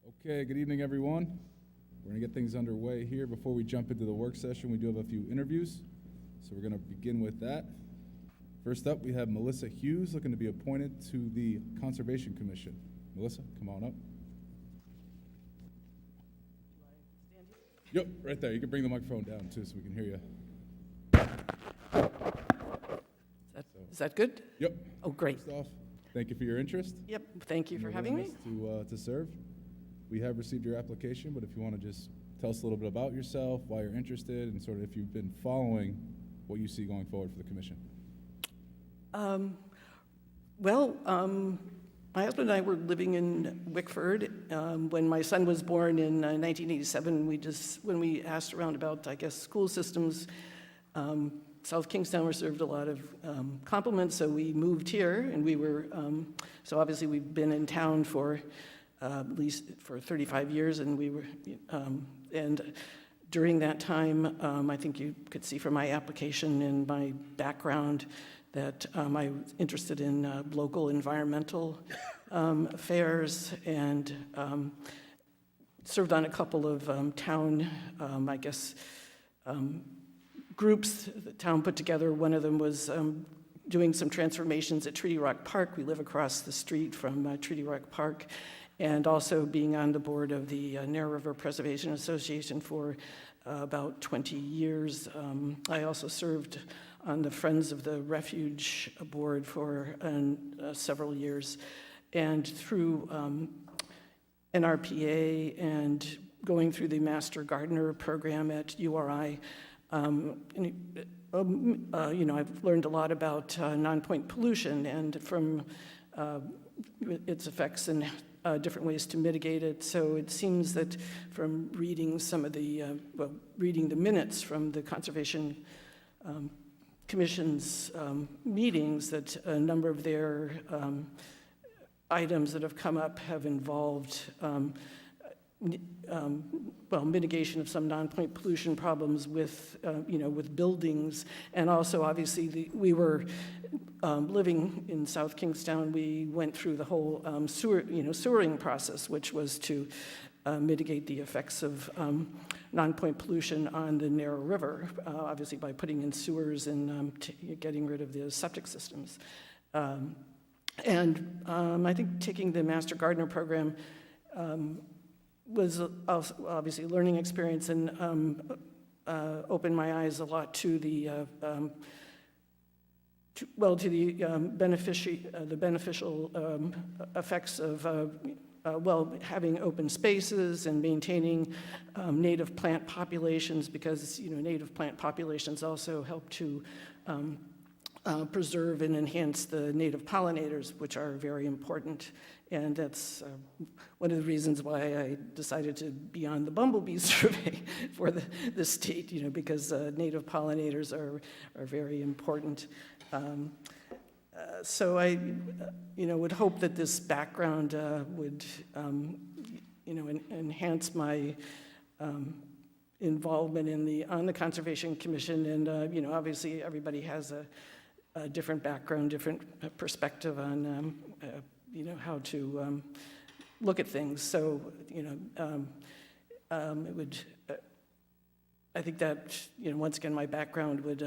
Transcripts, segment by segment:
Okay, good evening, everyone. We're going to get things underway here. Before we jump into the work session, we do have a few interviews, so we're going to begin with that. First up, we have Melissa Hughes looking to be appointed to the Conservation Commission. Melissa, come on up. Yep, right there. You can bring the microphone down, too, so we can hear you. Is that good? Yep. Oh, great. First off, thank you for your interest. Yep, thank you and for your having me. willingness to serve. We have received your application, but if you want to just tell us a little bit about yourself, why you're interested, and sort of if you've been following what you see going forward for the commission. My husband and I were living in Wickford. When my son was born in 1987, when we asked around about, I guess, school systems, South Kingstown received a lot of compliments, so we moved here, and so obviously we've been in town for at least for 35 years, and and during that time, I think you could see from my application and my background that I was interested in local environmental affairs and served on a couple of town, groups the town put together. One of them was doing some transformations at Treaty Rock Park. We live across the street from Treaty Rock Park, and also being on the board of the Narrow River Preservation Association for about 20 years. I also served on the Friends of the Refuge board for several years, and through NRPA and going through the Master Gardener program at URI. I've learned a lot about non-point pollution and from its effects and different ways to mitigate it. So it seems that from reading some of reading the minutes from the Conservation Commission's meetings, that a number of their items that have come up have involved mitigation of some non-point pollution problems with buildings, and also obviously we were living in South Kingstown. We went through the whole sewering process, which was to mitigate the effects of non-point pollution on the Narrow River, obviously by putting in sewers and getting rid of the septic systems. I think taking the Master Gardener program was also obviously a learning experience, and opened my eyes a lot to the beneficial effects of having open spaces and maintaining native plant populations, because native plant populations also help to preserve and enhance the native pollinators, which are very important. And that's one of the reasons why I decided to be on the bumblebee survey for the state, because native pollinators are very important. So I, would hope that this background would, enhance my involvement on the Conservation Commission. And obviously everybody has a different background, different perspective on how to look at things. So it would. I think that once again my background would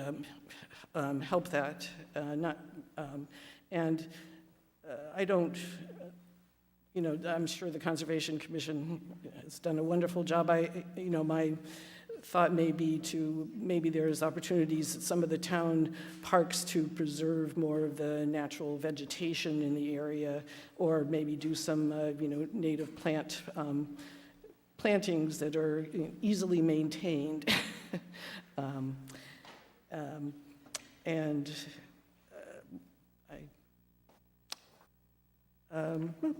help that. I don't. I'm sure the Conservation Commission has done a wonderful job. My thought may be maybe there's opportunities at some of the town parks to preserve more of the natural vegetation in the area, or maybe do some native plantings that are easily maintained.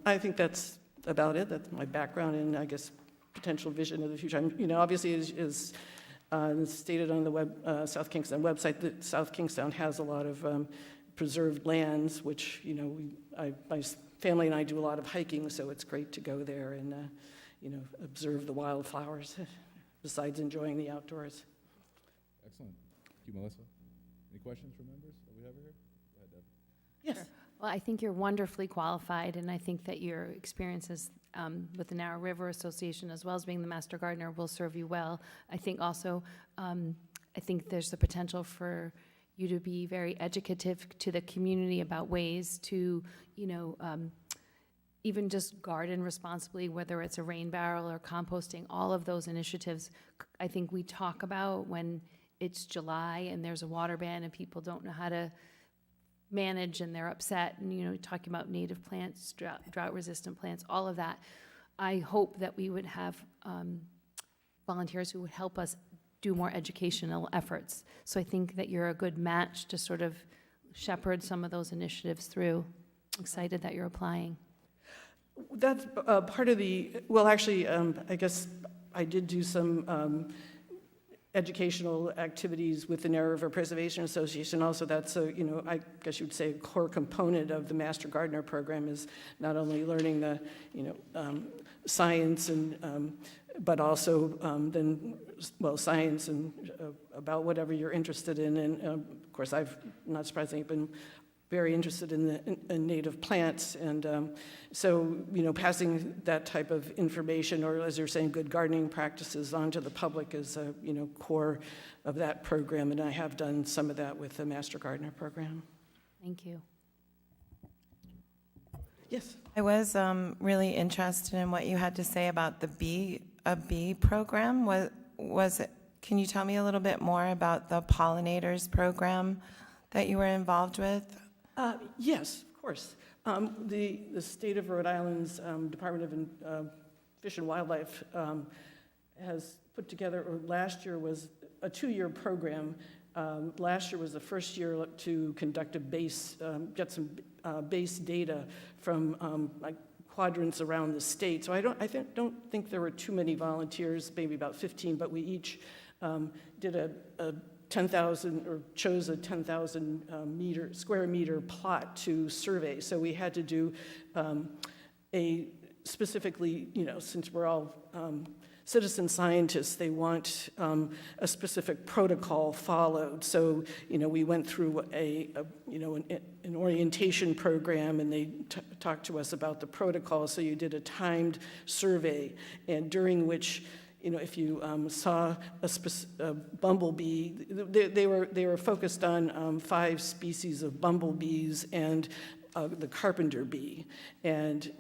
I think that's about it. That's my background and I guess potential vision of the future. Obviously, is stated on the South Kingstown website, that South Kingstown has a lot of preserved lands, which my family and I do a lot of hiking, so it's great to go there and observe the wildflowers, besides enjoying the outdoors. Excellent. Thank you, Melissa. Any questions from members that we have here? Go ahead, Deb. Yes. Well, I think you're wonderfully qualified, and I think that your experiences with the Narrow River Association, as well as being the Master Gardener, will serve you well. I think also, I think there's the potential for you to be very educative to the community about ways to, even just garden responsibly, whether it's a rain barrel or composting, all of those initiatives, I think we talk about when it's July and there's a water ban and people don't know how to manage and they're upset, and talking about native plants, drought-resistant plants, all of that. I hope that we would have volunteers who would help us do more educational efforts. So I think that you're a good match to sort of shepherd some of those initiatives through. Excited that you're applying. That's part of the, well, actually, I guess I did do some educational activities with the Narrow River Preservation Association. Also, that's a, I guess you would say a core component of the Master Gardener program is not only learning the, science and, but also then, well, science and about whatever you're interested in. And of course, I've, not surprisingly, been very interested in native plants, and so passing that type of information, or as you're saying, good gardening practices, onto the public is a core of that program, and I have done some of that with the Master Gardener program. Thank you. Yes. I was really interested in what you had to say about the bee program. Was it? Can you tell me a little bit more about the pollinators program that you were involved with? Yes, of course. The state of Rhode Island's Department of Fish and Wildlife has put together, or last year was a 2-year program. Last year was the first year to conduct get some base data from like quadrants around the state. So I don't think there were too many volunteers, maybe about 15, but we each did a 10,000, or chose a 10,000 square meter plot to survey. So we had to do specifically, since we're all citizen scientists, they want a specific protocol followed. So, we went through an orientation program, and they talked to us about the protocol. So you did a timed survey, and during which, if you saw a bumblebee, they were focused on 5 species of bumblebees and the carpenter bee, and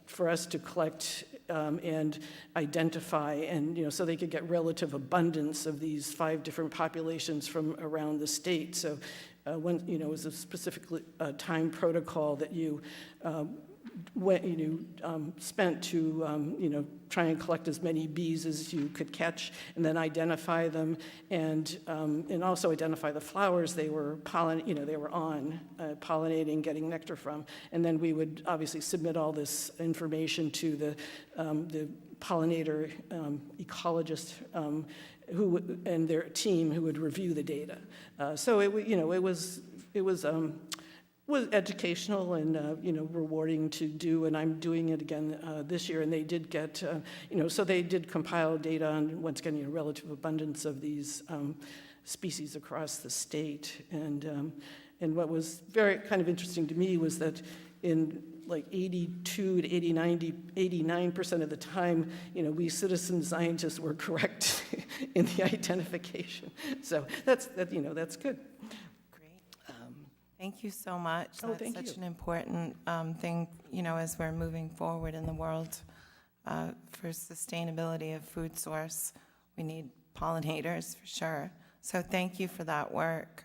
for us to collect and identify, and so they could get relative abundance of these 5 different populations from around the state. So when it was a specific time protocol that you spent to try and collect as many bees as you could catch, and then identify them, and also identify the flowers they were pollinating, getting nectar from, and then we would obviously submit all this information to the pollinator ecologist and their team who would review the data. So it was educational and rewarding to do, and I'm doing it again this year. And they did get so they did compile data on, once again, relative abundance of these species across the state. And what was very kind of interesting to me was that in like 82 to 89% of the time, we citizen scientists were correct in the identification. So that's good. Thank you so much. Oh, That's thank such you. an important thing, as we're moving forward in the world for sustainability of food source. We need pollinators for sure. So thank you for that work.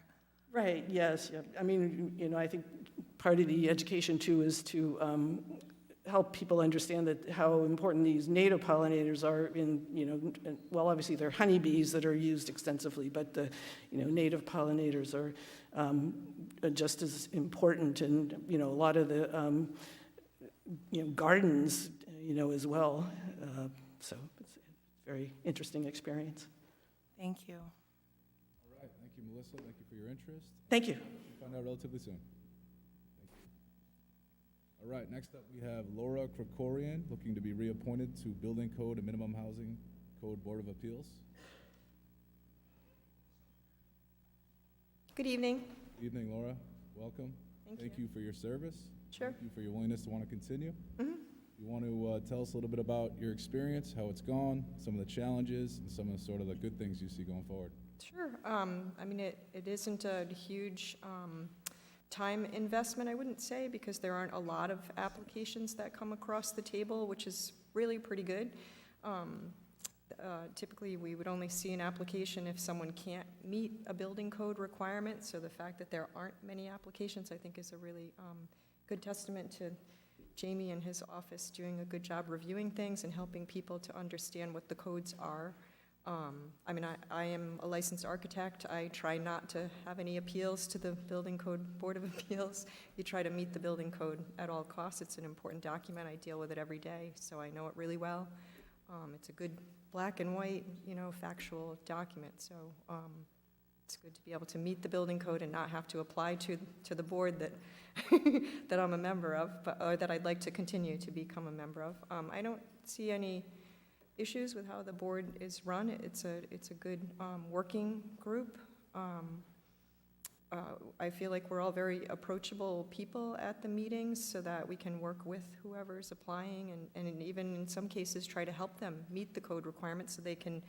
Right, yes. Yeah. I mean, I think part of the education too is to help people understand that how important these native pollinators are in, well, obviously they're honeybees that are used extensively, but the, native pollinators are just as important, and, a lot of the, gardens, as well. So it's a very interesting experience. Thank you. All right, thank you, Melissa. Thank you for your interest. Thank you. We'll find out relatively soon. Thank you. All right, next up we have Laura Krikorian, looking to be reappointed to Building Code and Minimum Housing Code Board of Appeals. Good evening. Good evening, Laura. Welcome. Thank you for your service. Sure. Thank you for your willingness to want to continue. Mhm. You want to tell us a little bit about your experience, how it's gone, some of the challenges, and some of the sort of the good things you see going forward. Sure. I mean, it isn't a huge time investment, I wouldn't say, because there aren't a lot of applications that come across the table, which is really pretty good. Typically, we would only see an application if someone can't meet a building code requirement, so the fact that there aren't many applications, I think, is a really good testament to Jamie and his office doing a good job reviewing things and helping people to understand what the codes are. I mean, I am a licensed architect. I try not to have any appeals to the Building Code Board of Appeals. You try to meet the building code at all costs. It's an important document. I deal with it every day, so I know it really well. It's a good black and white, factual document, so it's good to be able to meet the building code and not have to apply to the board that that I'm a member of, or that I'd like to continue to become a member of. I don't see any issues with how the board is run. It's a good working group. I feel like we're all very approachable people at the meetings so that we can work with whoever's applying and even in some cases try to help them meet the code requirements so they can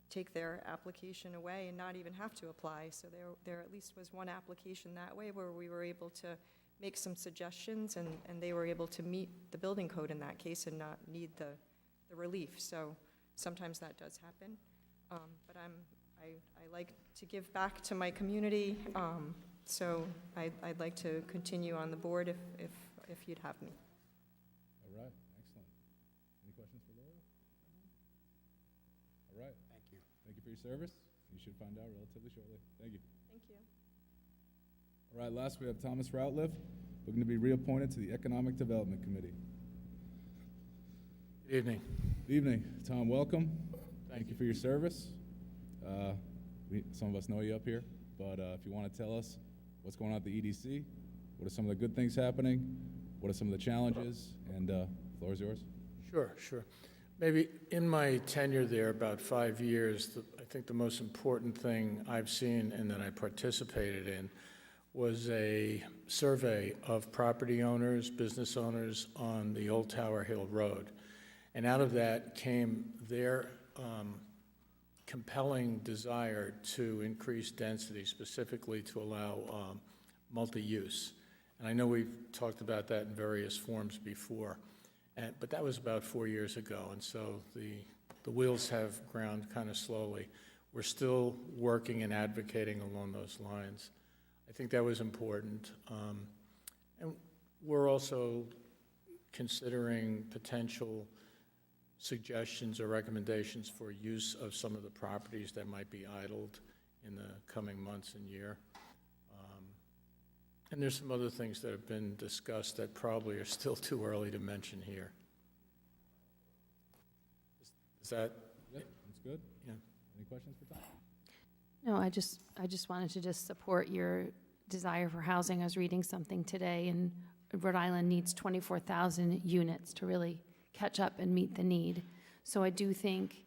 take their application away and not even have to apply. So there at least was one application that way where we were able to make some suggestions and they were able to meet the building code in that case and not need the relief. So sometimes that does happen. But I like to give back to my community, so I'd like to continue on the board if you'd have me. All right, excellent. Any questions for Laura? All right. Thank you. Thank you for your service. You should find out relatively shortly. Thank you. Thank you. All right, last we have Thomas Routliff, looking to be reappointed to the Economic Development Committee. Good evening. Good evening. Tom, welcome. Thank you for your service. Some of us know you up here, but if you want to tell us what's going on at the EDC, what are some of the good things happening, what are some of the challenges, and the floor is yours. Sure. Maybe in my tenure there, about 5 years, I think the most important thing I've seen and that I participated in was a survey of property owners, business owners on the Old Tower Hill Road. And out of that came their compelling desire to increase density, specifically to allow multi-use. And I know we've talked about that in various forms before, but that was about 4 years ago, and so the wheels have ground kind of slowly. We're still working and advocating along those lines. I think that was important. And we're also considering potential suggestions or recommendations for use of some of the properties that might be idled in the coming months and year. And there's some other things that have been discussed that probably are still too early to mention here. Is that? Yep, that's good. Yeah. Any questions for Tom? No, I just wanted to just support your desire for housing. I was reading something today, and Rhode Island needs 24,000 units to really catch up and meet the need. So I do think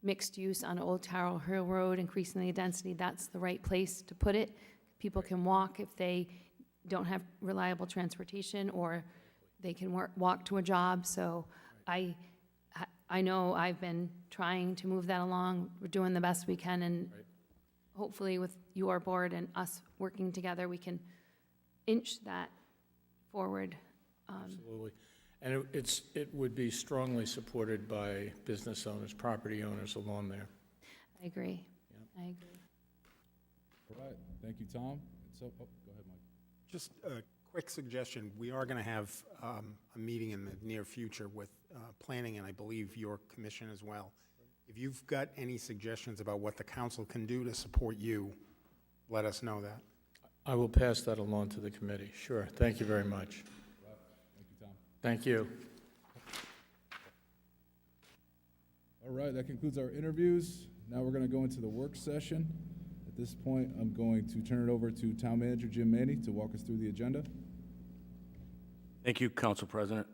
mixed use on Old Tower Hill Road, increasing the density, that's the right place to put it. People can walk if they don't have reliable transportation, or they can walk to a job. So I know I've been trying to move that along. We're doing the best we can, and hopefully with your board and us working together, we can inch that forward. Absolutely. And it would be strongly supported by business owners, property owners along there. I agree. Yeah. I agree. All right, thank you, Tom. So, go ahead, Mike. Just a quick suggestion. We are going to have a meeting in the near future with planning, and I believe your commission as well. If you've got any suggestions about what the council can do to support you, let us know that. I will pass that along to the committee. Sure. Thank you very much. Thank you, Tom. Thank you. All right, that concludes our interviews. Now we're going to go into the work session. At this point, I'm going to turn it over to Town Manager Jim Maney to walk us through the agenda. Thank you, Council President.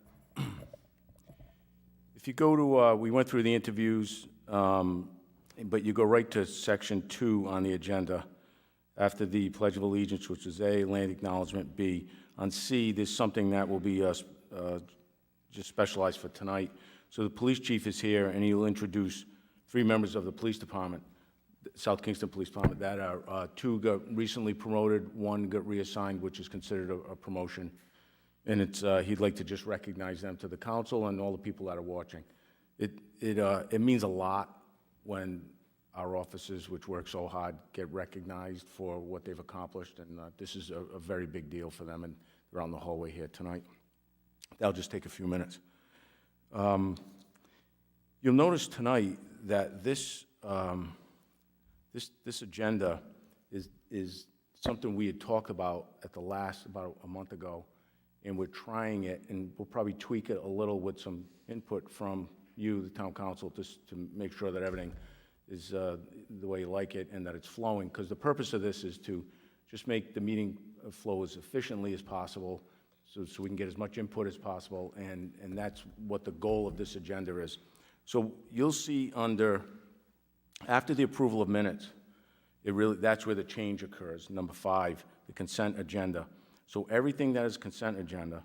If you go to, we went through the interviews, but you go right to Section 2 on the agenda, after the Pledge of Allegiance, which is A, land acknowledgement, B. On C, there's something that will be just specialized for tonight. So the police chief is here, and he'll introduce 3 members of the police department, South Kingston Police Department, that are, 2 got recently promoted, 1 got reassigned, which is considered a promotion. And it's, he'd like to just recognize them to the council and all the people that are watching. It means a lot when our officers, which work so hard, get recognized for what they've accomplished, and this is a very big deal for them, and they're on the hallway here tonight. That'll just take a few minutes. You'll notice tonight that this agenda is something we had talked about at the last, about a month ago, and we're trying it, and we'll probably tweak it a little with some input from you, the town council, just to make sure that everything is the way you like it and that it's flowing, because the purpose of this is to just make the meeting flow as efficiently as possible, so we can get as much input as possible, and that's what the goal of this agenda is. So you'll see after the approval of minutes, that's where the change occurs. Number 5, the consent agenda. So everything that is consent agenda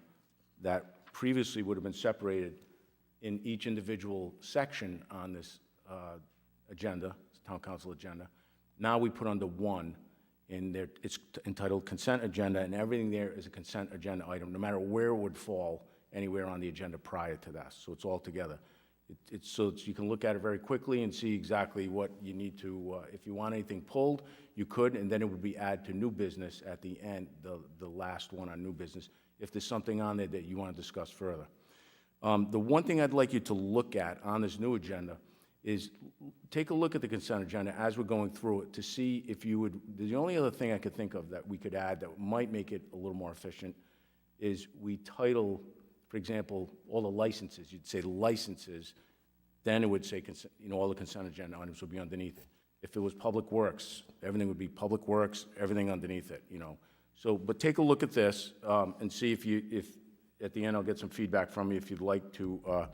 that previously would have been separated in each individual section on this agenda, town council agenda, now we put under one, and it's entitled consent agenda, and everything there is a consent agenda item, no matter where it would fall, anywhere on the agenda prior to that. So it's all together. So you can look at it very quickly and see exactly what you need to, if you want anything pulled, you could, and then it would be added to new business at the end, the last one on new business, if there's something on there that you want to discuss further. The one thing I'd like you to look at on this new agenda is take a look at the consent agenda as we're going through it to see if you would, the only other thing I could think of that we could add that might make it a little more efficient is we title, for example, all the licenses, you'd say licenses, then it would say, all the consent agenda items would be underneath it. If it was Public Works, everything would be Public Works, everything underneath it, So, but take a look at this and see if at the end I'll get some feedback from you if you'd like to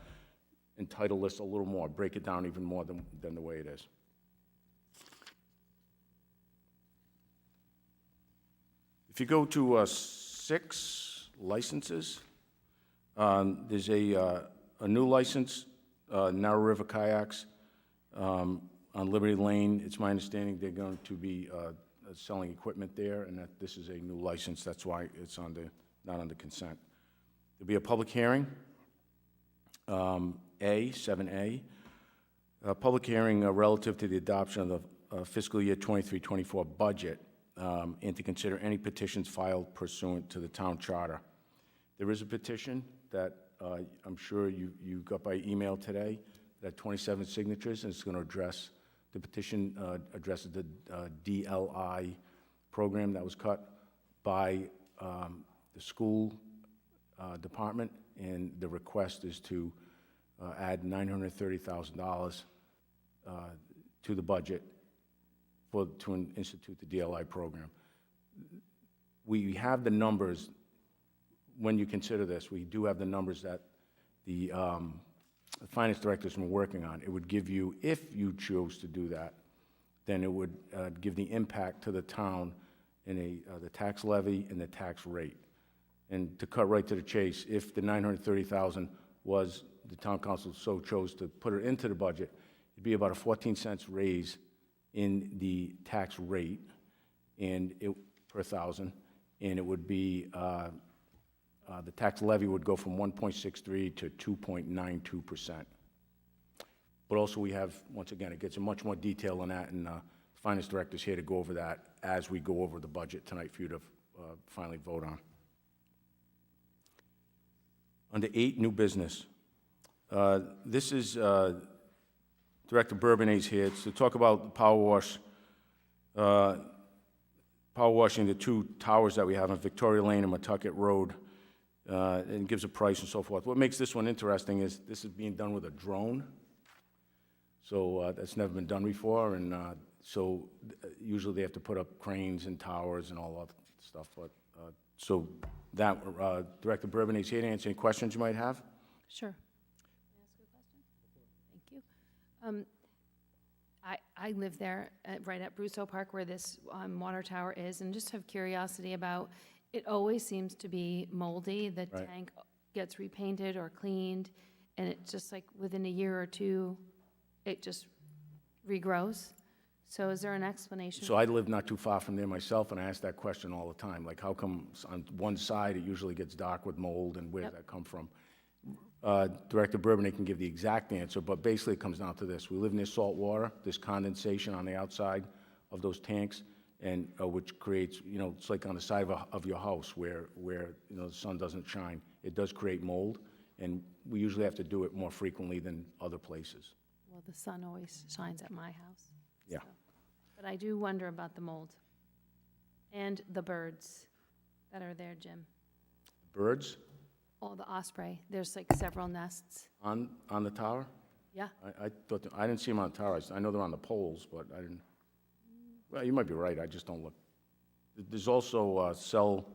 entitle this a little more, break it down even more than the way it is. If you go to 6 licenses, there's a new license, Narrow River Kayaks on Liberty Lane. It's my understanding they're going to be selling equipment there, and that this is a new license. That's why it's not under consent. There'll be a public hearing, 7A, a public hearing relative to the adoption of the fiscal year 23-24 budget, and to consider any petitions filed pursuant to the town charter. There is a petition that I'm sure you got by email today, that 27 signatures, and it's going to address, the petition addresses the DLI program that was cut by the school department, and the request is to add $930,000 to the budget to institute the DLI program. We have the numbers. When you consider this, we do have the numbers that the finance director's been working on. It would give you, if you chose to do that, then it would give the impact to the town in the tax levy and the tax rate. And to cut right to the chase, if the $930,000 was, the town council so chose to put it into the budget, it'd be about a 14-cent raise in the tax rate and per thousand, and it would be the tax levy would go from 1.63 to 2.92%. But also we have, once again, it gets in much more detail on that, and the finance director's here to go over that as we go over the budget tonight for you to finally vote on. Under 8, new business. This is Director Bourbonnais here. It's to talk about the power washing the 2 towers that we have on Victoria Lane and Metucket Road, and gives a price and so forth. What makes this one interesting is this is being done with a drone. So that's never been done before, and so usually they have to put up cranes and towers and all that stuff. But so that Director Bourbonnais is here to answer any questions you might have. Sure. Can I ask you a question? Thank you. I live there, right at Brusso Park where this water tower is, and just have curiosity about, it always seems to be moldy. The Right. tank gets repainted or cleaned, and it's just like within a year or two, it just regrows. So is there an explanation? So I live not too far from there myself, and I ask that question all the time, like, how come on one side it usually gets dark with mold, and where does Yep. that come from? Director Bourbonnais can give the exact answer, but basically it comes down to this. We live near salt water, there's condensation on the outside of those tanks, and, which creates, it's like on the side of your house where, the sun doesn't shine. It does create mold, and we usually have to do it more frequently than other places. Well, the sun always shines at my house. Yeah. so. But I do wonder about the mold and the birds that are there, Jim. Birds Oh, the osprey, there's like several nests. on the tower? Yeah, I thought, I didn't see them on the tower. I know they're on the poles, but I didn't, well, you might be right, I just don't look. There's also cell,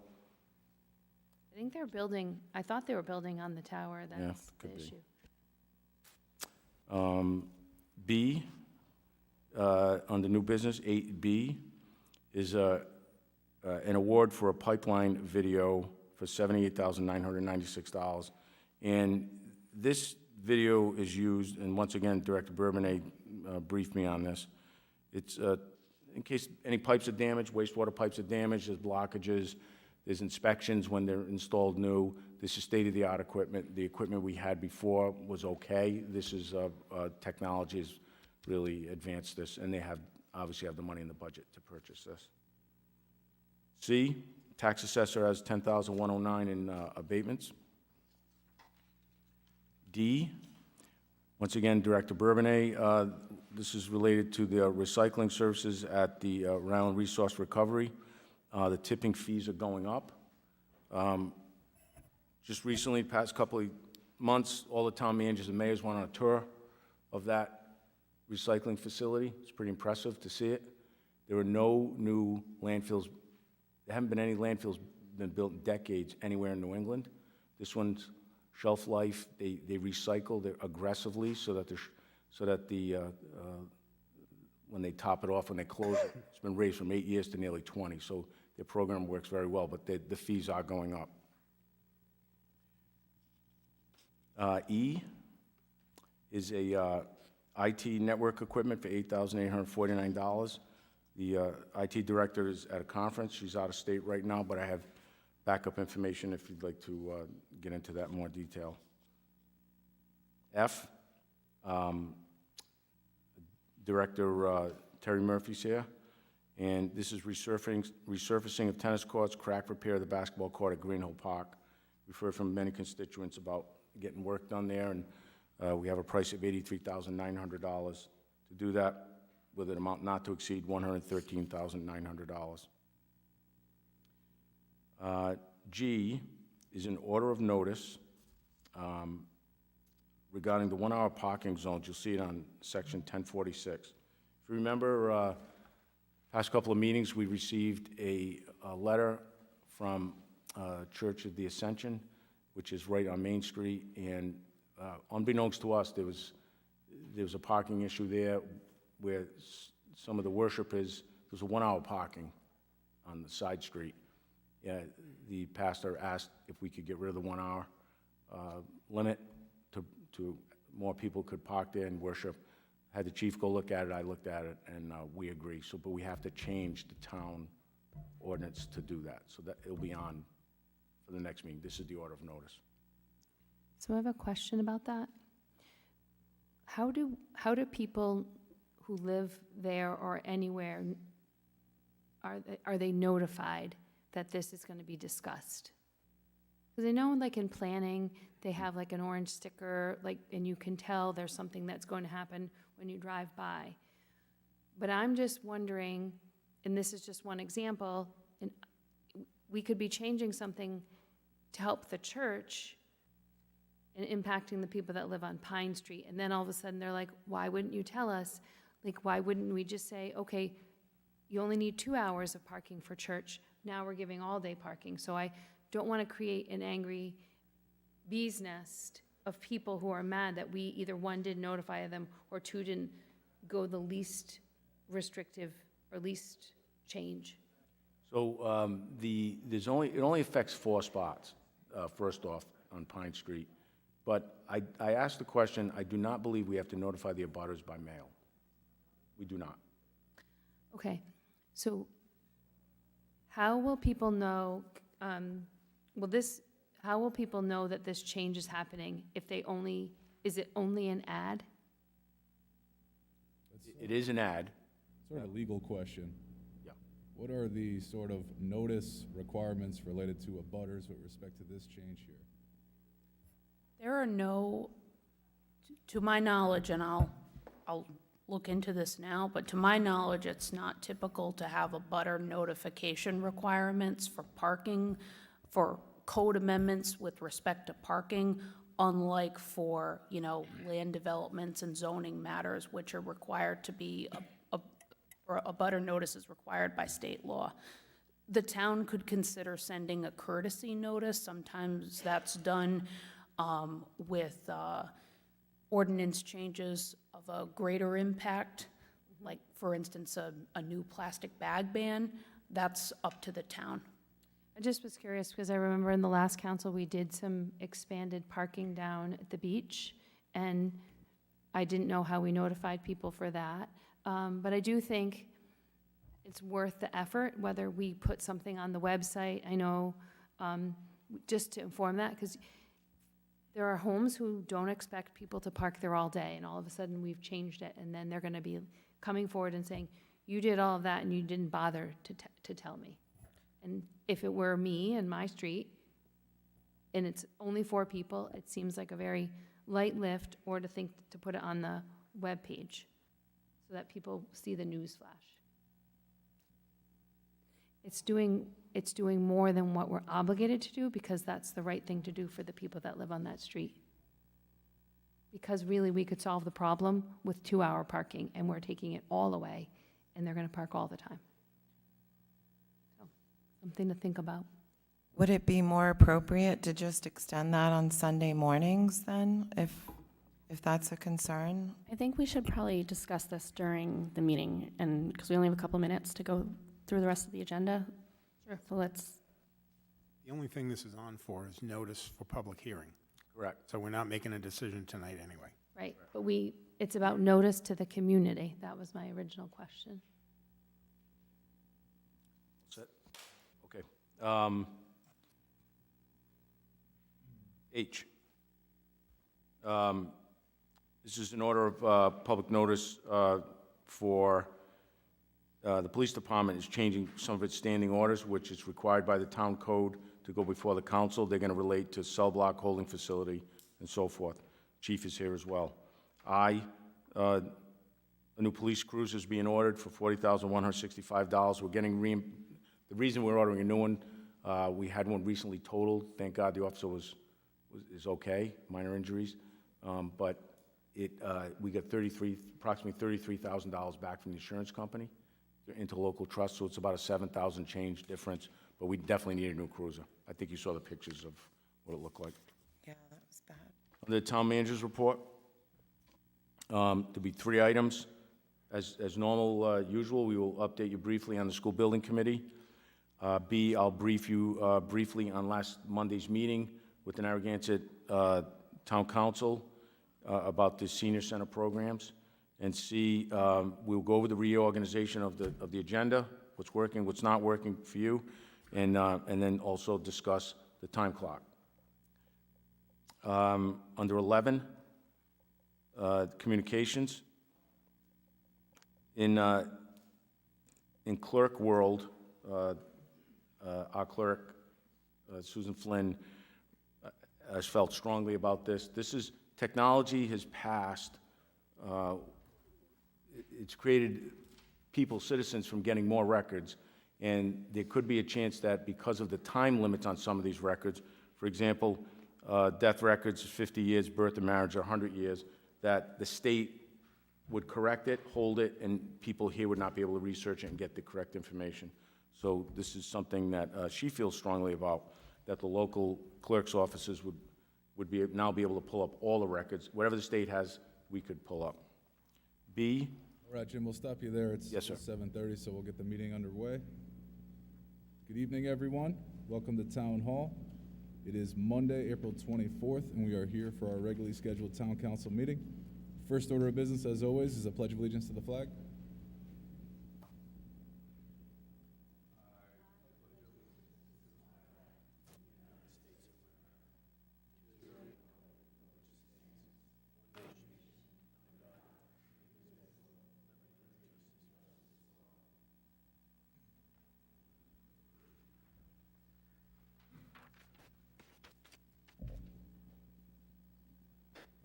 I think they're building, I thought they were building on the tower, that's the could be. issue. B, under new business, 8B, is an award for a pipeline video for $78,996. And this video is used, and once again, Director Bourbonnais briefed me on this. It's in case any pipes are damaged, wastewater pipes are damaged, there's blockages, there's inspections when they're installed new. This is state-of-the-art equipment. The equipment we had before was okay. This is, technology has really advanced this, and they obviously have the money in the budget to purchase this. C, tax assessor has $10,109 in abatements. D, once again, Director Bourbonnais, this is related to the recycling services at the Rhode Island Resource Recovery. The tipping fees are going up. Just recently, past couple of months, all the town managers and mayors went on a tour of that recycling facility. It's pretty impressive to see it. There are no new landfills. There haven't been any landfills been built in decades anywhere in New England. This one's shelf life, they recycle aggressively so that when they top it off, when they close it, it's been raised from 8 years to nearly 20. So their program works very well, but the fees are going up. E is a IT network equipment for $8,849. The IT director is at a conference. She's out of state right now, but I have backup information if you'd like to get into that in more detail. F, Director Terry Murphy's here, and this is resurfacing of tennis courts, crack repair of the basketball court at Green Hill Park. We've heard from many constituents about getting work done there, and we have a price of $83,900 to do that, with an amount not to exceed $113,900. G is an order of notice regarding the 1-hour parking zones. You'll see it on section 1046. If you remember, past couple of meetings, we received a letter from Church of the Ascension, which is right on Main Street, and unbeknownst to us, there was a parking issue there where some of the worshipers, there was a 1-hour parking on the side street. The pastor asked if we could get rid of the 1-hour limit to more people could park there and worship. Had the chief go look at it, I looked at it, and we agree. So, but we have to change the town ordinance to do that. So that it'll be on for the next meeting. This is the order of notice. So I have a question about that. How do people who live there or anywhere, are they notified that this is going to be discussed? Because I know, like in planning, they have like an orange sticker, like, and you can tell there's something that's going to happen when you drive by. But I'm just wondering, and this is just one example, and we could be changing something to help the church and impacting the people that live on Pine Street, and then all of a sudden they're like, why wouldn't you tell us? Like, why wouldn't we just say, okay, you only need 2 hours of parking for church, now we're giving all-day parking. So I don't want to create an angry bee's nest of people who are mad that we either, one, didn't notify them, or two, didn't go the least restrictive or least change? So it only affects 4 spots, first off, on Pine Street. But I asked the question, I do not believe we have to notify the abutters by mail. We do not. Okay, so how will people know, how will people know that this change is happening if is it only an ad? It is an ad. Sort of a legal question. Yeah. What are the sort of notice requirements related to abutters with respect to this change here? There are no, to my knowledge, and I'll look into this now, but to my knowledge, it's not typical to have a butter notification requirements for parking, for code amendments with respect to parking, unlike for, land developments and zoning matters, which are required to be, or a butter notice is required by state law. The town could consider sending a courtesy notice. Sometimes that's done with ordinance changes of a greater impact, like, for instance, a new plastic bag ban. That's up to the town. I just was curious because I remember in the last council, we did some expanded parking down at the beach, and I didn't know how we notified people for that. But I do think it's worth the effort, whether we put something on the website. I know, just to inform that, because there are homes who don't expect people to park there all day, and all of a sudden we've changed it, and then they're going to be coming forward and saying, you did all of that and you didn't bother to tell me. And if it were me and my street, and it's only 4 people, it seems like a very light lift, or to think to put it on the webpage so that people see the news flash. It's doing more than what we're obligated to do, because that's the right thing to do for the people that live on that street. Because really, we could solve the problem with 2-hour parking, and we're taking it all away, and they're going to park all the time. So, something to think about. Would it be more appropriate to just extend that on Sunday mornings then, if that's a concern? I think we should probably discuss this during the meeting, and because we only have a couple minutes to go through the rest of the agenda. Sure. So let's. The only thing this is on for is notice for public hearing. Correct. So we're not making a decision tonight anyway. Right, but it's about notice to the community. That was my original question. Okay. H. This is an order of public notice for the police department is changing some of its standing orders, which is required by the town code to go before the council. They're going to relate to cell block holding facility and so forth. Chief is here as well. A new police cruiser is being ordered for $40,165. We're getting the reason we're ordering a new one, we had one recently totaled. Thank God the officer is okay, minor injuries. But we got approximately $33,000 back from the insurance company into local trust, so it's about a $7,000 change difference, but we definitely need a new cruiser. I think you saw the pictures of what it looked like. Yeah, that was bad. Under the town manager's report, there'll be 3 items. As normal, usual, we will update you briefly on the school building committee. B, I'll brief you briefly on last Monday's meeting with the Narragansett Town Council about the senior center programs. And C, we'll go over the reorganization of the agenda, what's working, what's not working for you, and then also discuss the time clock. Under 11, communications. In clerk world, our clerk, Susan Flynn, has felt strongly about this. Technology has passed. It's created citizens from getting more records, and there could be a chance that because of the time limits on some of these records, for example, death records, 50 years, birth and marriage are 100 years, that the state would correct it, hold it, and people here would not be able to research it and get the correct information. So this is something that she feels strongly about, that the local clerk's offices would now be able to pull up all the records. Whatever the state has, we could pull up. B, All right, Jim, we'll stop you there. It's Yes, sir. 7:30, so we'll get the meeting underway. Good evening, everyone. Welcome to Town Hall. It is Monday, April 24th, and we are here for our regularly scheduled Town Council meeting. First order of business, as always, is a pledge of allegiance to the flag.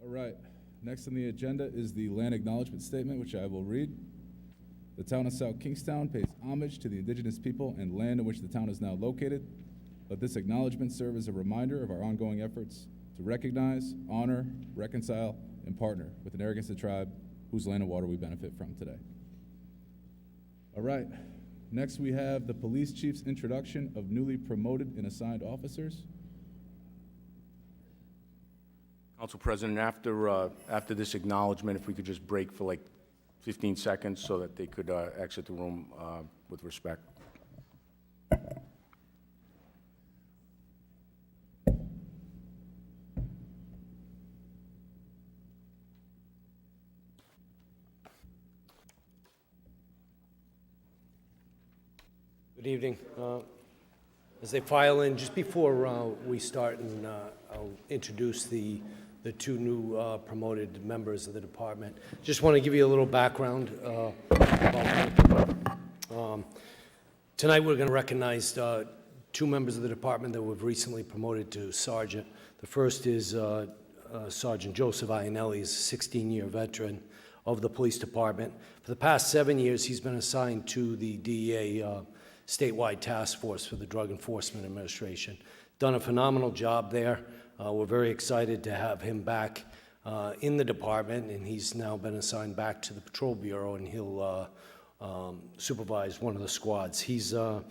All right, next on the agenda is the land acknowledgement statement, which I will read. The town of South Kingstown pays homage to the indigenous people and land in which the town is now located. Let this acknowledgement serve as a reminder of our ongoing efforts to recognize, honor, reconcile, and partner with the Narragansett tribe whose land and water we benefit from today. All right, next we have the police chief's introduction of newly promoted and assigned officers. Council President, after this acknowledgement, if we could just break for like 15 seconds so that they could exit the room with respect. Good evening. As they file in, just before we start, and I'll introduce the two new promoted members of the department. Just want to give you a little background about tonight we're going to recognize two members of the department that we've recently promoted to sergeant. The first is Sergeant Joseph Ionelli. He's a 16-year veteran of the police department. For the past 7 years, he's been assigned to the DEA statewide task force for the Drug Enforcement Administration. Done a phenomenal job there. We're very excited to have him back in the department, and he's now been assigned back to the Patrol Bureau, and he'll supervise one of the squads. He's got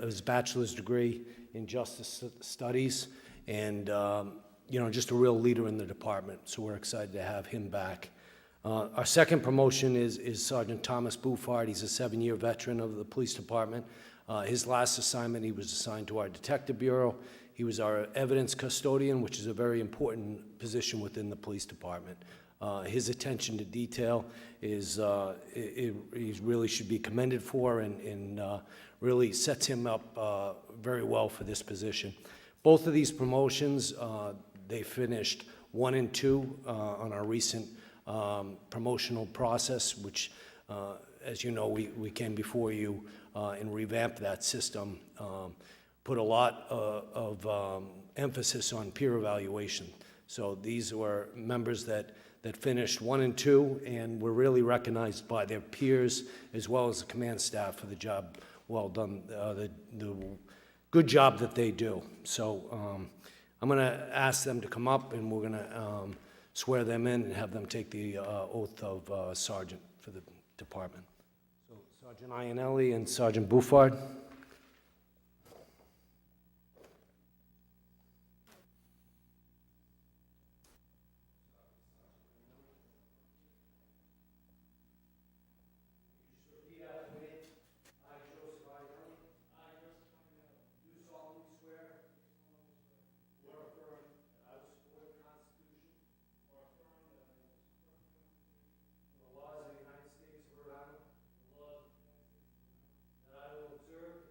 his bachelor's degree in justice studies, and just a real leader in the department. So we're excited to have him back. Our second promotion is Sergeant Thomas Bouffard. He's a 7-year veteran of the police department. His last assignment, he was assigned to our detective bureau. He was our evidence custodian, which is a very important position within the police department. His attention to detail is he really should be commended for, and really sets him up very well for this position. Both of these promotions, they finished 1 and 2 on our recent promotional process, which, as you know, we came before you and revamped that system, put a lot of emphasis on peer evaluation. So these were members that finished 1 and 2 and were really recognized by their peers as well as the command staff for the job well done, the good job that they do. So I'm going to ask them to come up, and we're going to swear them in and have them take the oath of sergeant for the department. So Sergeant Ionelli and Sergeant Bouffard. That I will observe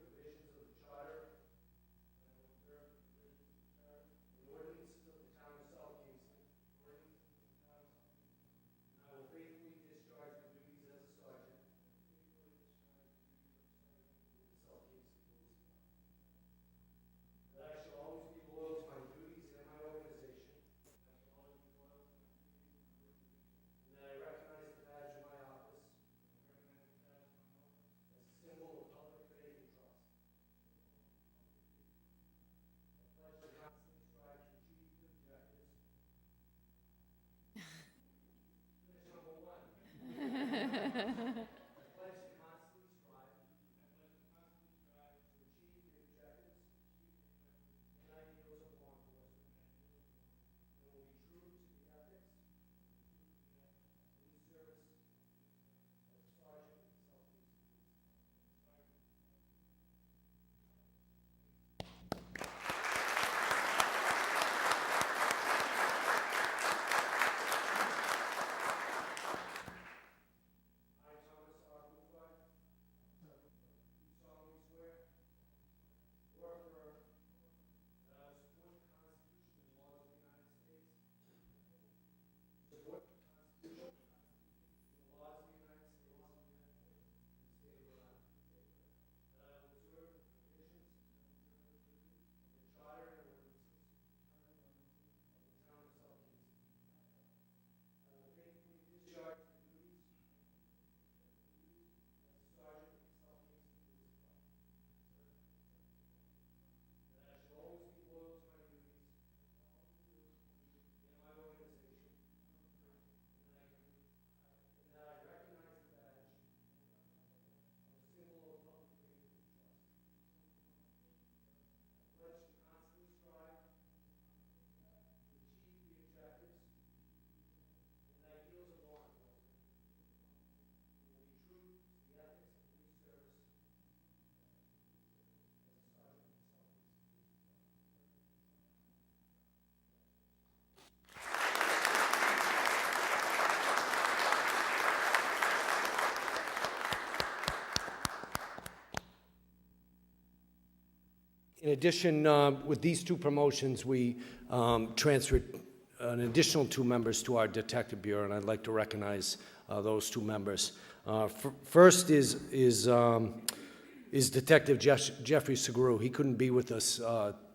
In addition, with these two promotions, we transferred an additional 2 members to our Detective Bureau, and I'd like to recognize those 2 members. First is Detective Jeffrey Seguru. He couldn't be with us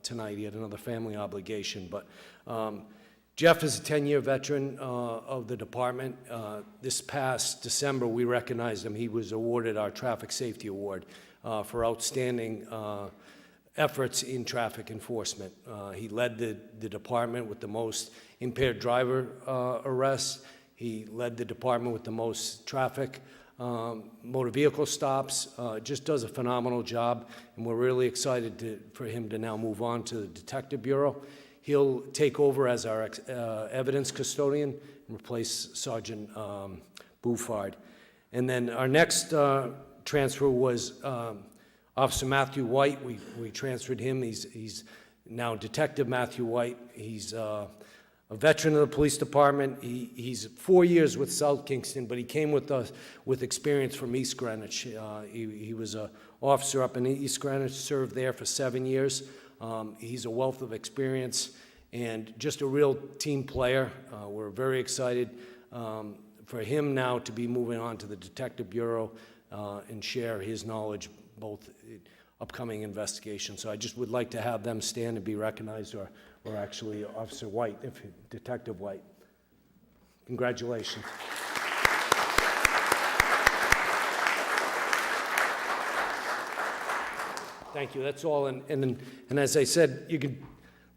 tonight. He had another family obligation, but Jeff is a 10-year veteran of the department. This past December, we recognized him. He was awarded our Traffic Safety Award for outstanding efforts in traffic enforcement. He led the department with the most impaired driver arrests. He led the department with the most traffic motor vehicle stops. Just does a phenomenal job, and we're really excited for him to now move on to the Detective Bureau. He'll take over as our evidence custodian and replace Sergeant Bouffard. And then our next transfer was Officer Matthew White. We transferred him. He's now Detective Matthew White. He's a veteran of the police department. He's 4 years with South Kingston, but he came with us with experience from East Greenwich. He was an officer up in East Greenwich, served there for 7 years. He's a wealth of experience and just a real team player. We're very excited for him now to be moving on to the Detective Bureau and share his knowledge, both upcoming investigations. So I just would like to have them stand and be recognized, or actually Officer White, Detective White. Congratulations. Thank you, that's all. And as I said, you can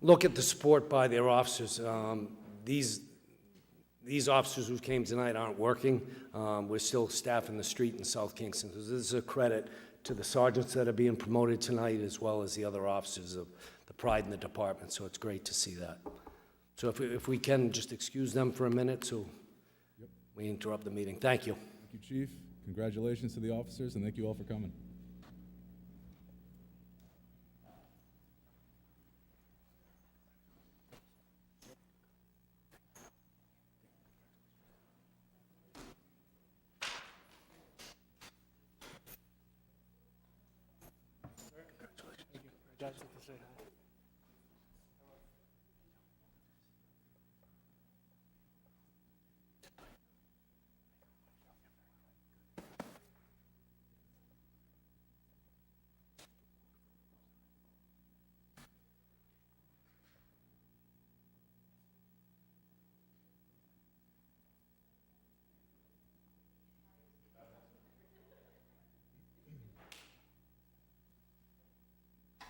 look at the support by their officers. These officers who came tonight aren't working. We're still staffing the street in South Kingston. So this is a credit to the sergeants that are being promoted tonight, as well as the other officers of the pride in the department. So it's great to see that. So if we can just excuse them for a minute, so we interrupt the meeting. Thank you. Thank you, Chief. Congratulations to the officers, and thank you all for coming.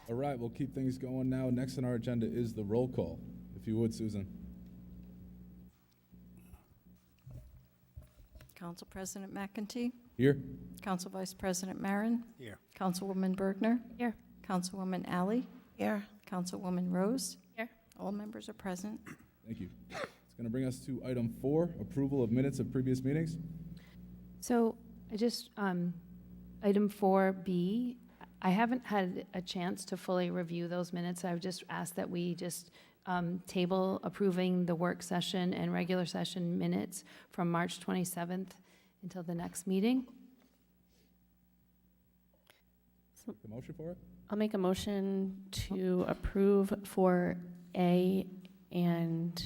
All right, we'll keep things going now. Next on our agenda is the roll call. If you would, Susan. Council President McEntee, Here? Council Vice President Marin, Here. Councilwoman Bergner, Here. Councilwoman Alley, Here. Councilwoman Rose. Here. All members are present. Thank you. It's going to bring us to item 4, approval of minutes of previous meetings. So I just, item 4B, I haven't had a chance to fully review those minutes. I've just asked that we just table approving the work session and regular session minutes from March 27th until the next meeting. The motion for it? I'll make a motion to approve for A and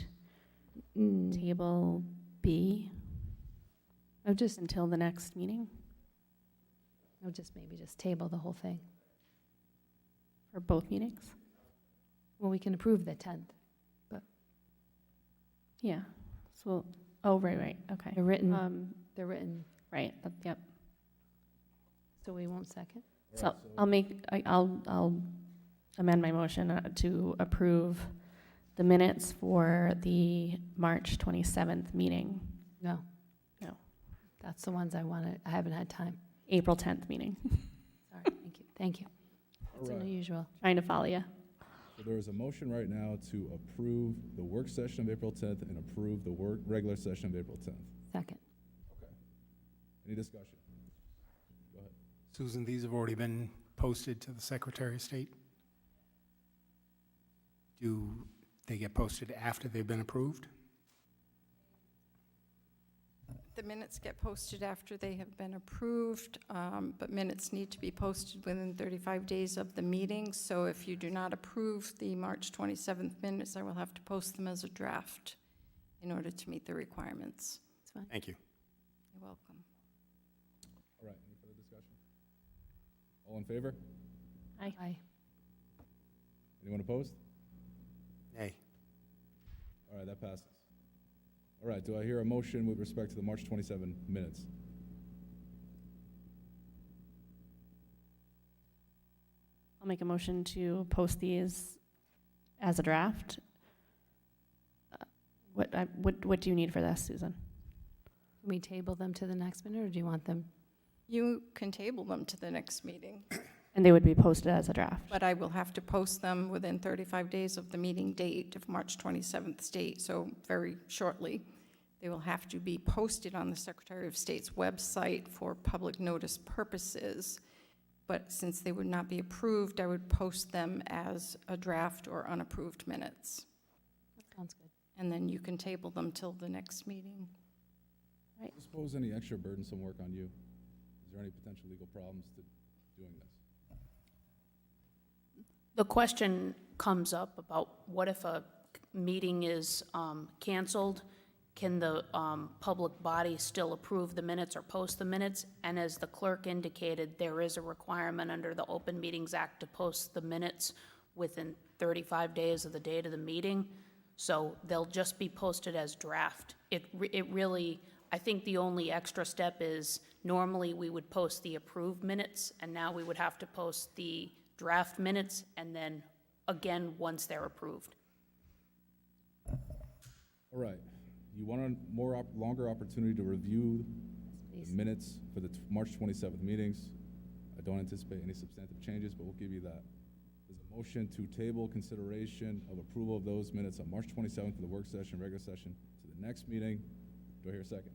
table B I'll just until the next meeting, maybe just table the whole thing. or both meetings? Well, we can approve the 10th. Yeah, so, oh, right, okay. They're written, Right, yep. so we won't second? So I'll amend my motion to approve the minutes for the March 27th meeting, No. No. That's the ones I wanted. I haven't had time. April 10th meeting. Sorry, thank you, thank you. That's All right. unusual. Trying to follow you. So there is a motion right now to approve the work session of April 10th and approve the regular session of April 10th. Second. Okay. Any discussion? Go ahead. Susan, these have already been posted to the Secretary of State? Do they get posted after they've been approved? The minutes get posted after they have been approved, but minutes need to be posted within 35 days of the meeting. So if you do not approve the March 27th minutes, I will have to post them as a draft in order to meet the requirements. It's fine. Thank you. You're welcome. All right, any further discussion? All in favor? Aye. Anyone opposed? Nay. All right, that passes. All right, do I hear a motion with respect to the March 27 minutes? I'll make a motion to post these as a draft. What do you need for this, Susan? Can we table them to the next minute, or do you want them? You can table them to the next meeting, And they would be posted as a draft. but I will have to post them within 35 days of the meeting date of March 27th date, so very shortly. They will have to be posted on the Secretary of State's website for public notice purposes. But since they would not be approved, I would post them as a draft or unapproved minutes. That sounds good. And then you can table them till the next meeting. Suppose any extra burdensome work on you? Is there any potential legal problems to doing this? The question comes up about what if a meeting is canceled? Can the public body still approve the minutes or post the minutes? And as the clerk indicated, there is a requirement under the Open Meetings Act to post the minutes within 35 days of the date of the meeting. So they'll just be posted as draft. It really, I think the only extra step is normally we would post the approved minutes, and now we would have to post the draft minutes, and then again, once they're approved. All right, you want a longer opportunity to review the Please. minutes for the March 27th meetings. I don't anticipate any substantive changes, but we'll give you that. There's a motion to table consideration of approval of those minutes on March 27th for the work session, regular session, to the next meeting. Do I hear a second?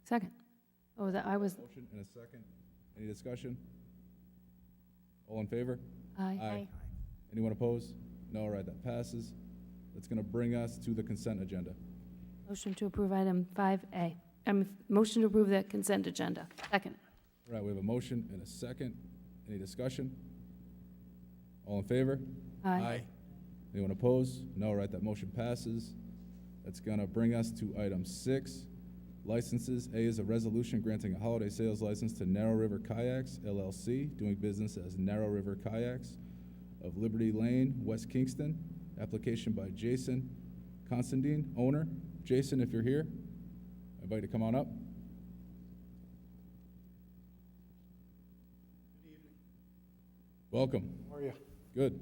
Second. Oh, that, I was, Motion and a second. Any discussion? All in favor? aye. Anyone opposed? No, all right, that passes. That's gonna bring us to the consent agenda. Motion to approve item 5A. Motion to approve the consent agenda. Second. All right, we have a motion and a second. Any discussion? All in favor? Anyone opposed? No, all right, that motion passes. That's gonna bring us to item 6, licenses. A is a resolution granting a holiday sales license to Narrow River Kayaks LLC, doing business as Narrow River Kayaks of Liberty Lane, West Kingston. Application by Jason Constantine, owner. Jason, if you're here, I invite you to come on up. Welcome. How are you? Good.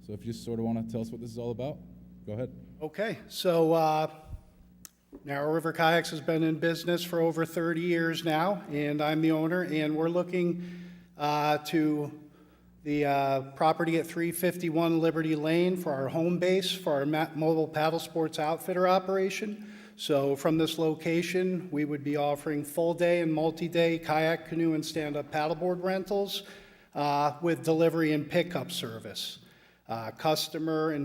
So if you sort of want to tell us what this is all about, go ahead. Okay, so Narrow River Kayaks has been in business for over 30 years now, and I'm the owner, and we're looking to the property at 351 Liberty Lane for our home base for our mobile paddle sports outfitter operation. So from this location, we would be offering full-day and multi-day kayak, canoe, and stand-up paddleboard rentals with delivery and pickup service. Customer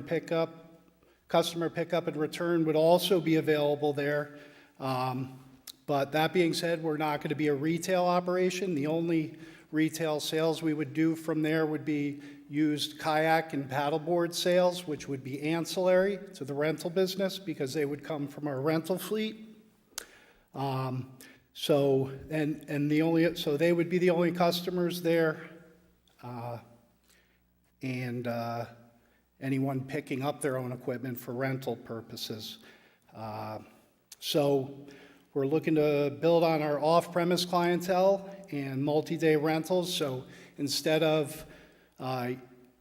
pickup and return would also be available there. But that being said, we're not going to be a retail operation. The only retail sales we would do from there would be used kayak and paddleboard sales, which would be ancillary to the rental business because they would come from our rental fleet. So they would be the only customers there, and anyone picking up their own equipment for rental purposes. So we're looking to build on our off-premise clientele and multi-day rentals. So instead of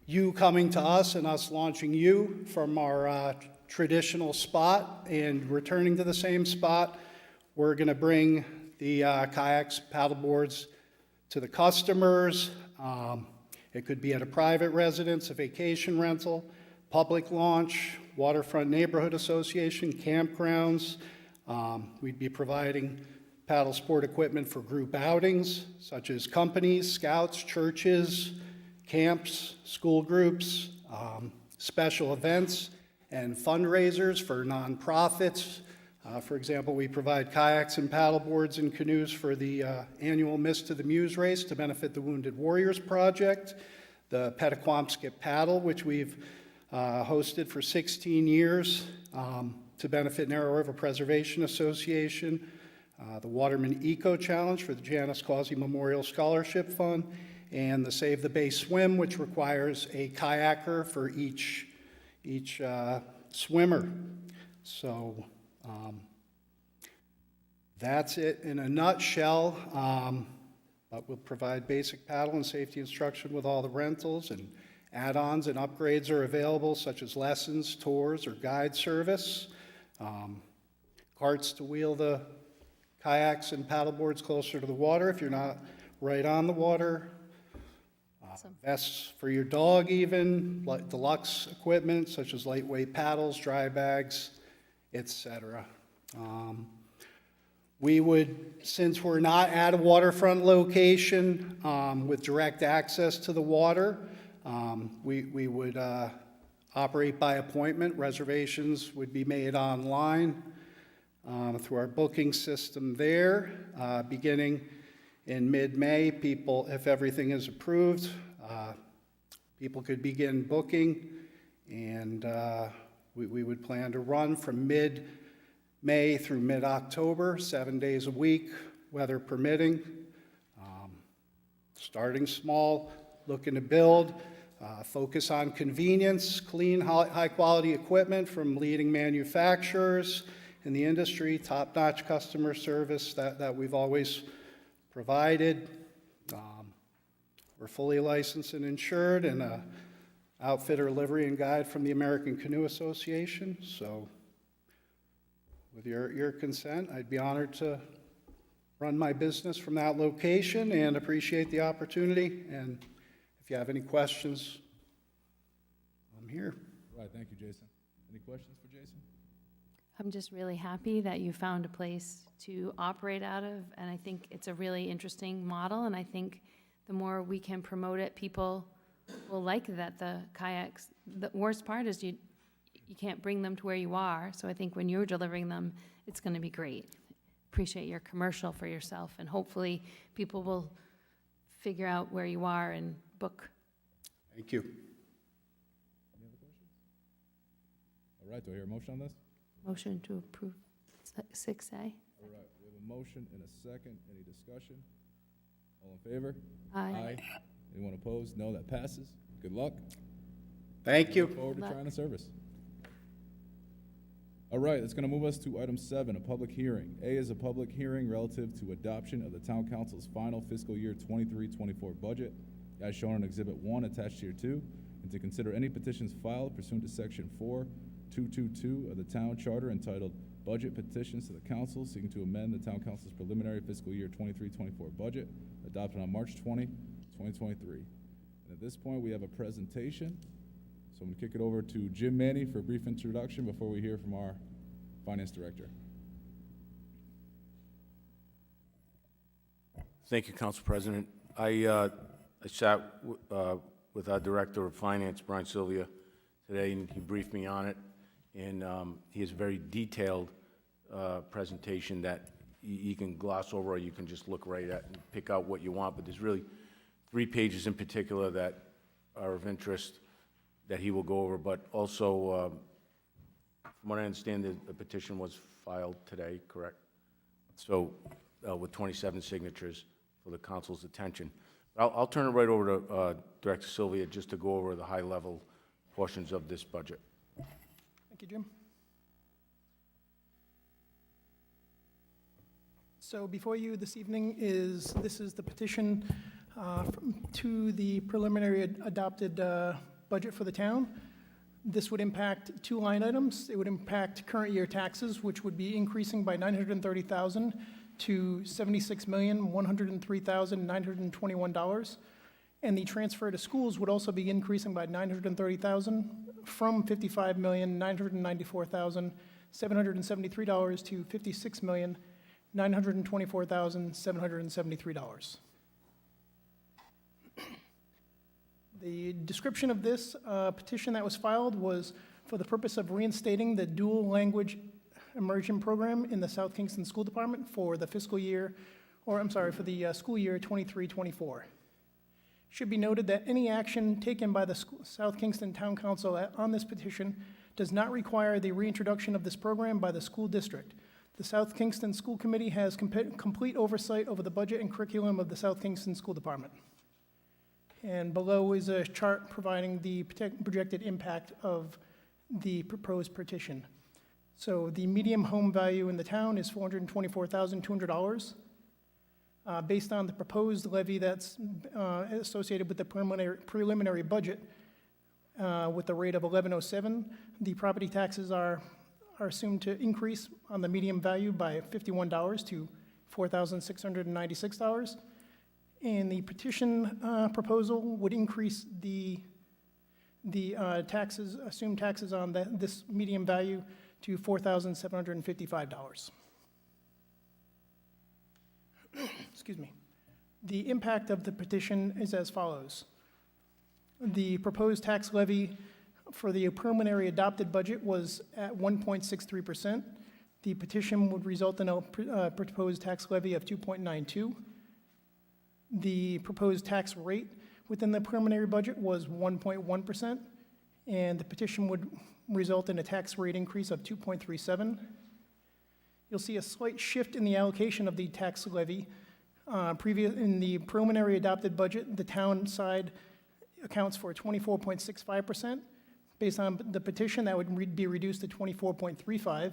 you coming to us and us launching you from our traditional spot and returning to the same spot, we're going to bring the kayaks, paddleboards to the customers. It could be at a private residence, a vacation rental, public launch, waterfront neighborhood association, campgrounds. We'd be providing paddle sport equipment for group outings, such as companies, scouts, churches, camps, school groups, special events, and fundraisers for nonprofits, For example, we provide kayaks and paddleboards and canoes for the annual Mist to the Muse race to benefit the Wounded Warriors Project, the Petaquamskit Paddle, which we've hosted for 16 years to benefit Narrow River Preservation Association, the Waterman Eco Challenge for the Janice Causey Memorial Scholarship Fund, and the Save the Bay Swim, which requires a kayaker for each swimmer. So that's it in a nutshell. But we'll provide basic paddle and safety instruction with all the rentals, and add-ons and upgrades are available, such as lessons, tours, or guide service. Carts to wheel the kayaks and paddleboards closer to the water if you're not right on the water. Vests for your dog even, like deluxe equipment such as lightweight paddles, dry bags, etc. We would, since we're not at a waterfront location with direct access to the water, we would operate by appointment. Reservations would be made online through our booking system there. Beginning in mid-May, people, if everything is approved, people could begin booking, and we would plan to run from mid-May through mid-October, 7 days a week, weather permitting. Starting small, looking to build, focus on convenience, clean, high-quality equipment from leading manufacturers in the industry, top-notch customer service that we've always provided. We're fully licensed and insured, and a outfitter livery and guide from the American Canoe Association. So with your consent, I'd be honored to run my business from that location and appreciate the opportunity. And if you have any questions, I'm here. All right, thank you, Jason. Any questions for Jason? I'm just really happy that you found a place to operate out of, and I think it's a really interesting model, and I think the more we can promote it, people will like that. The kayaks, the worst part is you can't bring them to where you are, so I think when you're delivering them, it's going to be great. Appreciate your commercial for yourself, and hopefully people will figure out where you are and book. Thank you. Any other questions? All right, do I hear a motion on this? Motion to approve 6A. All right, we have a motion and a second. Any discussion? All in favor? Aye. Anyone opposed? No, that passes. Good luck. Thank you. Look forward to Luck. trying to service. All right, that's going to move us to item 7, a public hearing. A is a public hearing relative to adoption of the Town Council's final fiscal year 23-24 budget, as shown on Exhibit 1 attached here 2, and to consider any petitions filed pursuant to Section 4.222 of the Town Charter entitled Budget Petitions to the Council seeking to amend the Town Council's preliminary fiscal year 23-24 budget adopted on March 20, 2023. And at this point, we have a presentation. So I'm going to kick it over to Jim Manny for a brief introduction before we hear from our Finance Director. Thank you, Council President. I sat with our Director of Finance, Brian Sylvia, today, and he briefed me on it. And he has a very detailed presentation that you can gloss over, or you can just look right at and pick out what you want. But there's really 3 pages in particular that are of interest that he will go over. But also, from what I understand, the petition was filed today, correct? So with 27 signatures for the council's attention. I'll turn it right over to Director Sylvia just to go over the high-level portions of this budget. Thank you, Jim. So before you this evening is the petition to the preliminary adopted budget for the town. This would impact 2 line items. It would impact current year taxes, which would be increasing by $930,000 to $76,103,921. And the transfer to schools would also be increasing by $930,000 from $55,994,773 to $56,924,773. The description of this petition that was filed was for the purpose of reinstating the dual language Immersion Program in the South Kingston School Department for the fiscal year, or I'm sorry, for the school year 23-24. Should be noted that any action taken by the South Kingston Town Council on this petition does not require the reintroduction of this program by the school district. The South Kingston School Committee has complete oversight over the budget and curriculum of the South Kingston School Department. And below is a chart providing the projected impact of the proposed petition. So the median home value in the town is $424,200. Based on the proposed levy that's associated with the preliminary budget, with the rate of 1107, the property taxes are assumed to increase on the median value by $51 to $4,696. And the petition proposal would increase the taxes, assumed taxes on this median value to $4,755. Excuse me. The impact of the petition is as follows. The proposed tax levy for the preliminary adopted budget was at 1.63%. The petition would result in a proposed tax levy of 2.92. The proposed tax rate within the preliminary budget was 1.1%, and the petition would result in a tax rate increase of 2.37. You'll see a slight shift in the allocation of the tax levy. In the preliminary adopted budget, the town side accounts for 24.65%. Based on the petition, that would be reduced to 24.35%,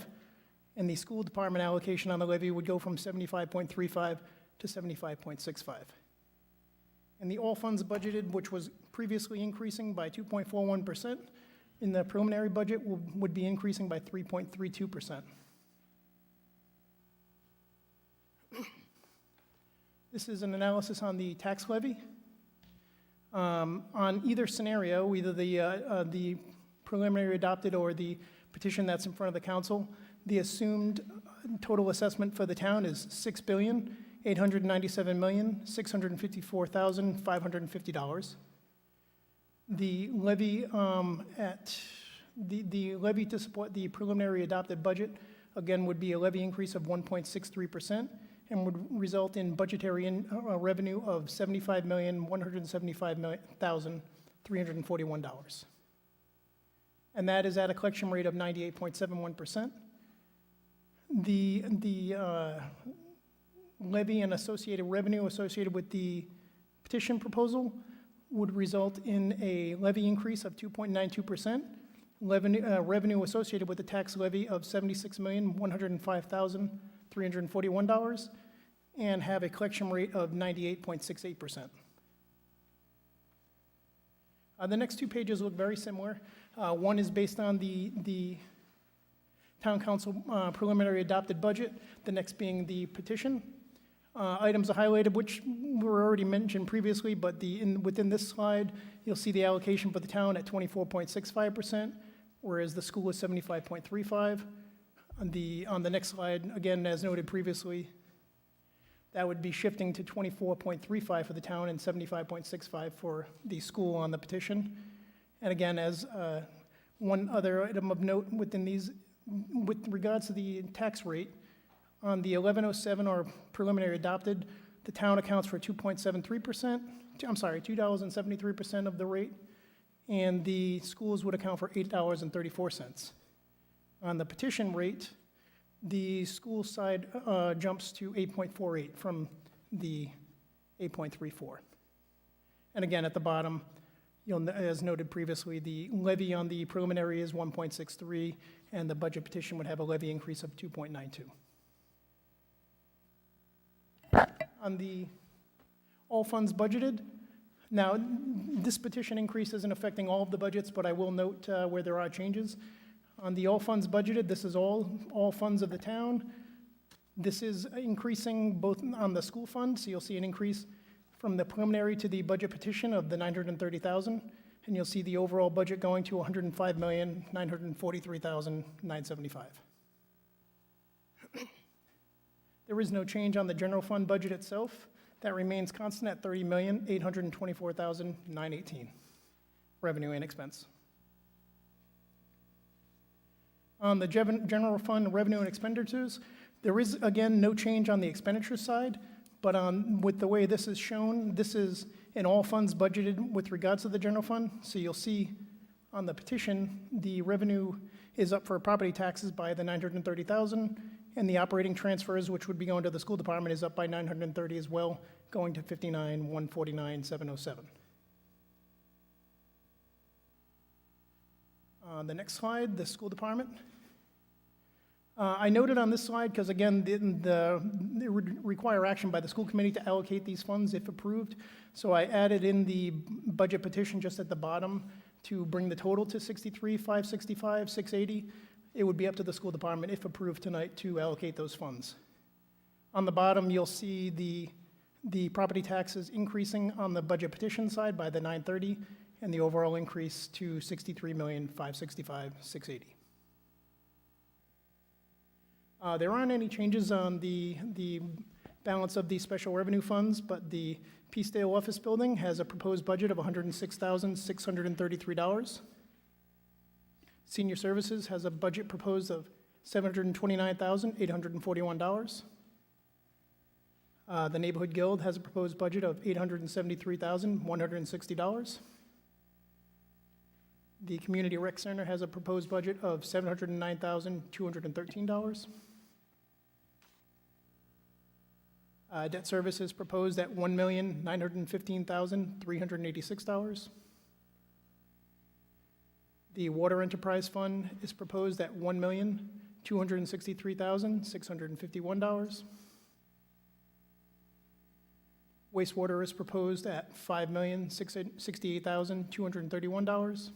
and the school department allocation on the levy would go from 75.35% to 75.65%. And the all funds budgeted, which was previously increasing by 2.41%, in the preliminary budget would be increasing by 3.32%. This is an analysis on the tax levy. On either scenario, either the preliminary adopted or the petition that's in front of the council, the assumed total assessment for the town is $6,897,654,550. The levy the levy to support the preliminary adopted budget, again, would be a levy increase of 1.63% and would result in budgetary revenue of $75,175,341. And that is at a collection rate of 98.71%. The levy and associated revenue associated with the petition proposal would result in a levy increase of 2.92%, revenue associated with the tax levy of $76,105,341, and have a collection rate of 98.68%. The next two pages look very similar. One is based on the town council preliminary adopted budget, the next being the petition. Items are highlighted, which were already mentioned previously, but within this slide, you'll see the allocation for the town at 24.65%, whereas the school is 75.35%. On the next slide, again, as noted previously, that would be shifting to 24.35% for the town and 75.65% for the school on the petition. And again, as one other item of note within these, with regards to the tax rate, on the 1107 or preliminary adopted, the town accounts for 2.73% of the rate, and the schools would account for $8.34. On the petition rate, the school side jumps to 8.48 from the 8.34. And again, at the bottom, as noted previously, the levy on the preliminary is 1.63, and the budget petition would have a levy increase of 2.92. On the all funds budgeted, now, this petition increase isn't affecting all of the budgets, but I will note where there are changes. On the all funds budgeted, this is all funds of the town. This is increasing both on the school fund, so you'll see an increase from the preliminary to the budget petition of the $930,000, and you'll see the overall budget going to $105,943,975. There is no change on the general fund budget itself. That remains constant at $30,824,918, revenue and expense. On the general fund revenue and expenditures, there is, again, no change on the expenditure side, but with the way this is shown, this is in all funds budgeted with regards to the general fund. So you'll see on the petition, the revenue is up for property taxes by the 930,000, and the operating transfers, which would be going to the school department, is up by 930 as well, going to 59,149,707. The next slide, the school department. I noted on this slide, because again, it would require action by the school committee to allocate these funds if approved. So I added in the budget petition just at the bottom to bring the total to 63,565, 680. It would be up to the school department, if approved tonight, to allocate those funds. On the bottom, you'll see the property taxes increasing on the budget petition side by the 930, and the overall increase to 63,565,680. There aren't any changes on the balance of the special revenue funds, but the Peacedale office building has a proposed budget of $106,633. Senior services has a budget proposed of $729,841. The Neighborhood Guild has a proposed budget of $873,160. The Community Rec Center has a proposed budget of $709,213. Debt service is proposed at $1,915,386. The Water Enterprise Fund is proposed at $1,263,651. Wastewater is proposed at $5,668,231.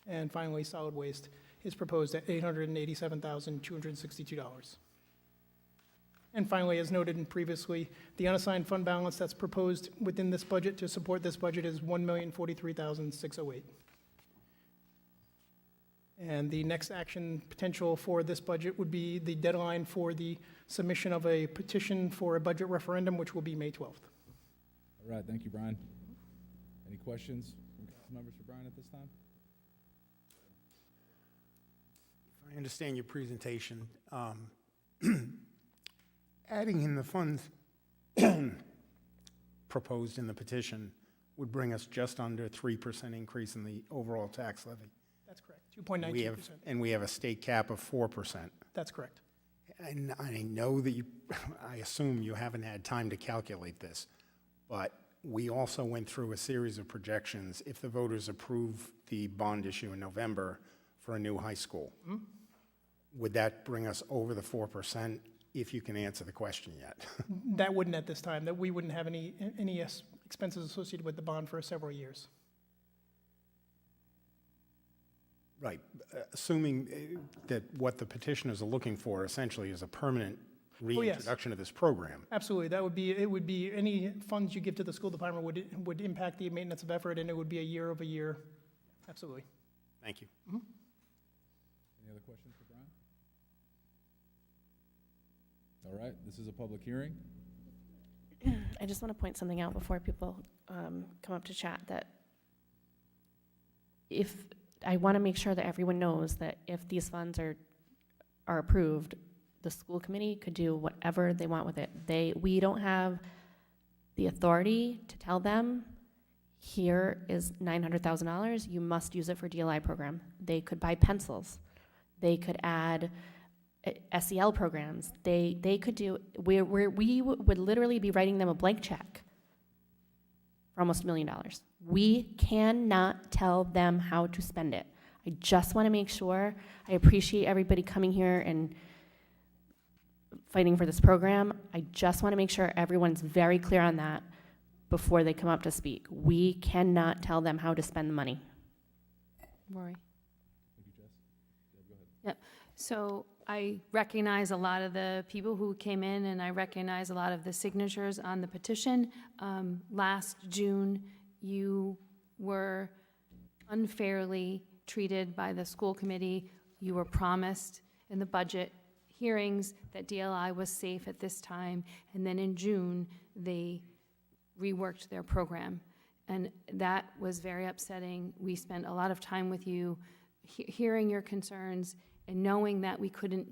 And finally, solid waste is proposed at $887,262. And finally, as noted previously, the unassigned fund balance that's proposed within this budget to support this budget is $1,043,608. And the next action potential for this budget would be the deadline for the submission of a petition for a budget referendum, which will be May 12th. All right, thank you, Brian. Any questions from council members for Brian at this time? If I understand your presentation, adding in the funds proposed in the petition would bring us just under 3% increase in the overall tax levy. That's correct, 2.92%. And we have a state cap of 4%. That's correct. And I know that I assume you haven't had time to calculate this, but we also went through a series of projections if the voters approve the bond issue in November for a new high school. Mm-hmm. Would that bring us over the 4%, if you can answer the question yet? That wouldn't at this time, that we wouldn't have any expenses associated with the bond for several years. Right. Assuming that what the petitioners are looking for essentially is a permanent reintroduction of this program. Absolutely, it would be any funds you give to the school department would impact the maintenance of effort, and it would be a year-over-year, absolutely. Thank you. Mm-hmm. Any other questions for Brian? All right, this is a public hearing. I just want to point something out before people come up to chat, that I want to make sure that everyone knows that if these funds are approved, the school committee could do whatever they want with it. We don't have the authority to tell them, here is $900,000, you must use it for DLI program. They could buy pencils. They could add SEL programs. They could do, we would literally be writing them a blank check for almost $1 million. We cannot tell them how to spend it. I just want to make sure, I appreciate everybody coming here and fighting for this program. I just want to make sure everyone's very clear on that before they come up to speak. We cannot tell them how to spend the money. Rory? Thank you, Jess. Deb, go ahead. Yep. So I recognize a lot of the people who came in, and I recognize a lot of the signatures on the petition. Last June, you were unfairly treated by the school committee. You were promised in the budget hearings that DLI was safe at this time, and then in June, they reworked their program. And that was very upsetting. We spent a lot of time with you, hearing your concerns, and knowing that we couldn't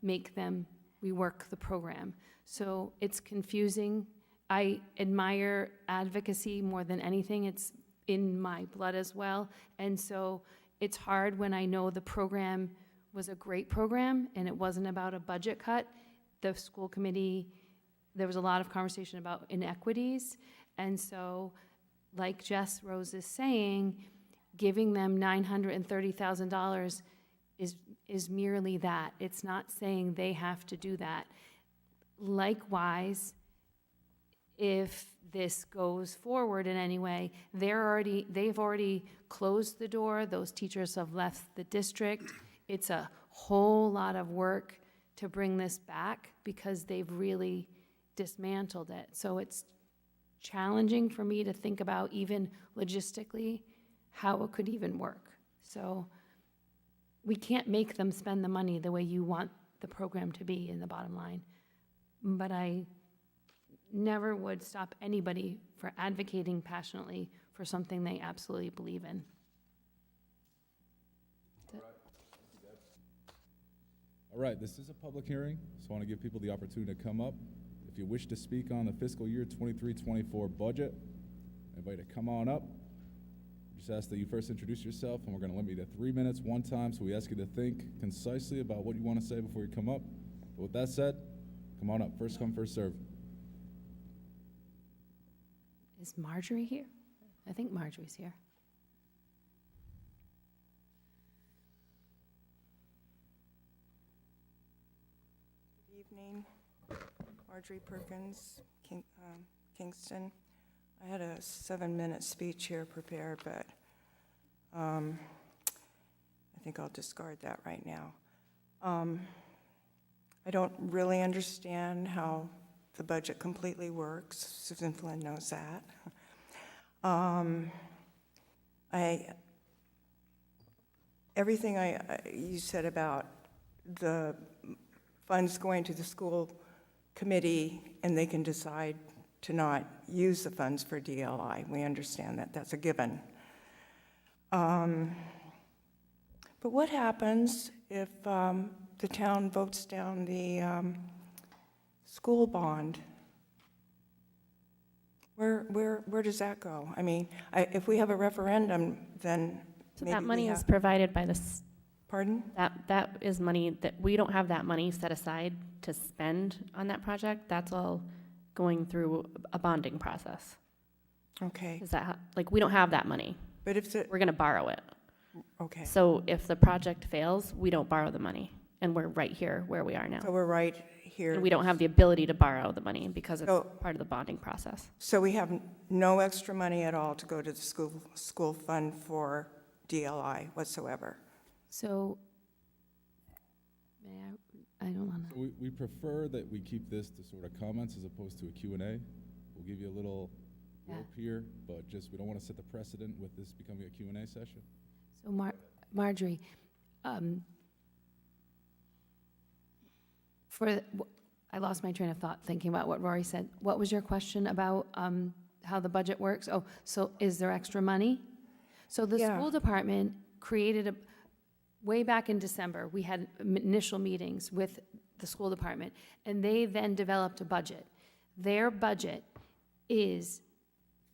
make them rework the program. So it's confusing. I admire advocacy more than anything. It's in my blood as well. And so it's hard when I know the program was a great program and it wasn't about a budget cut. The school committee, there was a lot of conversation about inequities. And so, like Jess Rose is saying, giving them $930,000 is merely that. It's not saying they have to do that. Likewise, if this goes forward in any way, they've already closed the door. Those teachers have left the district. It's a whole lot of work to bring this back because they've really dismantled it. So it's challenging for me to think about even logistically how it could even work. So we can't make them spend the money the way you want the program to be in the bottom line. But I never would stop anybody for advocating passionately for something they absolutely believe in. All right, this is a public hearing, so I want to give people the opportunity to come up. If you wish to speak on the fiscal year 23-24 budget, I invite you to come on up. Just ask that you first introduce yourself, and we're going to limit you to 3 minutes one time, so we ask you to think concisely about what you want to say before you come up. But with that said, come on up. First come, first serve. Is Marjorie here? I think Marjorie's here. Good evening. Marjorie Perkins, Kingston. I had a 7-minute speech here prepared, but I think I'll discard that right now. I don't really understand how the budget completely works. Susan Flynn knows that. Everything you said about the funds going to the school committee and they can decide to not use the funds for DLI. We understand that. That's a given. But what happens if the town votes down the school bond? Where does that go? I mean, if we have a referendum, then So maybe that money we have, is provided by this. Pardon? That is money that, we don't have that money set aside to spend on that project. That's all going through a bonding process. Okay. Is that, like, we don't have that money. But if We're gonna borrow it. okay. So if the project fails, we don't borrow the money, and we're right here where we are now. So we're right here. And we don't have the ability to borrow the money because it's So- part of the bonding process. So we have no extra money at all to go to the school fund for DLI whatsoever. So, I don't want to. We prefer that we keep this to sort of comments as opposed to a Q&A. We'll give you a little rope here, but just we don't want to set the precedent with this becoming a Q&A session. So Marjorie, I lost my train of thought thinking about what Rory said. What was your question about how the budget works? Oh, so is there extra money? So the Yeah. school department created way back in December, we had initial meetings with the school department, and they then developed a budget. Their budget is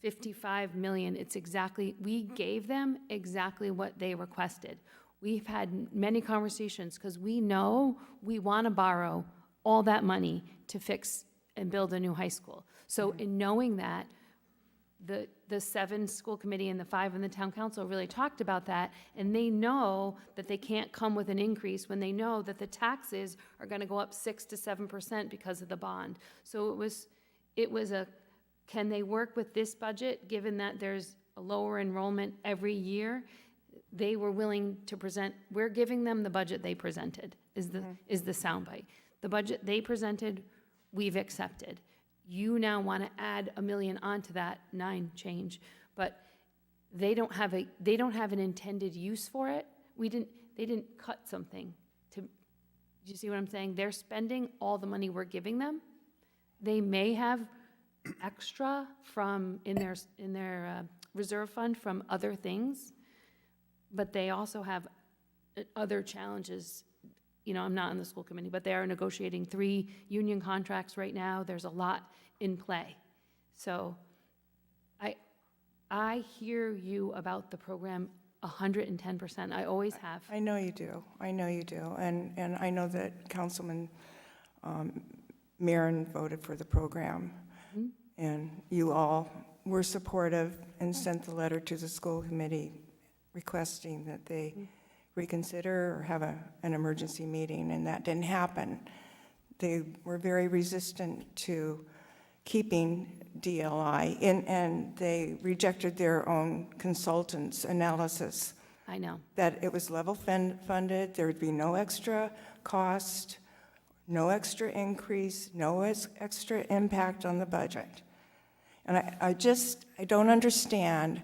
55 million. It's exactly, we gave them exactly what they requested. We've had many conversations because we know we want to borrow all that money to fix and build a new high school. So in knowing that, the 7 school committee and the 5 in the town council really talked about that, and they know that they can't come with an increase when they know that the taxes are going to go up 6 to 7% because of the bond. So it was a, can they work with this budget, given that there's a lower enrollment every year? They were willing to present, we're giving them the budget they presented, is the soundbite. The budget they presented, we've accepted. You now want to add $1 million onto that 9 change, but they don't have an intended use for it. They didn't cut something to, do you see what I'm saying? They're spending all the money we're giving them. They may have extra from, in their reserve fund from other things, but they also have other challenges. You know, I'm not in the school committee, but they are negotiating 3 union contracts right now. There's a lot in play. So I hear you about the program 110%. I always have. I know you do. I know you do. And I know that Councilman Marin voted for the program. And you all were supportive and sent the letter to the school committee requesting that they reconsider or have an emergency meeting, and that didn't happen. They were very resistant to keeping DLI, and they rejected their own consultant's analysis I know. that it was level funded, there would be no extra cost, no extra increase, no extra impact on the budget. And I don't understand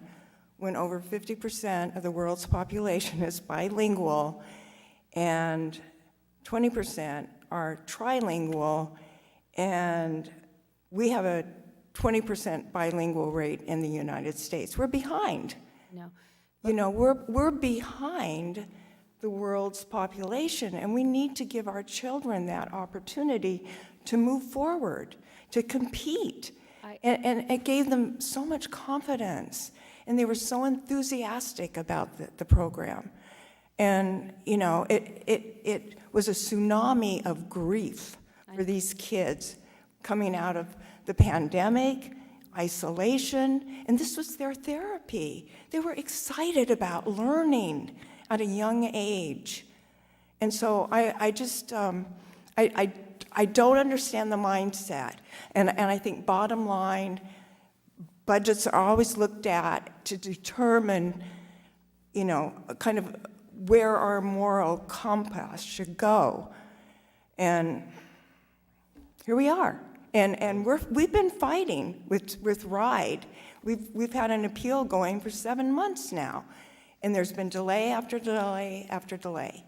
when over 50% of the world's population is bilingual and 20% are trilingual, and we have a 20% bilingual rate in the United States. We're behind. No. You know, we're behind the world's population, and we need to give our children that opportunity to move forward, to compete. And it gave them so much confidence, and they were so enthusiastic about the program. And, you know, it was a tsunami of grief for these kids coming out of the pandemic, isolation, and this was their therapy. They were excited about learning at a young age. And so I don't understand the mindset. And I think bottom line, budgets are always looked at to determine, you know, kind of where our moral compass should go. And here we are. And we've been fighting with RIDE. We've had an appeal going for 7 months now, and there's been delay after delay after delay.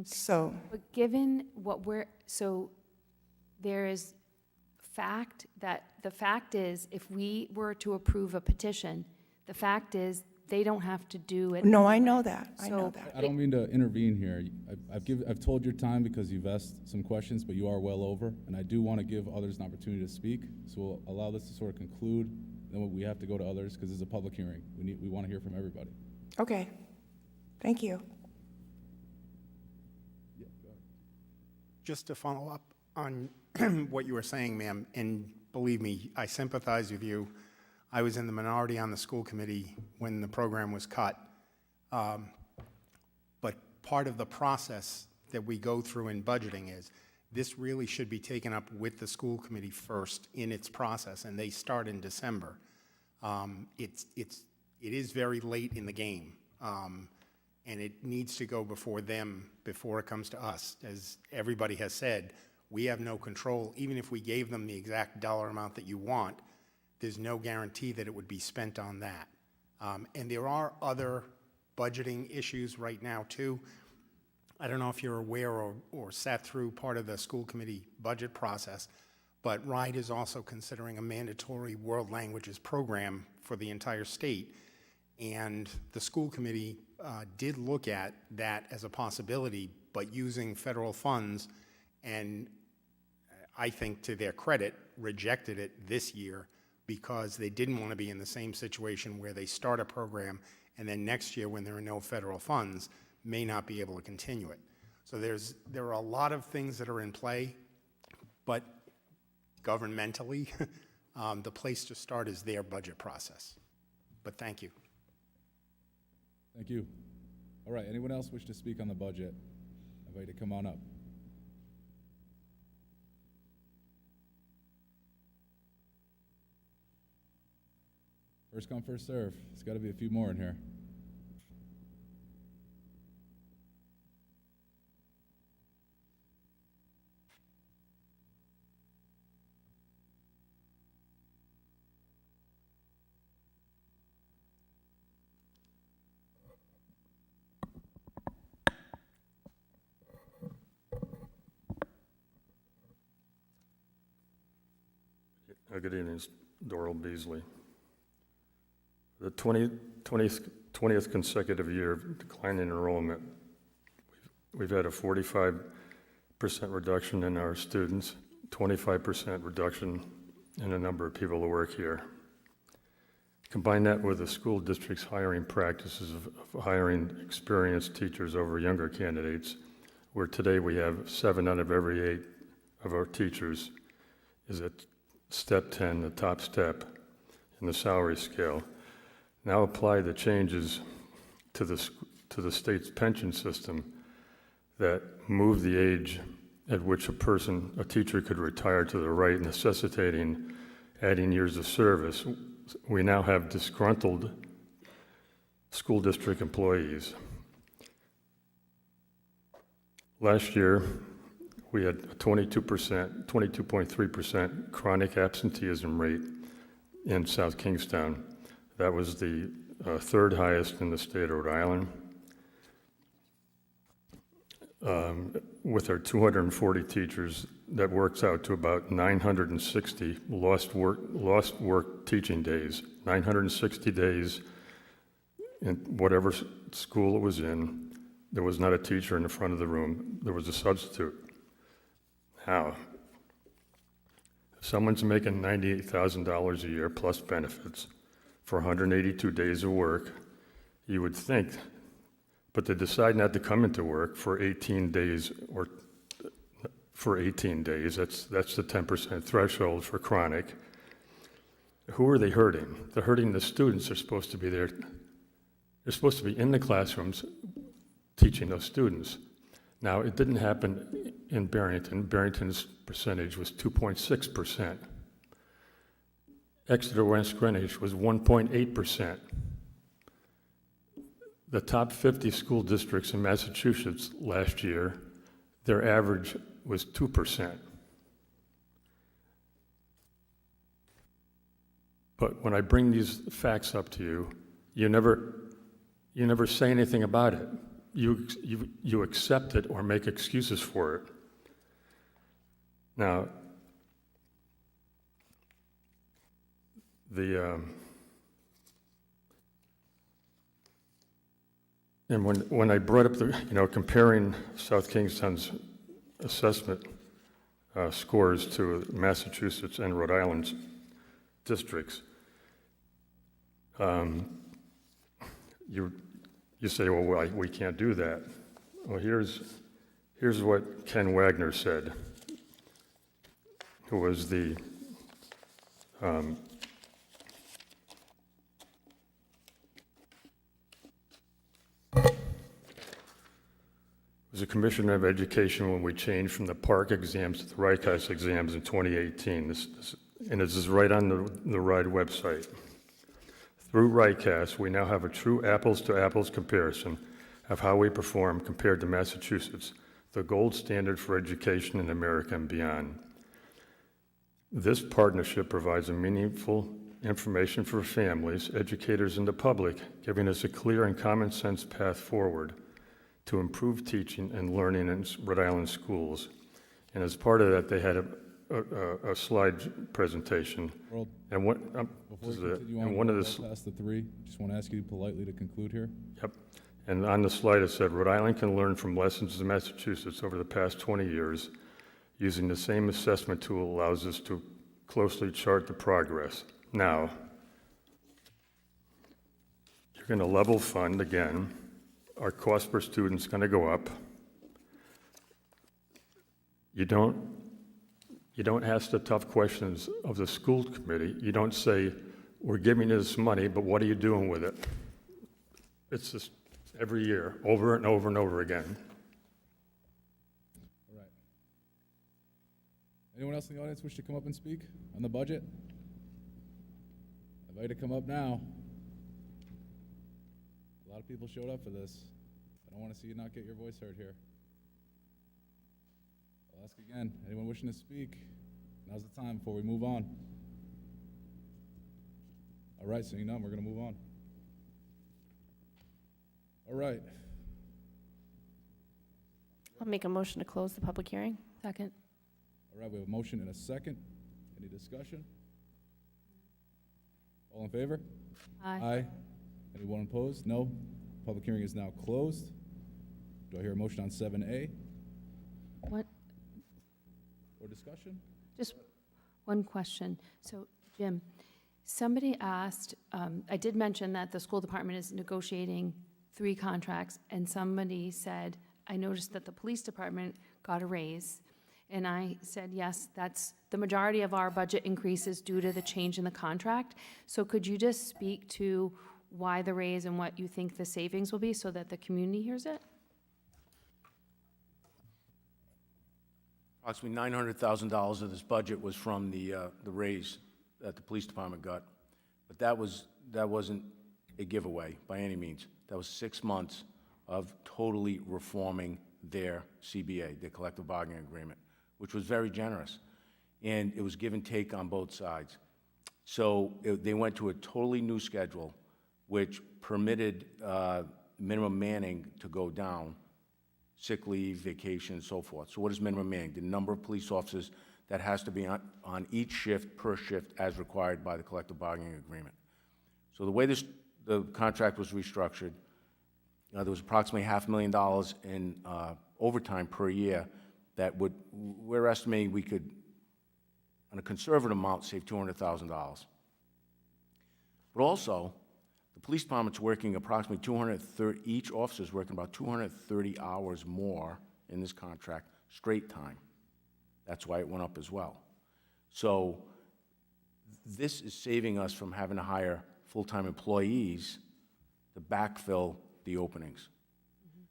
So, But given so there is the fact is, if we were to approve a petition, the fact is, they don't have to do it. no, I know that. I know So- that. I don't mean to intervene here. I've told your time because you've asked some questions, but you are well over, and I do want to give others an opportunity to speak. So we'll allow this to sort of conclude, then we have to go to others because it's a public hearing. We want to hear from everybody. Okay. Thank you. Just to follow up on what you were saying, ma'am, and believe me, I sympathize with you. I was in the minority on the school committee when the program was cut. But part of the process that we go through in budgeting is this really should be taken up with the school committee first in its process, and they start in December. It is very late in the game, and it needs to go before them before it comes to us. As everybody has said, we have no control. Even if we gave them the exact dollar amount that you want, there's no guarantee that it would be spent on that. And there are other budgeting issues right now, too. I don't know if you're aware or sat through part of the school committee budget process, but RIDE is also considering a mandatory world languages program for the entire state. And the school committee did look at that as a possibility, but using federal funds, and I think to their credit, rejected it this year because they didn't want to be in the same situation where they start a program and then next year, when there are no federal funds, may not be able to continue it. So there are a lot of things that are in play, but governmentally, the place to start is their budget process. But thank you. Thank you. All right, anyone else wish to speak on the budget? I invite you to come on up. First come, first serve. There's got to be a few more in here. Good evening, it's Doral Beasley. The 20th consecutive year of declining enrollment we've had a 45% reduction in our students, 25% reduction in the number of people who work here. Combine that with the school district's hiring practices of hiring experienced teachers over younger candidates, where today we have 7 out of every 8 of our teachers is at step 10, the top step in the salary scale. Now apply the changes to the state's pension system that move the age at which a teacher could retire to the right, necessitating adding years of service. We now have disgruntled school district employees. Last year, we had a 22.3% chronic absenteeism rate in South Kingstown. That was the third highest in the state of Rhode Island. With our 240 teachers, that works out to about 960 lost work teaching days. 960 days in whatever school it was in, there was not a teacher in the front of the room. There was a substitute. Now, if someone's making $98,000 a year plus benefits for 182 days of work, you would think, but they decide not to come into work for 18 days that's the 10% threshold for chronic. Who are they hurting? They're hurting the students. They're supposed to be there. They're supposed to be in the classrooms teaching those students. Now, it didn't happen in Barrington. Barrington's percentage was 2.6%. Exeter West Greenwich was 1.8%. The top 50 school districts in Massachusetts last year, their average was 2%. But when I bring these facts up to you, you never say anything about it. You accept it or make excuses for it. Now, and when I brought up comparing South Kingstown's assessment scores to Massachusetts and Rhode Island's districts, you say, well, we can't do that. Well, here's what Ken Wagner said, who was the was a commissioner of education when we changed from the Park exams to the RICAS exams in 2018. And this is right on the RIDE website. Through RICAS, we now have a true apples-to-apples comparison of how we perform compared to Massachusetts, the gold standard for education in America and beyond. This partnership provides a meaningful information for families, educators, and the public, giving us a clear and common sense path forward to improve teaching and learning in Rhode Island schools. And as part of that, they had a slide presentation. World, and what, before we continue on, one of the past the 3, just want to ask you politely to conclude here. Yep. And on the slide it said, Rhode Island can learn from lessons in Massachusetts over the past 20 years. Using the same assessment tool allows us to closely chart the progress. Now, you're going to level fund again. Our cost per student is going to go up. You don't ask the tough questions of the school committee. You don't say, we're giving you this money, but what are you doing with it? It's just every year, over and over and over again. All right. Anyone else in the audience wish to come up and speak on the budget? I'd like to come up now. A lot of people showed up for this. I don't want to see you not get your voice heard here. I'll ask again. Anyone wishing to speak? Now's the time before we move on. All right, seeing none, we're going to move on. All right. I'll make a motion to close the public hearing. Second. All right, we have a motion and a second. Any discussion? All in favor? Aye. Aye. Anyone opposed? No. Public hearing is now closed. Do I hear a motion on 7A? What, Or discussion? just one question. So, Jim, somebody asked, I did mention that the school department is negotiating 3 contracts, and somebody said, I noticed that the police department got a raise. And I said, yes, that's the majority of our budget increases due to the change in the contract. So could you just speak to why the raise and what you think the savings will be so that the community hears it? Approximately $900,000 of this budget was from the raise that the police department got. But that wasn't a giveaway by any means. That was 6 months of totally reforming their CBA, their collective bargaining agreement, which was very generous. And it was give and take on both sides. So they went to a totally new schedule, which permitted minimum manning to go down, sick leave, vacation, and so forth. So what is minimum manning? The number of police officers that has to be on each shift, per shift, as required by the collective bargaining agreement. So the way the contract was restructured, there was approximately $500,000 in overtime per year that we're estimating we could, on a conservative amount, save $200,000. But also, the police department's working approximately 230, each officer's working about 230 hours more in this contract, straight time. That's why it went up as well. So this is saving us from having to hire full-time employees to backfill the openings.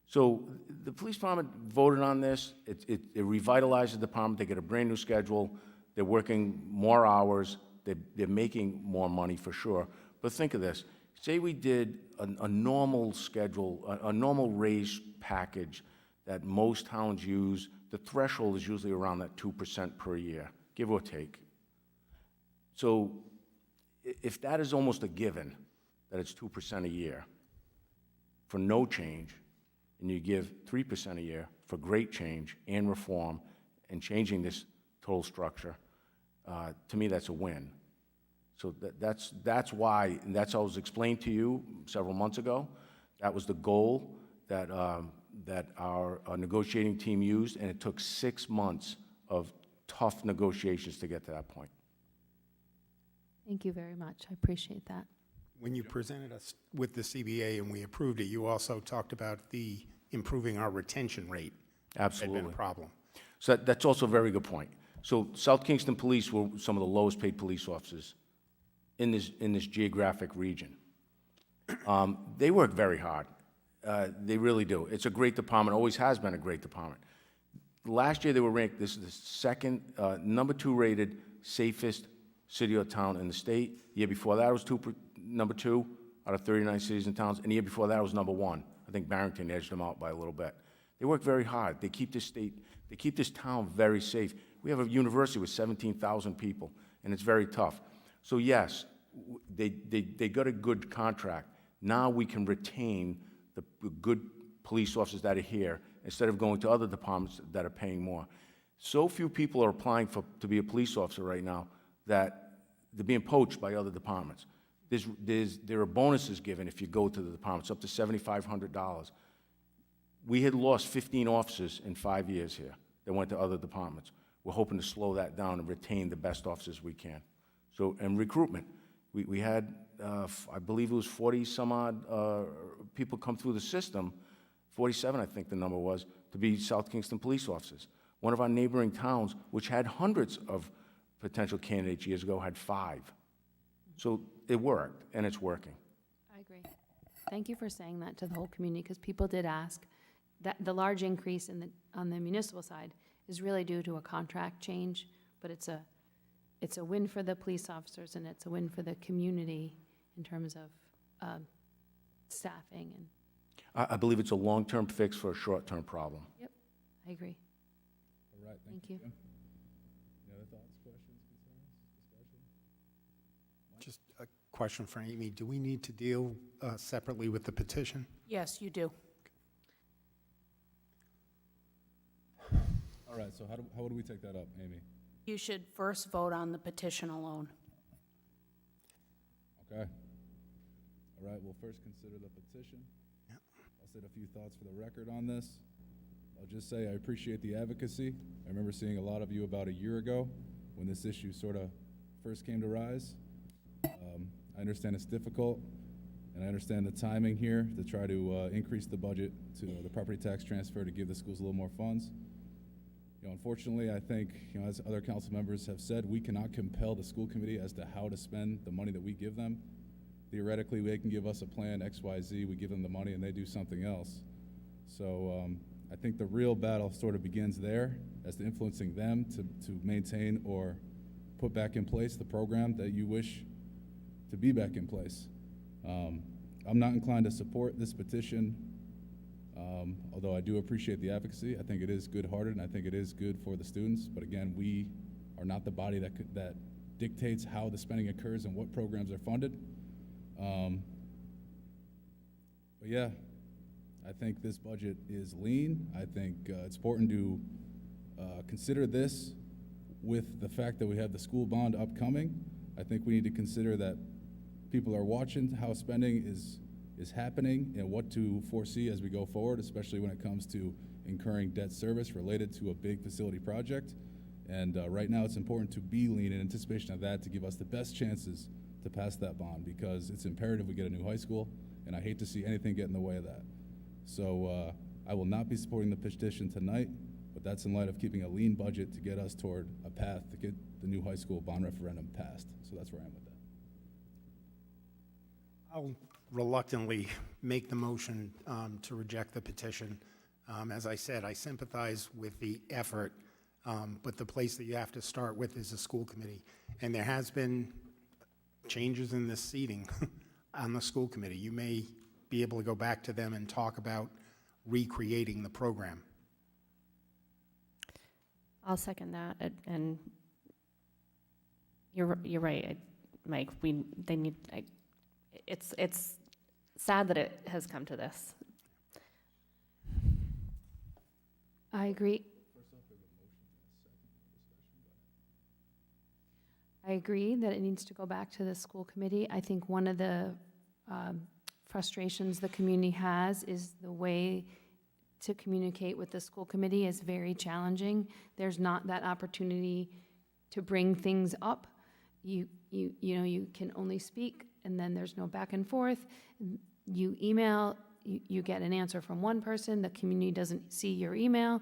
So the police department voted on this. It revitalized the department. They get a brand-new schedule. They're working more hours. They're making more money for sure. But think of this. Say we did a normal schedule, a normal raise package that most towns use. The threshold is usually around that 2% per year, give or take. So if that is almost a given, that it's 2% a year for no change, and you give 3% a year for great change and reform and changing this total structure, to me, that's a win. So that's why, and that's how it was explained to you several months ago. That was the goal that, that our negotiating team used, and it took 6 months of tough negotiations to get to that point. Thank you very much. I appreciate that. When you presented us with the CBA and we approved it, you also talked about improving our retention rate. Absolutely. Had been a problem. So that's also a very good point. So South Kingston Police were some of the lowest paid police officers in this geographic region. They work very hard. They really do. It's a great department, always has been a great department. Last year they were ranked, this is the second, number 2 rated safest city or town in the state. The year before that was number 2 out of 39 cities and towns, and the year before that was number 1. I think Barrington edged them out by a little bit. They work very hard. They keep this town very safe. We have a university with 17,000 people, and it's very tough. So yes, they got a good contract. Now we can retain the good police officers that are here instead of going to other departments that are paying more. So few people are applying to be a police officer right now that they're being poached by other departments. There are bonuses given if you go to the departments, up to $7,500. We had lost 15 officers in 5 years here that went to other departments. We're hoping to slow that down and retain the best officers we can. So, and recruitment. We had, I believe it was 40-some-odd people come through the system, 47 I think the number was, to be South Kingston police officers. One of our neighboring towns, which had hundreds of potential candidates years ago, had 5. So it worked, and it's working. I agree. Thank you for saying that to the whole community, because people did ask. That the large increase on the municipal side is really due to a contract change, but it's a win for the police officers, and it's a win for the community in terms of staffing. And I believe it's a long-term fix for a short-term problem. Yep, I agree. All right, Thank you. Jim. Any other thoughts, questions, concerns, discussion? Just a question for Amy. Do we need to deal separately with the petition? Yes, you do. All right, so how would we take that up, Amy? You should first vote on the petition alone. Okay. All right, we'll first consider the petition. Yep. I'll state a few thoughts for the record on this. I'll just say I appreciate the advocacy. I remember seeing a lot of you about a year ago when this issue sort of first came to rise. I understand it's difficult, and I understand the timing here to try to increase the budget to the property tax transfer to give the schools a little more funds. Unfortunately, I think, as other council members have said, we cannot compel the school committee as to how to spend the money that we give them. Theoretically, they can give us a plan, X, Y, Z, we give them the money and they do something else. So I think the real battle sort of begins there as to influencing them to maintain or put back in place the program that you wish to be back in place. I'm not inclined to support this petition, although I do appreciate the advocacy. I think it is good-hearted, and I think it is good for the students. But again, we are not the body that dictates how the spending occurs and what programs are funded. But yeah, I think this budget is lean. I think it's important to consider this with the fact that we have the school bond upcoming. I think we need to consider that people are watching how spending is happening and what to foresee as we go forward, especially when it comes to incurring debt service related to a big facility project. And right now it's important to be lean in anticipation of that to give us the best chances to pass that bond, because it's imperative we get a new high school, and I hate to see anything get in the way of that. So I will not be supporting the petition tonight, but that's in light of keeping a lean budget to get us toward a path to get the new high school bond referendum passed. So that's where I am with that. I'll reluctantly make the motion to reject the petition. As I said, I sympathize with the effort, but the place that you have to start with is the school committee. And there has been changes in this seating on the school committee. You may be able to go back to them and talk about recreating the program. I'll second that, and you're right, Mike. They need. It's sad that it has come to this. I agree. I agree that it needs to go back to the school committee. I think one of the frustrations the community has is the way to communicate with the school committee is very challenging. There's not that opportunity to bring things up. You can only speak, and then there's no back and forth. You email, you get an answer from one person, the community doesn't see your email.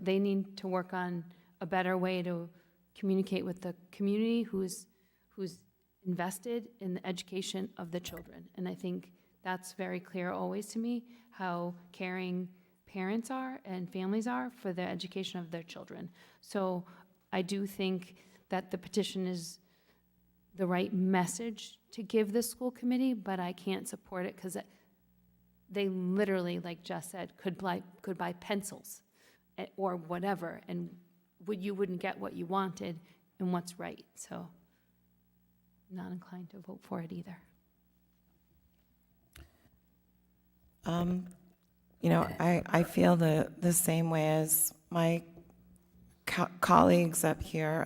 They need to work on a better way to communicate with the community who's invested in the education of the children. And I think that's very clear always to me, how caring parents are and families are for the education of their children. So I do think that the petition is the right message to give the school committee, but I can't support it because they literally, like Jess said, could buy pencils or whatever, and you wouldn't get what you wanted and what's right. So I'm not inclined to vote for it either. I feel the same way as my colleagues up here.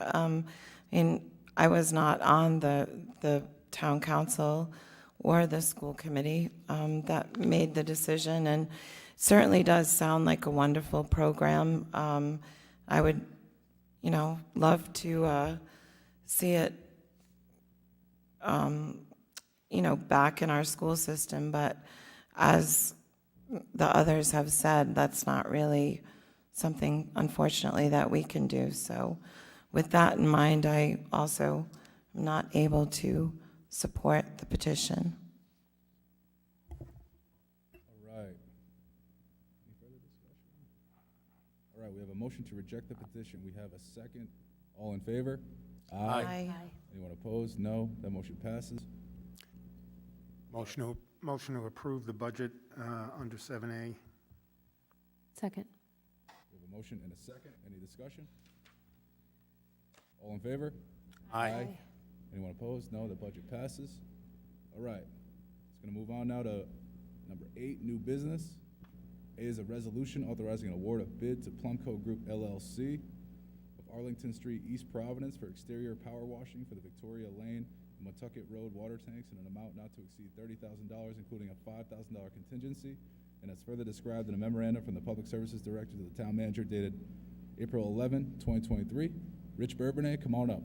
I was not on the town council or the school committee that made the decision, and certainly does sound like a wonderful program. I would, love to see it, back in our school system, but as the others have said, that's not really something, unfortunately, that we can do. So with that in mind, I also am not able to support the petition. All right. Any further discussion? All right, we have a motion to reject the petition. We have a second. All in favor? Aye. Anyone opposed? No. That motion passes. Motion to approve the budget under 7A. Second. We have a motion and a second. Any discussion? All in favor? Aye. Anyone opposed? No, the budget passes. All right, it's going to move on now to number 8, new business. A is a resolution authorizing an award of bid to Plumco Group LLC of Arlington Street, East Providence for exterior power washing for the Victoria Lane and Montucket Road water tanks in an amount not to exceed $30,000, including a $5,000 contingency. and as further described in a memorandum from the Public Services Director to the Town Manager dated April 11, 2023. Rich Bourbonnais, come on up.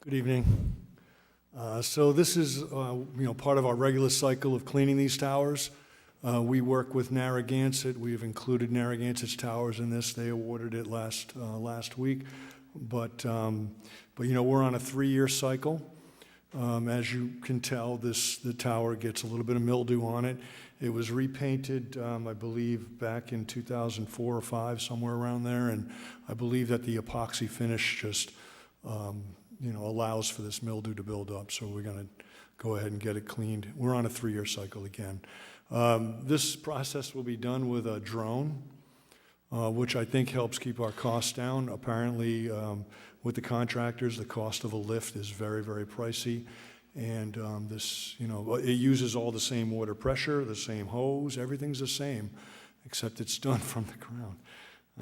Good evening. So this is, part of our regular cycle of cleaning these towers. We work with Narragansett. We have included Narragansett's towers in this. They awarded it last week. But we're on a 3-year cycle. As you can tell, the tower gets a little bit of mildew on it. It was repainted, I believe, back in 2004 or 5, somewhere around there. And I believe that the epoxy finish just allows for this mildew to build up, so we're going to go ahead and get it cleaned. We're on a 3-year cycle again. This process will be done with a drone, which I think helps keep our costs down. Apparently, with the contractors, the cost of a lift is very, very pricey, and it uses all the same water pressure, the same hose, everything's the same, except it's done from the ground.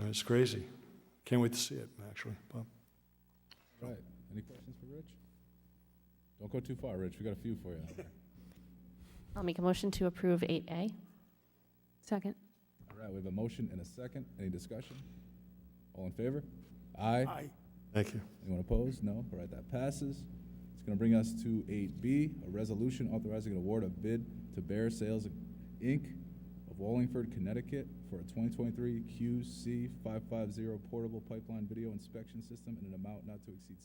It's crazy. Can't wait to see it, actually. But. Right. Any questions for Rich? Don't go too far, Rich. We got a few for you out there. I'll make a motion to approve 8A. Second. All right, we have a motion and a second. Any discussion? All in favor? Aye. Aye. Thank you. Anyone opposed? No. All right, that passes. It's going to bring us to 8B, a resolution authorizing an award of bid to Bear Sales, Inc. of Wallingford, Connecticut for a 2023 QC550 portable pipeline video inspection system in an amount not to exceed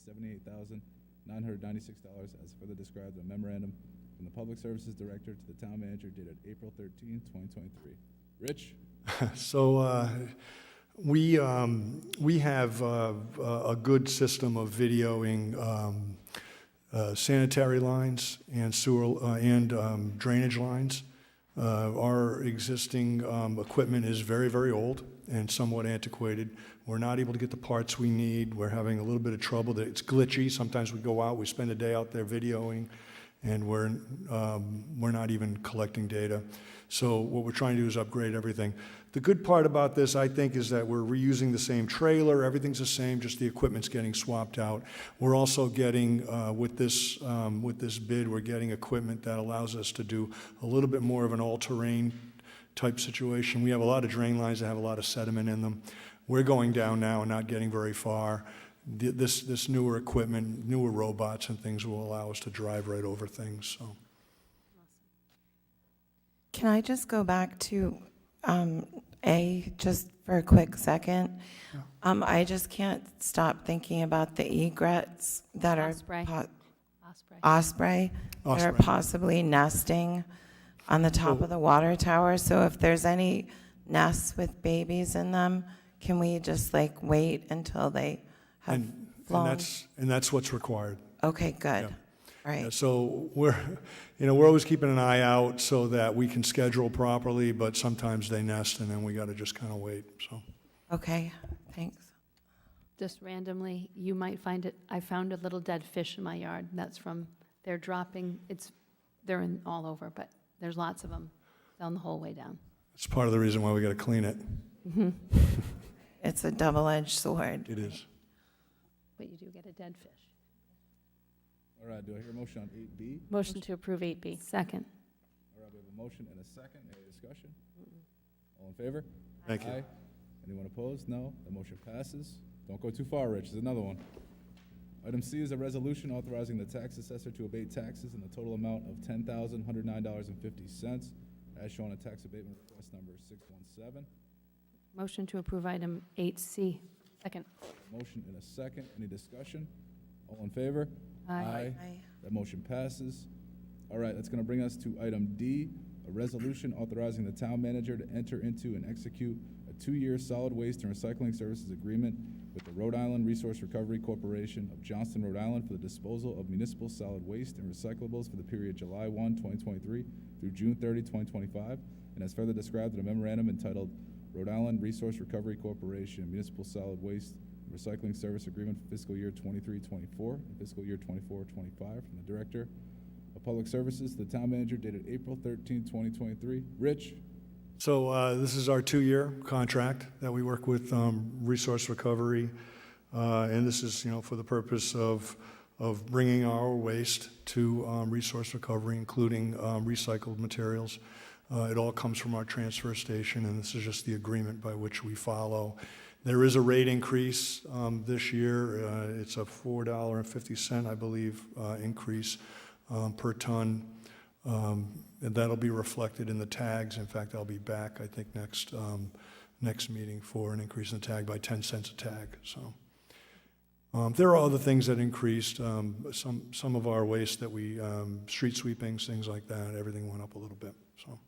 $78,996 as further described in a memorandum from the Public Services Director to the Town Manager dated April 13, 2023. Rich? So we have a good system of videoing sanitary lines and sewer and drainage lines. Our existing equipment is very, very old and somewhat antiquated. We're not able to get the parts we need. We're having a little bit of trouble. It's glitchy. Sometimes we go out, we spend a day out there videoing, and we're not even collecting data. So what we're trying to do is upgrade everything. The good part about this, I think, is that we're reusing the same trailer. Everything's the same, just the equipment's getting swapped out. We're also getting, with this bid, we're getting equipment that allows us to do a little bit more of an all-terrain type situation. We have a lot of drain lines that have a lot of sediment in them. We're going down now and not getting very far. This newer equipment, newer robots and things will allow us to drive right over things. So. Can I just go back to A just for a quick second? I just can't stop thinking about the egrets that are Osprey that are possibly nesting on the top of the water tower. So if there's any nests with babies in them, can we just wait until they have flown? And that's what's required. Okay, good. Yeah. Right. Yeah, so we're always keeping an eye out so that we can schedule properly, but sometimes they nest and then we got to just kind of wait. So. Okay, thanks. Just randomly, you might find it, I found a little dead fish in my yard. That's from, they're dropping, they're in all over, but there's lots of them down the whole way down. It's part of the reason why we got to clean it. Mm-hmm. It's a double-edged sword. It is. But you do get a dead fish. All right, do I hear a motion on 8B? Motion to approve 8B. Second. All right, we have a motion and a second. Any discussion? All in favor? Thank you. Aye. Anyone opposed? No. The motion passes. Don't go too far, Rich. There's another one. Item C is a resolution authorizing the tax assessor to abate taxes in the total amount of $10,109.50, as shown on tax abatement request number 617. Motion to approve item 8C. Second. Motion and a second. Any discussion? All in favor? Aye. Aye. That motion passes. All right, that's going to bring us to item D, a resolution authorizing the town manager to enter into and execute a 2-year solid waste and recycling services agreement with the Rhode Island Resource Recovery Corporation of Johnston, Rhode Island for the disposal of municipal solid waste and recyclables for the period July 1, 2023 through June 30, 2025, and as further described in a memorandum entitled Rhode Island Resource Recovery Corporation Municipal Solid Waste Recycling Service Agreement for fiscal year 23-24 and fiscal year 24-25 from the Director of Public Services to the Town Manager dated April 13, 2023. Rich? So this is our 2-year contract that we work with Resource Recovery, and this is, for the purpose of of bringing our waste to resource recovery, including recycled materials. It all comes from our transfer station, and this is just the agreement by which we follow. There is a rate increase this year. It's a $4.50, I believe, increase per ton. And that'll be reflected in the tags. In fact, I'll be back, I think, next meeting for an increase in the tag by 10 cents a tag. So there are other things that increased. Some of our waste that we, street sweepings, things like that, everything went up a little bit, so.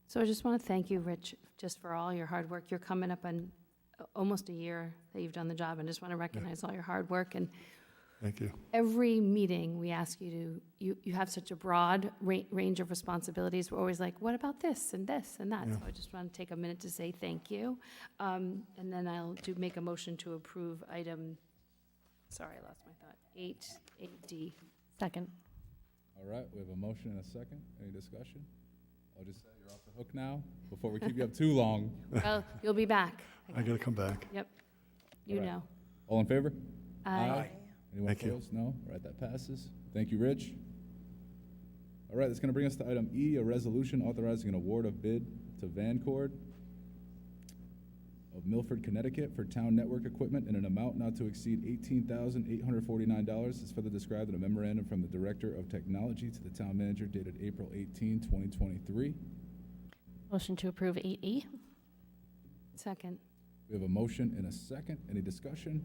So I just want to thank you, Rich, just for all your hard work. You're coming up on almost a year that you've done the job, and just want to recognize all your hard work. And thank you. every meeting, we ask you to, you have such a broad range of responsibilities. We're always like, what about this and this and that? Yeah. So I just want to take a minute to say thank you. And then I'll make a motion to approve item, sorry, I lost my thought, 8D. Second. All right, we have a motion and a second. Any discussion? I'll just say you're off the hook now, before we keep you up too long. Well, you'll be back. I gotta come back. Yep. You All right. know. All in favor? Aye. Anyone Thank you. opposed? No? All right, that passes. Thank you, Rich. All right, that's going to bring us to item E, a resolution authorizing an award of bid to Vancord of Milford, Connecticut for town network equipment in an amount not to exceed $18,849. It's further described in a memorandum from the Director of Technology to the Town Manager dated April 18, 2023. Motion to approve 8E. Second. We have a motion and a second. Any discussion?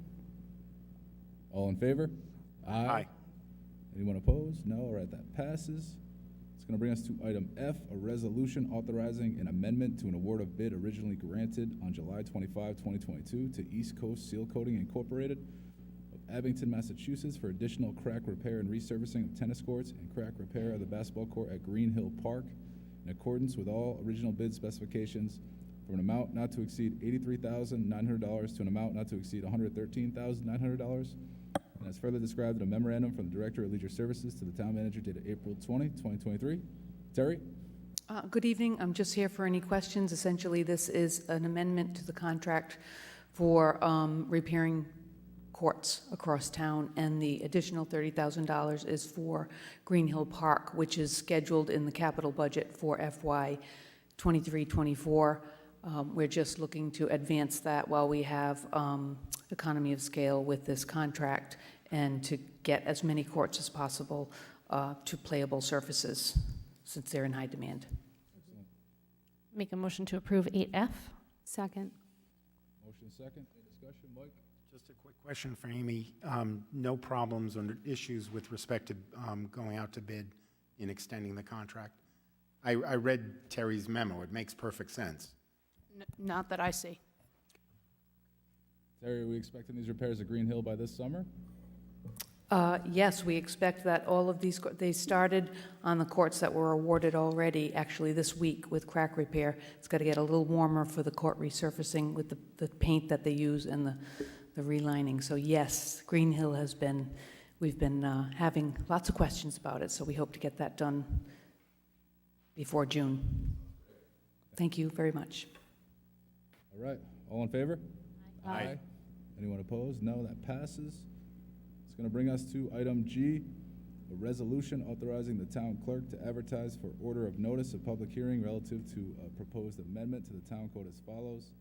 All in favor? Aye. Anyone opposed? No? All right, that passes. It's going to bring us to item F, a resolution authorizing an amendment to an award of bid originally granted on July 25, 2022 to East Coast Seal Coating Incorporated of Abington, Massachusetts for additional crack repair and resurfacing of tennis courts and crack repair of the basketball court at Green Hill Park in accordance with all original bid specifications from an amount not to exceed $83,900 to an amount not to exceed $113,900. And as further described in a memorandum from the Director of Leisure Services to the Town Manager dated April 20, 2023. Terry? Good evening. I'm just here for any questions. Essentially, this is an amendment to the contract for repairing courts across town, and the additional $30,000 is for Green Hill Park, which is scheduled in the capital budget for FY 23-24. We're just looking to advance that while we have economy of scale with this contract and to get as many courts as possible to playable surfaces since they're in high demand. Make a motion to approve 8F. Second. Motion second. Any discussion? Mike? Just a quick question for Amy. No problems or issues with respect to going out to bid in extending the contract? I read Terry's memo. It makes perfect sense. Not that I see. Terry, are we expecting these repairs at Green Hill by this summer? Yes, we expect that all of these, they started on the courts that were awarded already, actually this week with crack repair. It's got to get a little warmer for the court resurfacing with the paint that they use and the relining. So yes, Green Hill has been, we've been having lots of questions about it, so we hope to get that done before June. Thank you very much. All right. All in favor? Aye. Anyone opposed? No, that passes. It's going to bring us to item G, a resolution authorizing the town clerk to advertise for order of notice of public hearing relative to a proposed amendment to the town code as follows.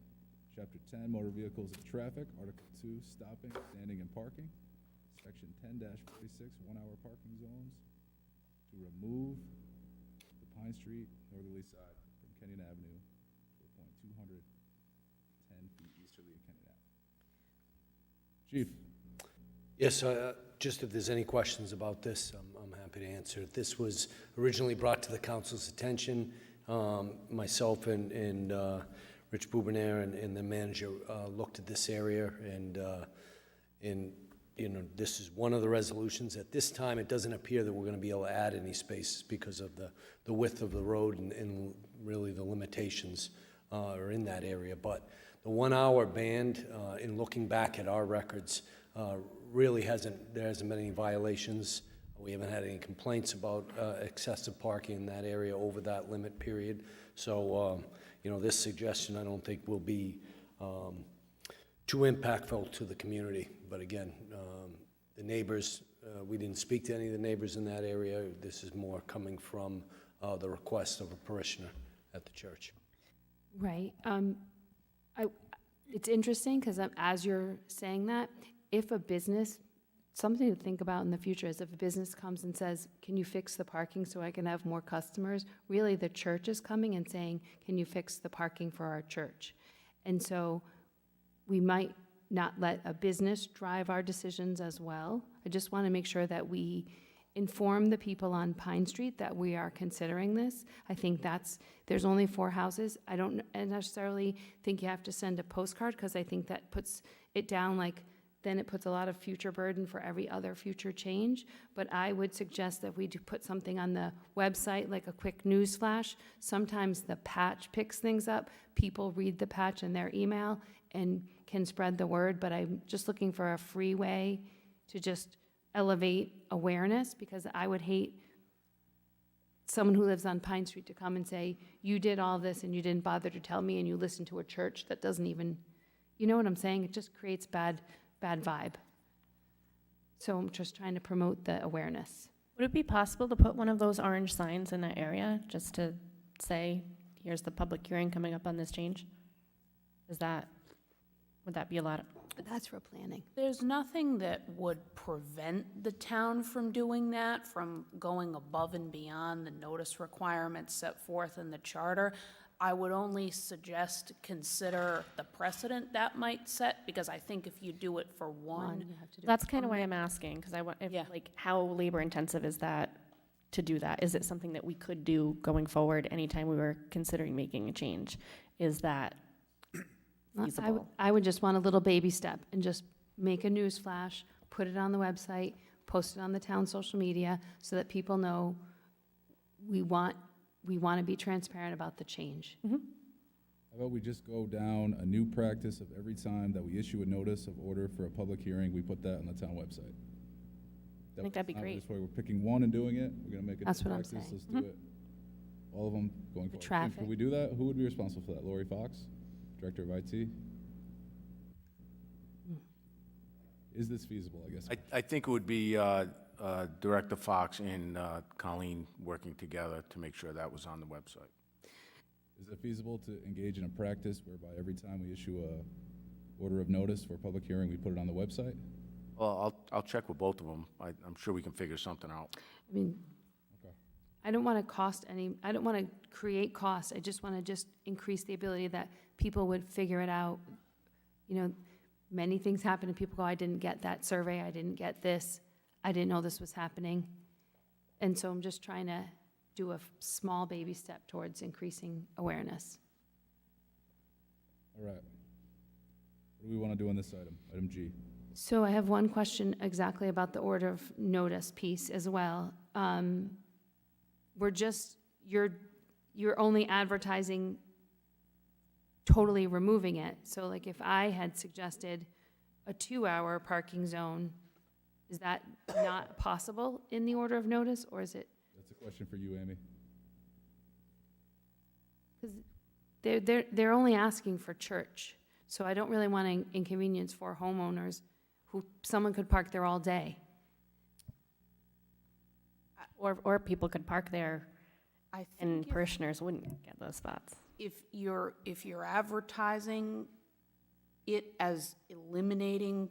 Chapter 10, Motor Vehicles and Traffic, Article 2, Stopping, Standing, and Parking. Section 10-46, 1-hour parking zones, to remove the Pine Street northerly side from Kenyon Avenue to a point 210 feet easterly of Kenyon Ave. Chief? Yes, just if there's any questions about this, I'm happy to answer. This was originally brought to the council's attention. Myself and Rich Boubinaire and the manager looked at this area, and you know, this is one of the resolutions. At this time, it doesn't appear that we're going to be able to add any spaces because of the width of the road and really the limitations are in that area. But the 1-hour band, in looking back at our records, really there hasn't been any violations. We haven't had any complaints about excessive parking in that area over that limit period. So, you know, this suggestion I don't think will be too impactful to the community. But again, the neighbors, we didn't speak to any of the neighbors in that area. This is more coming from the request of a parishioner at the church. Right. It's interesting because as you're saying that, if a business, something to think about in the future is if a business comes and says, can you fix the parking so I can have more customers? Really, the church is coming and saying, can you fix the parking for our church? And so we might not let a business drive our decisions as well. I just want to make sure that we inform the people on Pine Street that we are considering this. I think there's only 4 houses. I don't necessarily think you have to send a postcard because I think that puts it down then it puts a lot of future burden for every other future change. But I would suggest that we do put something on the website, like a quick news flash. Sometimes the patch picks things up. People read the patch in their email and can spread the word, but I'm just looking for a free way to just elevate awareness, because I would hate someone who lives on Pine Street to come and say, you did all this and you didn't bother to tell me, and you listen to a church that doesn't even, you know what I'm saying? It just creates bad vibe. So I'm just trying to promote the awareness. Would it be possible to put one of those orange signs in that area, just to say, here's the public hearing coming up on this change? Would that be a lot? But that's for planning. There's nothing that would prevent the town from doing that, from going above and beyond the notice requirements set forth in the charter. I would only suggest consider the precedent that might set, because I think if you do it for one. That's kind of why I'm asking, because I want, how labor intensive is that to do that? Is it something that we could do going forward anytime we were considering making a change? Is that feasible? I would just want a little baby step and just make a news flash, put it on the website, post it on the town social media so that people know we want to be transparent about the change. How about we just go down a new practice of every time that we issue a notice of order for a public hearing, we put that on the town website? I think that'd be great. This way we're picking one and doing it. We're going to make it That's a what I'm practice. saying. Let's do it. All of them going forward. traffic. Could we do that? Who would be responsible for that? Lori Fox, Director of IT? Is this feasible, I guess? I think it would be Director Fox and Colleen working together to make sure that was on the website. Is it feasible to engage in a practice whereby every time we issue a order of notice for a public hearing, we put it on the website? Well, I'll check with both of them. I'm sure we can figure something out. I mean, I don't want to create costs. I just want to increase the ability that people would figure it out. You know, many things happen and people go, I didn't get that survey, I didn't get this, I didn't know this was happening. And so I'm just trying to do a small baby step towards increasing awareness. All right. What do we want to do on this item? Item G. So I have one question exactly about the order of notice piece as well. You're only advertising, totally removing it. So like if I had suggested a 2-hour parking zone, is that not possible in the order of notice, or is it? That's a question for you, Amy. Because they're only asking for church. So I don't really want to inconvenience for homeowners who, someone could park there all day. Or people could park there I and think parishioners wouldn't get those spots. if you're advertising it as eliminating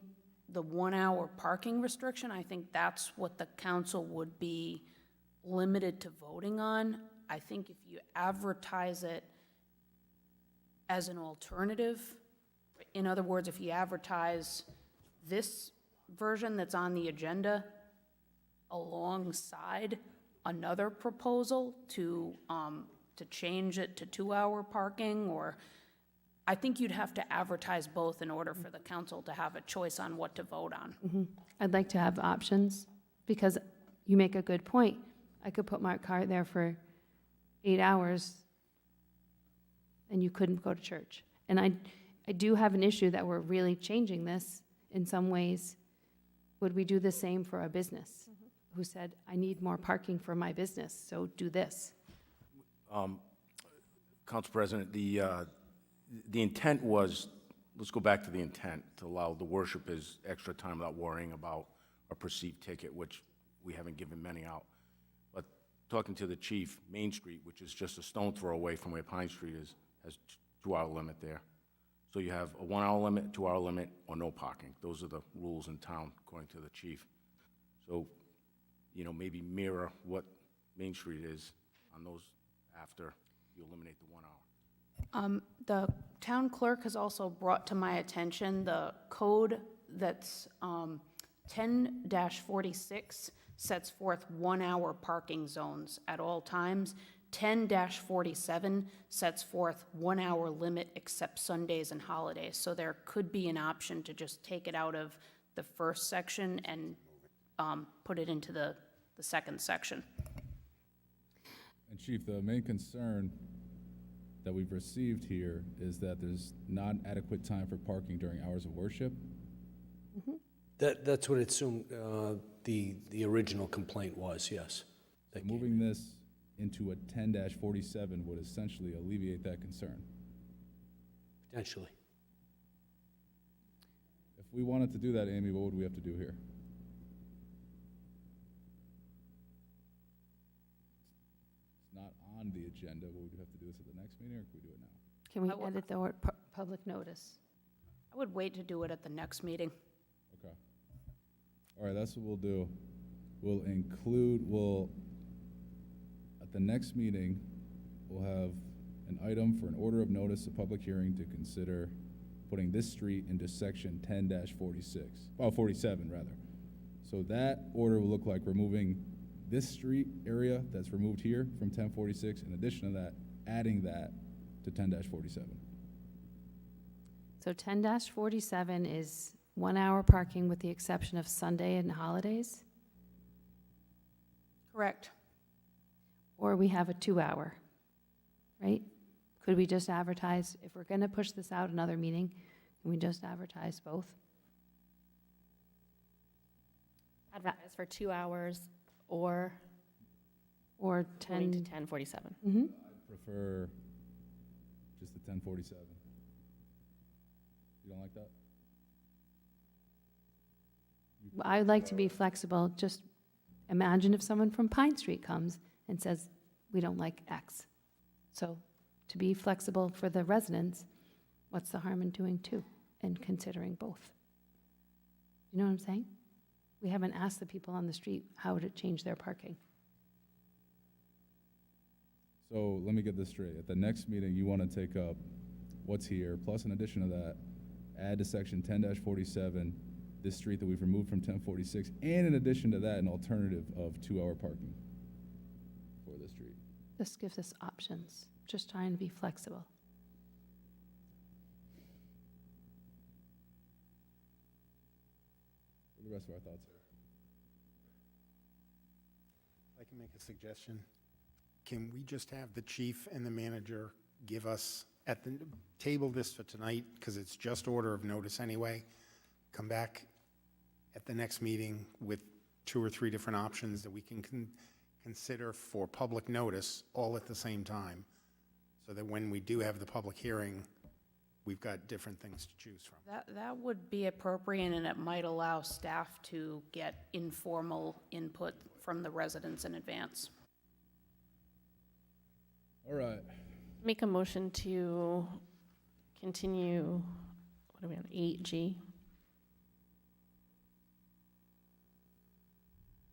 the 1-hour parking restriction, I think that's what the council would be limited to voting on. I think if you advertise it as an alternative, in other words, if you advertise this version that's on the agenda alongside another proposal to change it to 2-hour parking, or I think you'd have to advertise both in order for the council to have a choice on what to vote on. I'd like to have options, because you make a good point. I could put my car there for 8 hours and you couldn't go to church. And I do have an issue that we're really changing this in some ways. Would we do the same for a business who said, I need more parking for my business, so do this? Council President, the intent was let's go back to the intent, to allow the worshipers extra time without worrying about a perceived ticket, which we haven't given many out. But talking to the chief, Main Street, which is just a stone throw away from where Pine Street is, has 2-hour limit there. So you have a 1-hour limit, 2-hour limit, or no parking. Those are the rules in town, according to the chief. So, you know, maybe mirror what Main Street is on those after you eliminate the 1 hour. The town clerk has also brought to my attention the code that's 10-46 sets forth 1-hour parking zones at all times. 10-47 sets forth 1-hour limit except Sundays and holidays. So there could be an option to just take it out of the first section and put it into the second section. And Chief, the main concern that we've received here is that there's not adequate time for parking during hours of worship. That's what it assumed, the original complaint was, yes. So moving this into a 10-47 would essentially alleviate that concern. Potentially. If we wanted to do that, Amy, what would we have to do here? It's not on the agenda. Would we have to do this at the next meeting, or can we do it now? Can we edit the word public notice? I would wait to do it at the next meeting. Okay. All right, that's what we'll do. At the next meeting, we'll have an item for an order of notice of public hearing to consider putting this street into section 47 rather. So that order will look like removing this street area that's removed here from 1046. In addition to that, adding that to 10-47. So 10-47 is 1-hour parking with the exception of Sunday and holidays? Correct. Or we have a 2-hour, right? Could we just advertise, if we're going to push this out another meeting, can we just advertise both? Advertise for 2 hours or Or going to 10? 10:47. Mm-hmm. I'd prefer just the 1047. You don't like that? I'd like to be flexible. Just imagine if someone from Pine Street comes and says, we don't like X. So to be flexible for the residents, what's the harm in doing two and considering both? You know what I'm saying? We haven't asked the people on the street how to change their parking. So let me get this straight. At the next meeting, you want to take up what's here, plus in addition to that, add to section 10-47, this street that we've removed from 1046, and in addition to that, an alternative of 2-hour parking for the street. This gives us options, just trying to be flexible. What are the rest of our thoughts here? I can make a suggestion. Can we just have the chief and the manager give us, at the table this for tonight, because it's just order of notice anyway, come back at the next meeting with 2 or 3 different options that we can consider for public notice all at the same time, so that when we do have the public hearing, we've got different things to choose from. That would be appropriate, and it might allow staff to get informal input from the residents in advance. All right. Make a motion to continue, what are we on, 8G?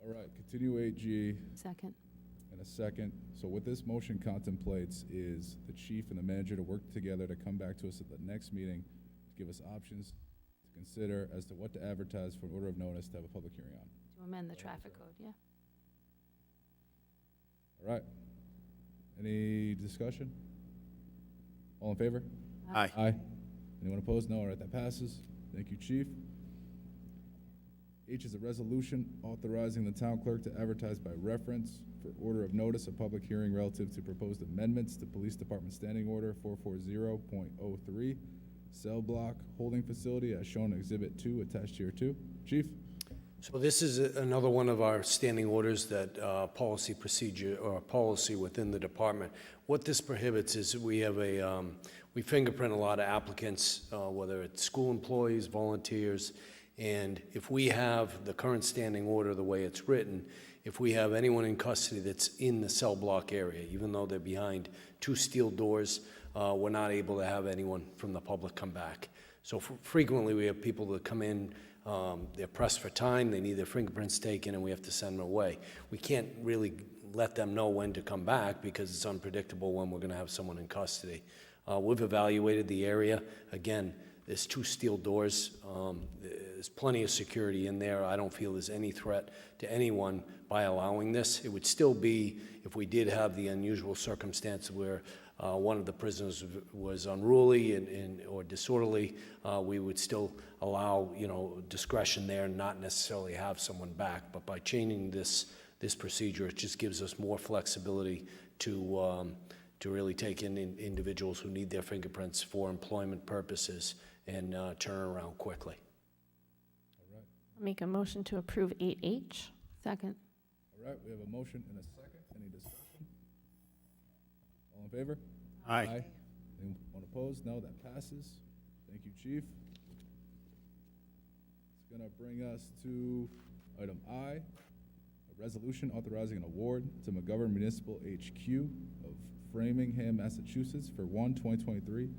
All right, continue 8G Second. in a second. So what this motion contemplates is the chief and the manager to work together to come back to us at the next meeting to give us options to consider as to what to advertise for an order of notice to have a public hearing on. To amend the traffic code, yeah. All right. Any discussion? All in favor? Aye. Aye. Anyone opposed? No. All right, that passes. Thank you, Chief. H is a resolution authorizing the town clerk to advertise by reference for order of notice a public hearing relative to proposed amendments to Police Department Standing Order 440.03, cell block holding facility as shown in Exhibit 2 attached here 2. Chief? So this is another one of our standing orders that policy procedure, or policy within the department. What this prohibits is we have we fingerprint a lot of applicants, whether it's school employees, volunteers, and if we have the current standing order the way it's written, if we have anyone in custody that's in the cell block area, even though they're behind 2 steel doors, we're not able to have anyone from the public come back. So frequently we have people that come in, they're pressed for time, they need their fingerprints taken, and we have to send them away. We can't really let them know when to come back because it's unpredictable when we're going to have someone in custody. We've evaluated the area. Again, there's 2 steel doors. There's plenty of security in there. I don't feel there's any threat to anyone by allowing this. It would still be, if we did have the unusual circumstance where one of the prisoners was unruly or disorderly, we would still allow, discretion there and not necessarily have someone back. But by changing this procedure, it just gives us more flexibility to really take in individuals who need their fingerprints for employment purposes and turn around quickly. I'll make a motion to approve 8H. Second. All right, we have a motion and a second. Any discussion? All in favor? Aye. Anyone opposed? No, that passes. Thank you, Chief. It's going to bring us to item I, a resolution authorizing an award to McGovern Municipal HQ of Framingham, Massachusetts for 2023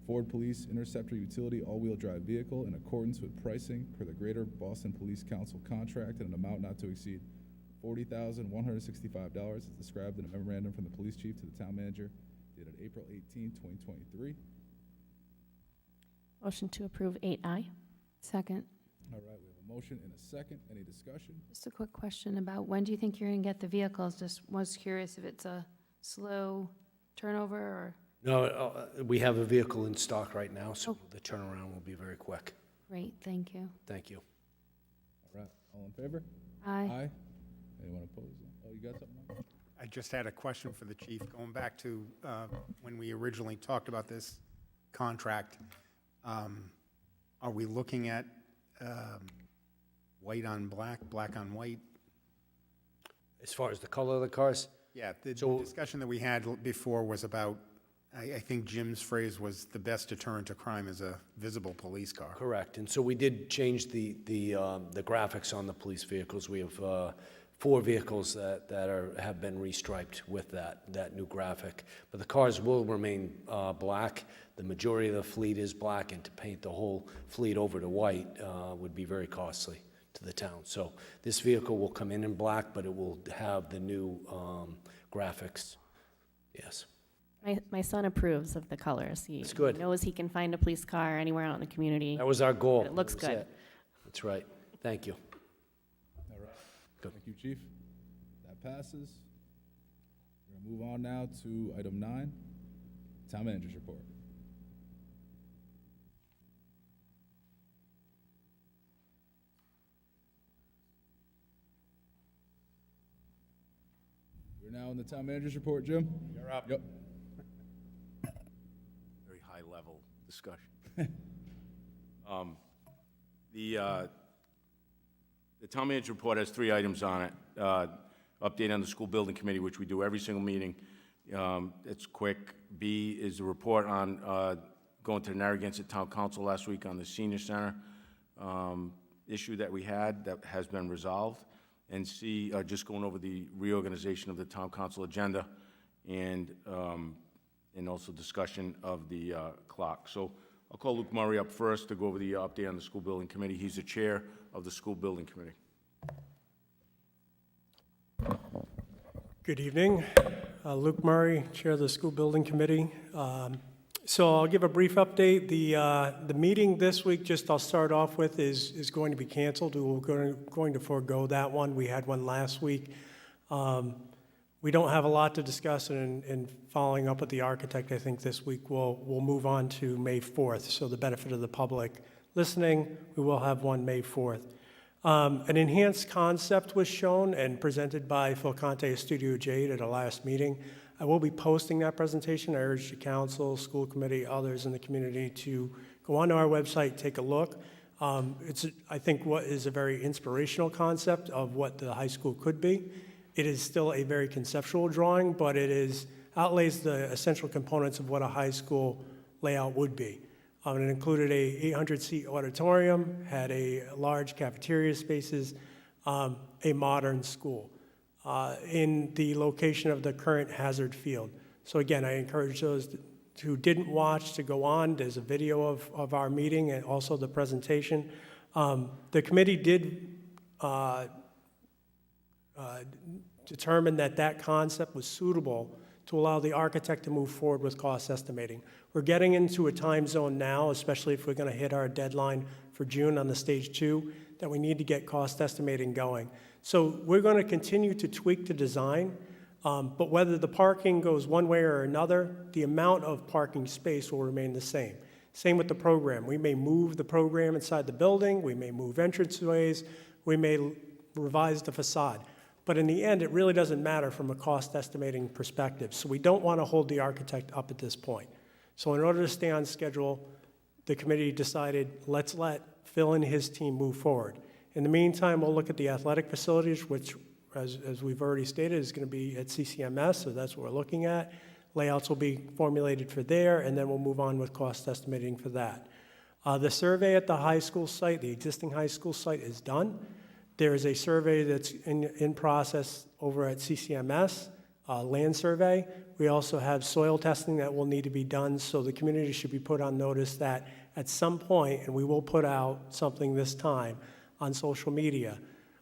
Ford Police Interceptor Utility all-wheel drive vehicle in accordance with pricing per the Greater Boston Police Council contract at an amount not to exceed $40,165 as described in a memorandum from the police chief to the town manager dated April 18, 2023. Motion to approve 8I. Second. All right, we have a motion and a second. Any discussion? Just a quick question about when do you think you're going to get the vehicles? Just was curious if it's a slow turnover or? No, we have a vehicle in stock right now, so the turnaround will be very quick. Great, thank you. Thank you. All right, all in favor? Aye. Anyone opposed? Oh, you got something? Mike? I just had a question for the chief, going back to when we originally talked about this contract. Are we looking at white on black, black on white? As far as the color of the cars? Yeah, the discussion that we had before was about, I think Jim's phrase was the best deterrent to crime is a visible police car. Correct, and so we did change the graphics on the police vehicles. We have 4 vehicles that have been restriped with that new graphic. But the cars will remain black. The majority of the fleet is black, and to paint the whole fleet over to white would be very costly to the town. So this vehicle will come in black, but it will have the new graphics. Yes. My son approves of the colors. That's good. He knows he can find a police car anywhere out in the community. That was our goal. It looks That was good. it. That's right. Thank you. All right. Thank you, Chief. That passes. We're going to move on now to item 9, Town Manager's Report. We're now in the Town Manager's Report, Jim. You're up. Yep. Very high-level discussion. The town manager report has 3 items on it. Update on the school building committee, which we do every single meeting. It's quick. B is a report on going to the Narragansett Town Council last week on the senior center issue that we had that has been resolved. And C, just going over the reorganization of the town council agenda and also discussion of the clock. So I'll call Luke Murray up first to go over the update on the school building committee. He's the chair of the school building committee. Good evening. Luke Murray, Chair of the School Building Committee. So I'll give a brief update. The meeting this week, I'll start off with, is going to be canceled. We're going to forego that one. We had one last week. We don't have a lot to discuss, and following up with the architect, I think this week we'll move on to May 4th. So the benefit of the public listening, we will have one May 4th. An enhanced concept was shown and presented by Phil Conte of Studio Jade at our last meeting. I will be posting that presentation. I urge the council, school committee, others in the community to go onto our website, take a look. It's, I think, what is a very inspirational concept of what the high school could be. It is still a very conceptual drawing, but it outlays the essential components of what a high school layout would be. It included a 800-seat auditorium, had a large cafeteria spaces, a modern school in the location of the current Hazard Field. So again, I encourage those who didn't watch to go on. There's a video of our meeting and also the presentation. The committee did determine that concept was suitable to allow the architect to move forward with cost estimating. We're getting into a time zone now, especially if we're going to hit our deadline for June on the stage 2, that we need to get cost estimating going. So we're going to continue to tweak the design, but whether the parking goes one way or another, the amount of parking space will remain the same. Same with the program. We may move the program inside the building, we may move entranceways, we may revise the facade. But in the end, it really doesn't matter from a cost estimating perspective. So we don't want to hold the architect up at this point. So in order to stay on schedule, the committee decided, let's let Phil and his team move forward. In the meantime, we'll look at the athletic facilities, which, as we've already stated, is going to be at CCMS, so that's what we're looking at. Layouts will be formulated for there, and then we'll move on with cost estimating for that. The survey at the high school site, the existing high school site, is done. There is a survey that's in process over at CCMS, land survey. We also have soil testing that will need to be done, so the community should be put on notice that at some point, and we will put out something this time on social media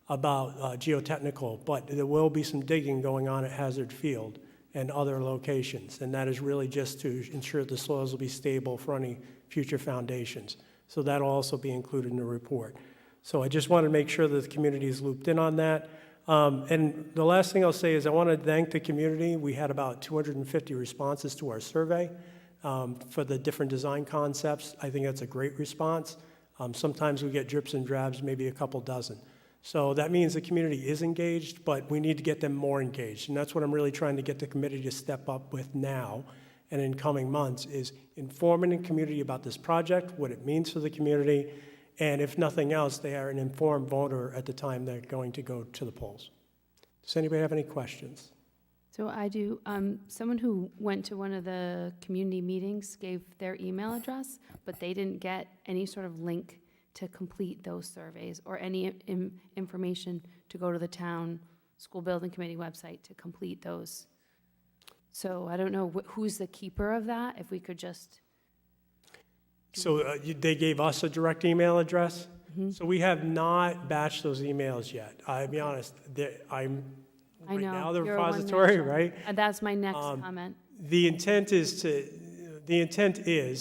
about geotechnical, but there will be some digging going on at Hazard Field and other locations, and that is really just to ensure the soils will be stable for any future foundations. So that'll also be included in the report. So I just want to make sure that the community is looped in on that. And the last thing I'll say is I want to thank the community. We had about 250 responses to our survey for the different design concepts. I think that's a great response. Sometimes we get drips and drabs, maybe a couple dozen. So that means the community is engaged, but we need to get them more engaged. And that's what I'm really trying to get the committee to step up with now and in coming months, is informing the community about this project, what it means for the community, and if nothing else, they are an informed voter at the time they're going to go to the polls. Does anybody have any questions? So I do. Someone who went to one of the community meetings gave their email address, but they didn't get any sort of link to complete those surveys or any information to go to the town school building committee website to complete those. So I don't know who's the keeper of that, if we could just... So they gave us a direct email address. So we have not batched those emails yet. I'll be honest, I'm I right know, now the you're a one-man repository, show. right? And that's my next comment. The intent is,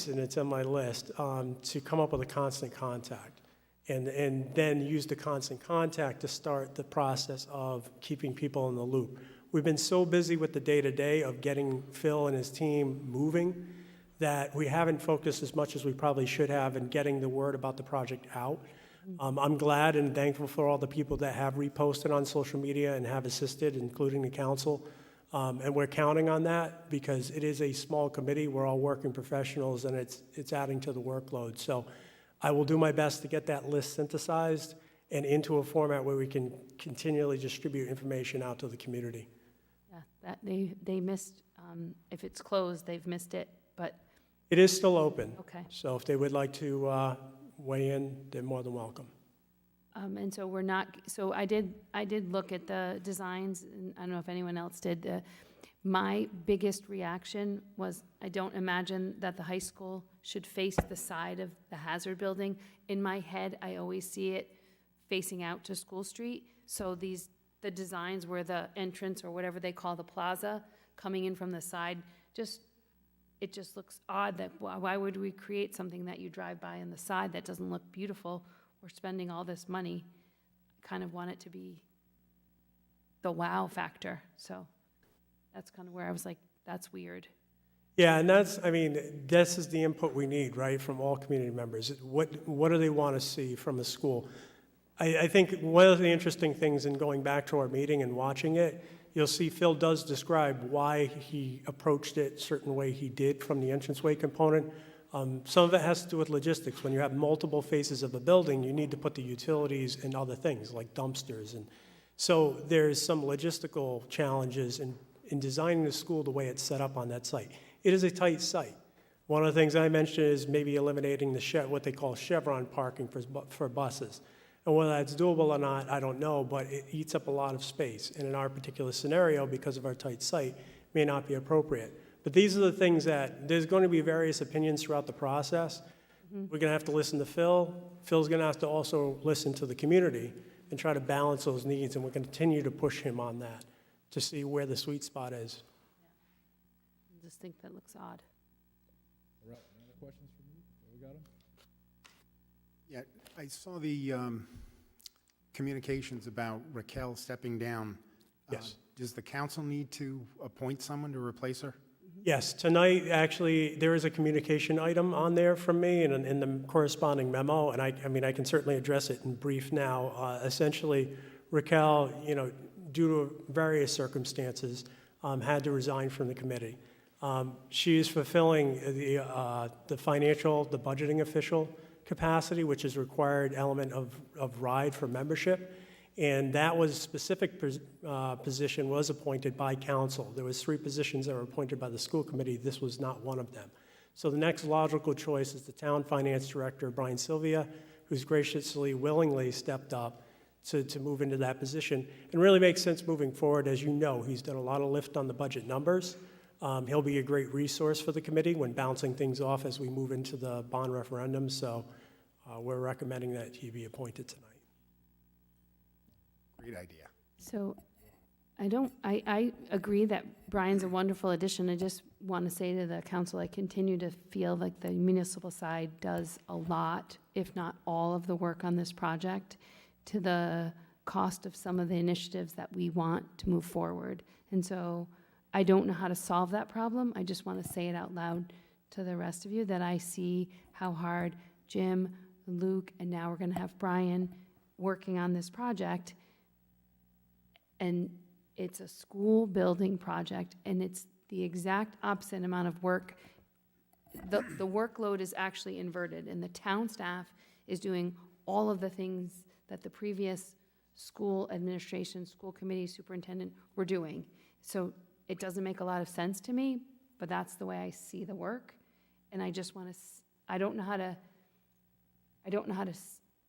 and it's on my list, to come up with a constant contact, and then use the constant contact to start the process of keeping people in the loop. We've been so busy with the day-to-day of getting Phil and his team moving that we haven't focused as much as we probably should have in getting the word about the project out. I'm glad and thankful for all the people that have reposted on social media and have assisted, including the council. And we're counting on that because it is a small committee. We're all working professionals, and it's adding to the workload. So I will do my best to get that list synthesized and into a format where we can continually distribute information out to the community. Yeah, that they missed, if it's closed, they've missed it, but... It is still open. Okay. So if they would like to weigh in, they're more than welcome. And so we're not, so I did look at the designs, and I don't know if anyone else did. My biggest reaction was, I don't imagine that the high school should face the side of the Hazard building. In my head, I always see it facing out to School Street. So the designs where the entrance, or whatever they call the plaza, coming in from the side, it just looks odd that why would we create something that you drive by on the side that doesn't look beautiful? We're spending all this money. I kind of want it to be the wow factor. So that's kind of where I was like, that's weird. Yeah, and this is the input we need, right, from all community members. What do they want to see from a school? I think one of the interesting things in going back to our meeting and watching it, you'll see Phil does describe why he approached it a certain way he did from the entranceway component. Some of it has to do with logistics. When you have multiple phases of a building, you need to put the utilities and other things like dumpsters. And so there's some logistical challenges in designing the school the way it's set up on that site. It is a tight site. One of the things I mentioned is maybe eliminating what they call chevron parking for buses. And whether that's doable or not, I don't know, but it eats up a lot of space. And in our particular scenario, because of our tight site, may not be appropriate. But these are the things that, there's going to be various opinions throughout the process. We're going to have to listen to Phil. Phil's going to have to also listen to the community and try to balance those needs, and we're going to continue to push him on that to see where the sweet spot is. I just think that looks odd. All right, any other questions from you? We got 'em? Yeah, I saw the communications about Raquel stepping down. Yes. Does the council need to appoint someone to replace her? Yes, tonight, actually, there is a communication item on there from me and in the corresponding memo, and I mean, I can certainly address it in brief now. Essentially, Raquel, due to various circumstances, had to resign from the committee. She is fulfilling the budgeting official capacity, which is a required element of RIDE for membership. And that specific position was appointed by council. There was 3 positions that were appointed by the school committee. This was not one of them. So the next logical choice is the town finance director, Brian Sylvia, who's graciously, willingly stepped up to move into that position. And really makes sense moving forward. As you know, he's done a lot of lift on the budget numbers. He'll be a great resource for the committee when bouncing things off as we move into the bond referendum. So we're recommending that he be appointed tonight. Great idea. So I agree that Brian's a wonderful addition. I just want to say to the council, I continue to feel like the municipal side does a lot, if not all of the work on this project, to the cost of some of the initiatives that we want to move forward. And so I don't know how to solve that problem. I just want to say it out loud to the rest of you that I see how hard Jim, Luke, and now we're going to have Brian working on this project. And it's a school building project, and it's the exact opposite amount of work. The workload is actually inverted, and the town staff is doing all of the things that the previous school administration, school committee, superintendent were doing. So it doesn't make a lot of sense to me, but that's the way I see the work. And I just want to, I don't know how to,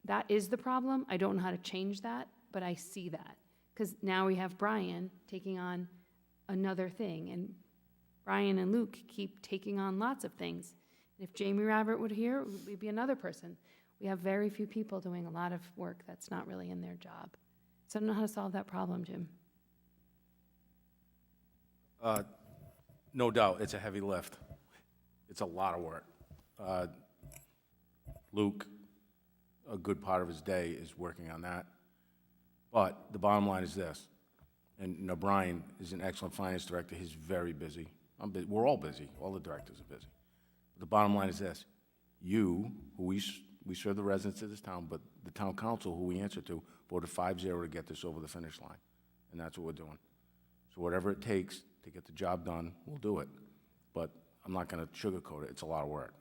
that is the problem. I don't know how to change that, but I see that. Because now we have Brian taking on another thing, and Brian and Luke keep taking on lots of things. And if Jamie Rabbit would here, we'd be another person. We have very few people doing a lot of work that's not really in their job. So I don't know how to solve that problem, Jim. No doubt, it's a heavy lift. It's a lot of work. Luke, a good part of his day is working on that. But the bottom line is this, and Brian is an excellent finance director. He's very busy. We're all busy. All the directors are busy. But the bottom line is this. You, who we serve the residents of this town, but the town council, who we answer to, voted 5-0 to get this over the finish line. And that's what we're doing. So whatever it takes to get the job done, we'll do it. But I'm not going to sugarcoat it. It's a lot of work.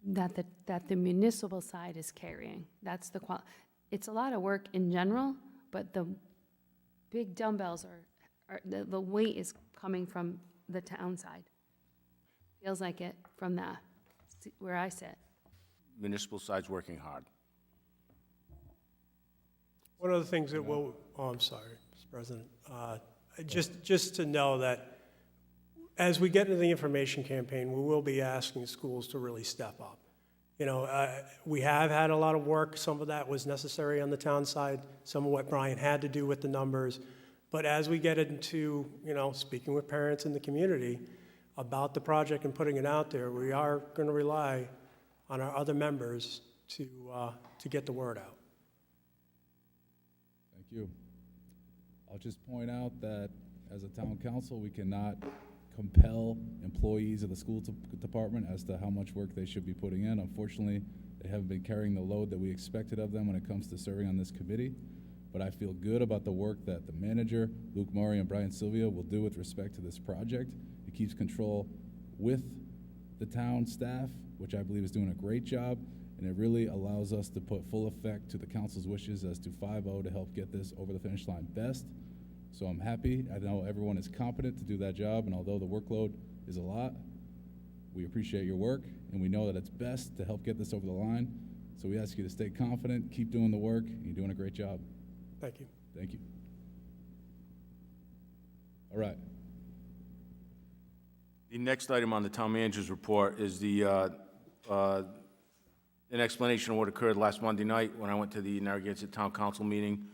That the municipal side is carrying. That's the it's a lot of work in general, but the big dumbbells the weight is coming from the town side. Feels like it from where I sit. Municipal side's working hard. One of the things that I'm sorry, Mr. President. Just to know that as we get into the information campaign, we will be asking schools to really step up. We have had a lot of work. Some of that was necessary on the town side, some of what Brian had to do with the numbers. But as we get into, speaking with parents in the community about the project and putting it out there, we are going to rely on our other members to get the word out. Thank you. I'll just point out that as a town council, we cannot compel employees of the school department as to how much work they should be putting in. Unfortunately, they haven't been carrying the load that we expected of them when it comes to serving on this committee. But I feel good about the work that the manager, Luke Murray, and Brian Sylvia will do with respect to this project. It keeps control with the town staff, which I believe is doing a great job, and it really allows us to put full effect to the council's wishes as to 5-0 to help get this over the finish line best. So I'm happy. I know everyone is competent to do that job, and although the workload is a lot, we appreciate your work, and we know that it's best to help get this over the line. So we ask you to stay confident, keep doing the work, and you're doing a great job. Thank you. Thank you. All right. The next item on the town manager's report is an explanation of what occurred last Monday night when I went to the Narragansett Town Council meeting.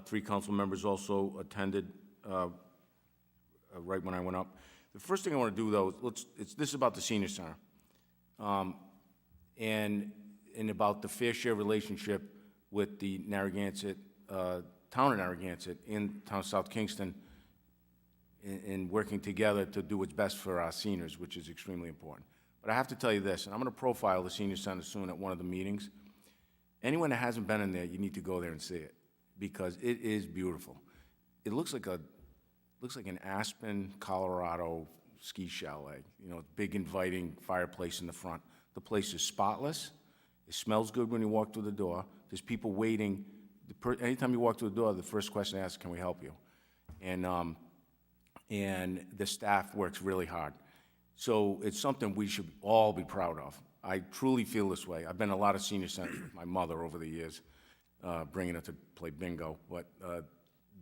3 council members also attended right when I went up. The first thing I want to do, though, this is about the senior center, and about the fair share relationship with the Narragansett, town of Narragansett and town of South Kingston in working together to do what's best for our seniors, which is extremely important. But I have to tell you this, and I'm going to profile the senior center soon at one of the meetings. Anyone that hasn't been in there, you need to go there and see it, because it is beautiful. It looks like an Aspen, Colorado ski chalet. You know, big inviting fireplace in the front. The place is spotless. It smells good when you walk through the door. There's people waiting. Anytime you walk through the door, the first question they ask, "Can we help you?" And the staff works really hard. So it's something we should all be proud of. I truly feel this way. I've been in a lot of senior centers with my mother over the years, bringing her to play bingo. But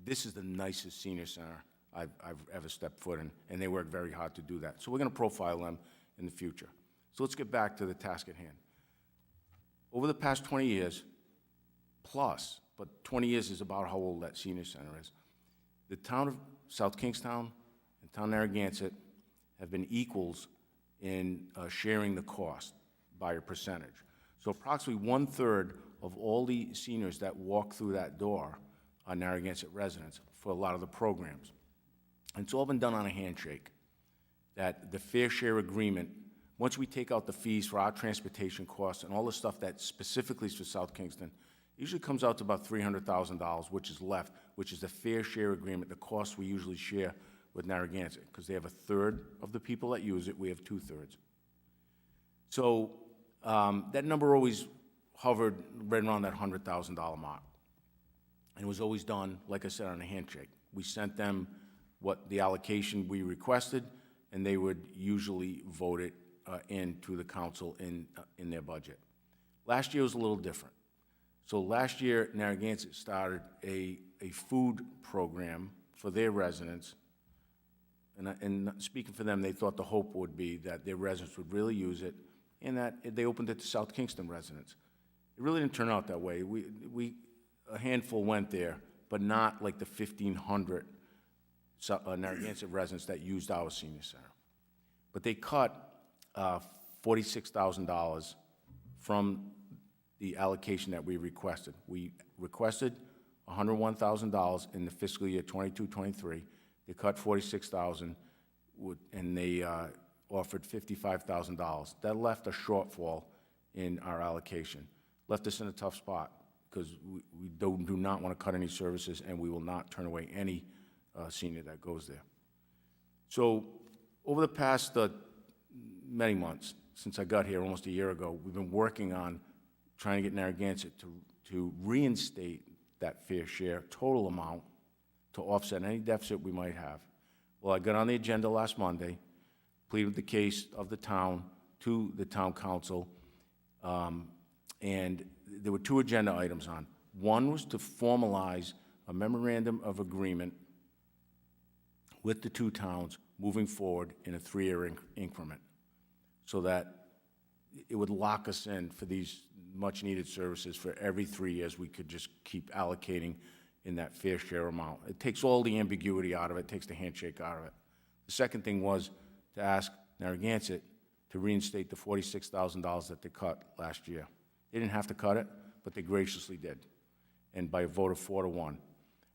this is the nicest senior center I've ever stepped foot in, and they work very hard to do that. So we're going to profile them in the future. So let's get back to the task at hand. Over the past 20 years, plus, but 20 years is about how old that senior center is, the town of South Kingstown and town of Narragansett have been equals in sharing the cost by a percentage. So approximately 1/3 of all the seniors that walk through that door are Narragansett residents for a lot of the programs. And it's all been done on a handshake, that the fair share agreement, once we take out the fees for our transportation costs and all the stuff that specifically is for South Kingston, usually comes out to about $300,000, which is left, which is the fair share agreement, the costs we usually share with Narragansett, because they have 1/3 of the people that use it, we have 2/3. So that number always hovered right around that $100,000 mark. And it was always done, like I said, on a handshake. We sent them what the allocation we requested, and they would usually vote it into the council in their budget. Last year was a little different. So last year, Narragansett started a food program for their residents. And speaking for them, they thought the hope would be that their residents would really use it, and that they opened it to South Kingston residents. It really didn't turn out that way. A handful went there, but not like the 1,500 Narragansett residents that used our senior center. But they cut $46,000 from the allocation that we requested. We requested $101,000 in the fiscal year 22-23. They cut $46,000, and they offered $55,000. That left a shortfall in our allocation. Left us in a tough spot, because we do not want to cut any services, and we will not turn away any senior that goes there. So over the past many months, since I got here almost a year ago, we've been working on trying to get Narragansett to reinstate that fair share total amount to offset any deficit we might have. Well, I got on the agenda last Monday, pleaded the case of the town to the town council, and there were 2 agenda items on. One was to formalize a memorandum of agreement with the 2 towns moving forward in a 3-year increment, so that it would lock us in for these much-needed services for every 3 years. We could just keep allocating in that fair share amount. It takes all the ambiguity out of it, takes the handshake out of it. The second thing was to ask Narragansett to reinstate the $46,000 that they cut last year. They didn't have to cut it, but they graciously did, and by a vote of 4-1.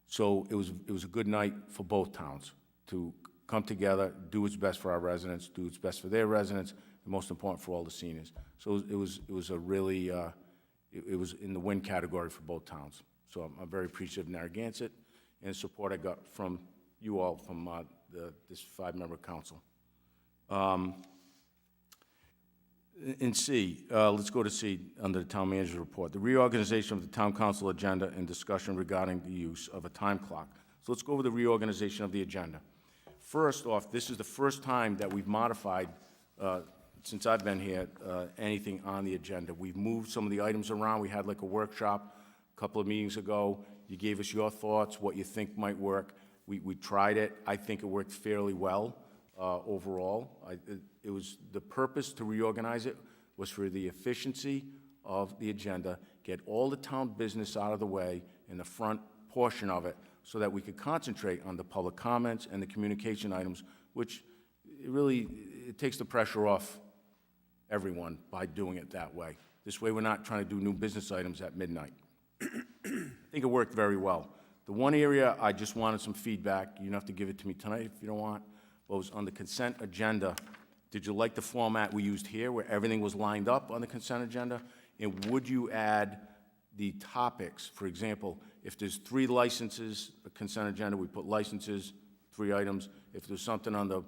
So it was a good night for both towns to come together, do what's best for our residents, do what's best for their residents, and most important for all the seniors. So it was a really, it was in the win category for both towns. So I'm very appreciative of Narragansett and the support I got from you all, from this 5-member council. In C, let's go to C, under the town manager's report. The reorganization of the town council agenda and discussion regarding the use of a time clock. So let's go over the reorganization of the agenda. First off, this is the first time that we've modified, since I've been here, anything on the agenda. We've moved some of the items around. We had like a workshop a couple of meetings ago. You gave us your thoughts, what you think might work. We tried it. I think it worked fairly well overall. It was, the purpose to reorganize it was for the efficiency of the agenda, get all the town business out of the way in the front portion of it so that we could concentrate on the public comments and the communication items, which it takes the pressure off everyone by doing it that way. This way we're not trying to do new business items at midnight. I think it worked very well. The one area I just wanted some feedback, you don't have to give it to me tonight if you don't want, was on the consent agenda. Did you like the format we used here where everything was lined up on the consent agenda? And would you add the topics? For example, if there's 3 licenses, a consent agenda, we put licenses, 3 items. If there's something on the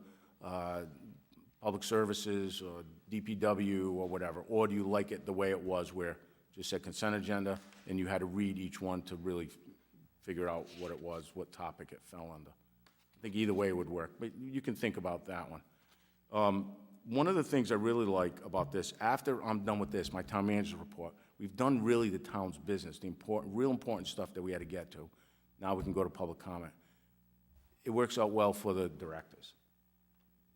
public services or DPW or whatever, or do you like it the way it was where it just said consent agenda and you had to read each one to really figure out what it was, what topic it fell under? I think either way would work, but you can think about that one. One of the things I really like about this, after I'm done with this, my town manager's report, we've done really the town's business, the real important stuff that we had to get to. Now we can go to public comment. It works out well for the directors.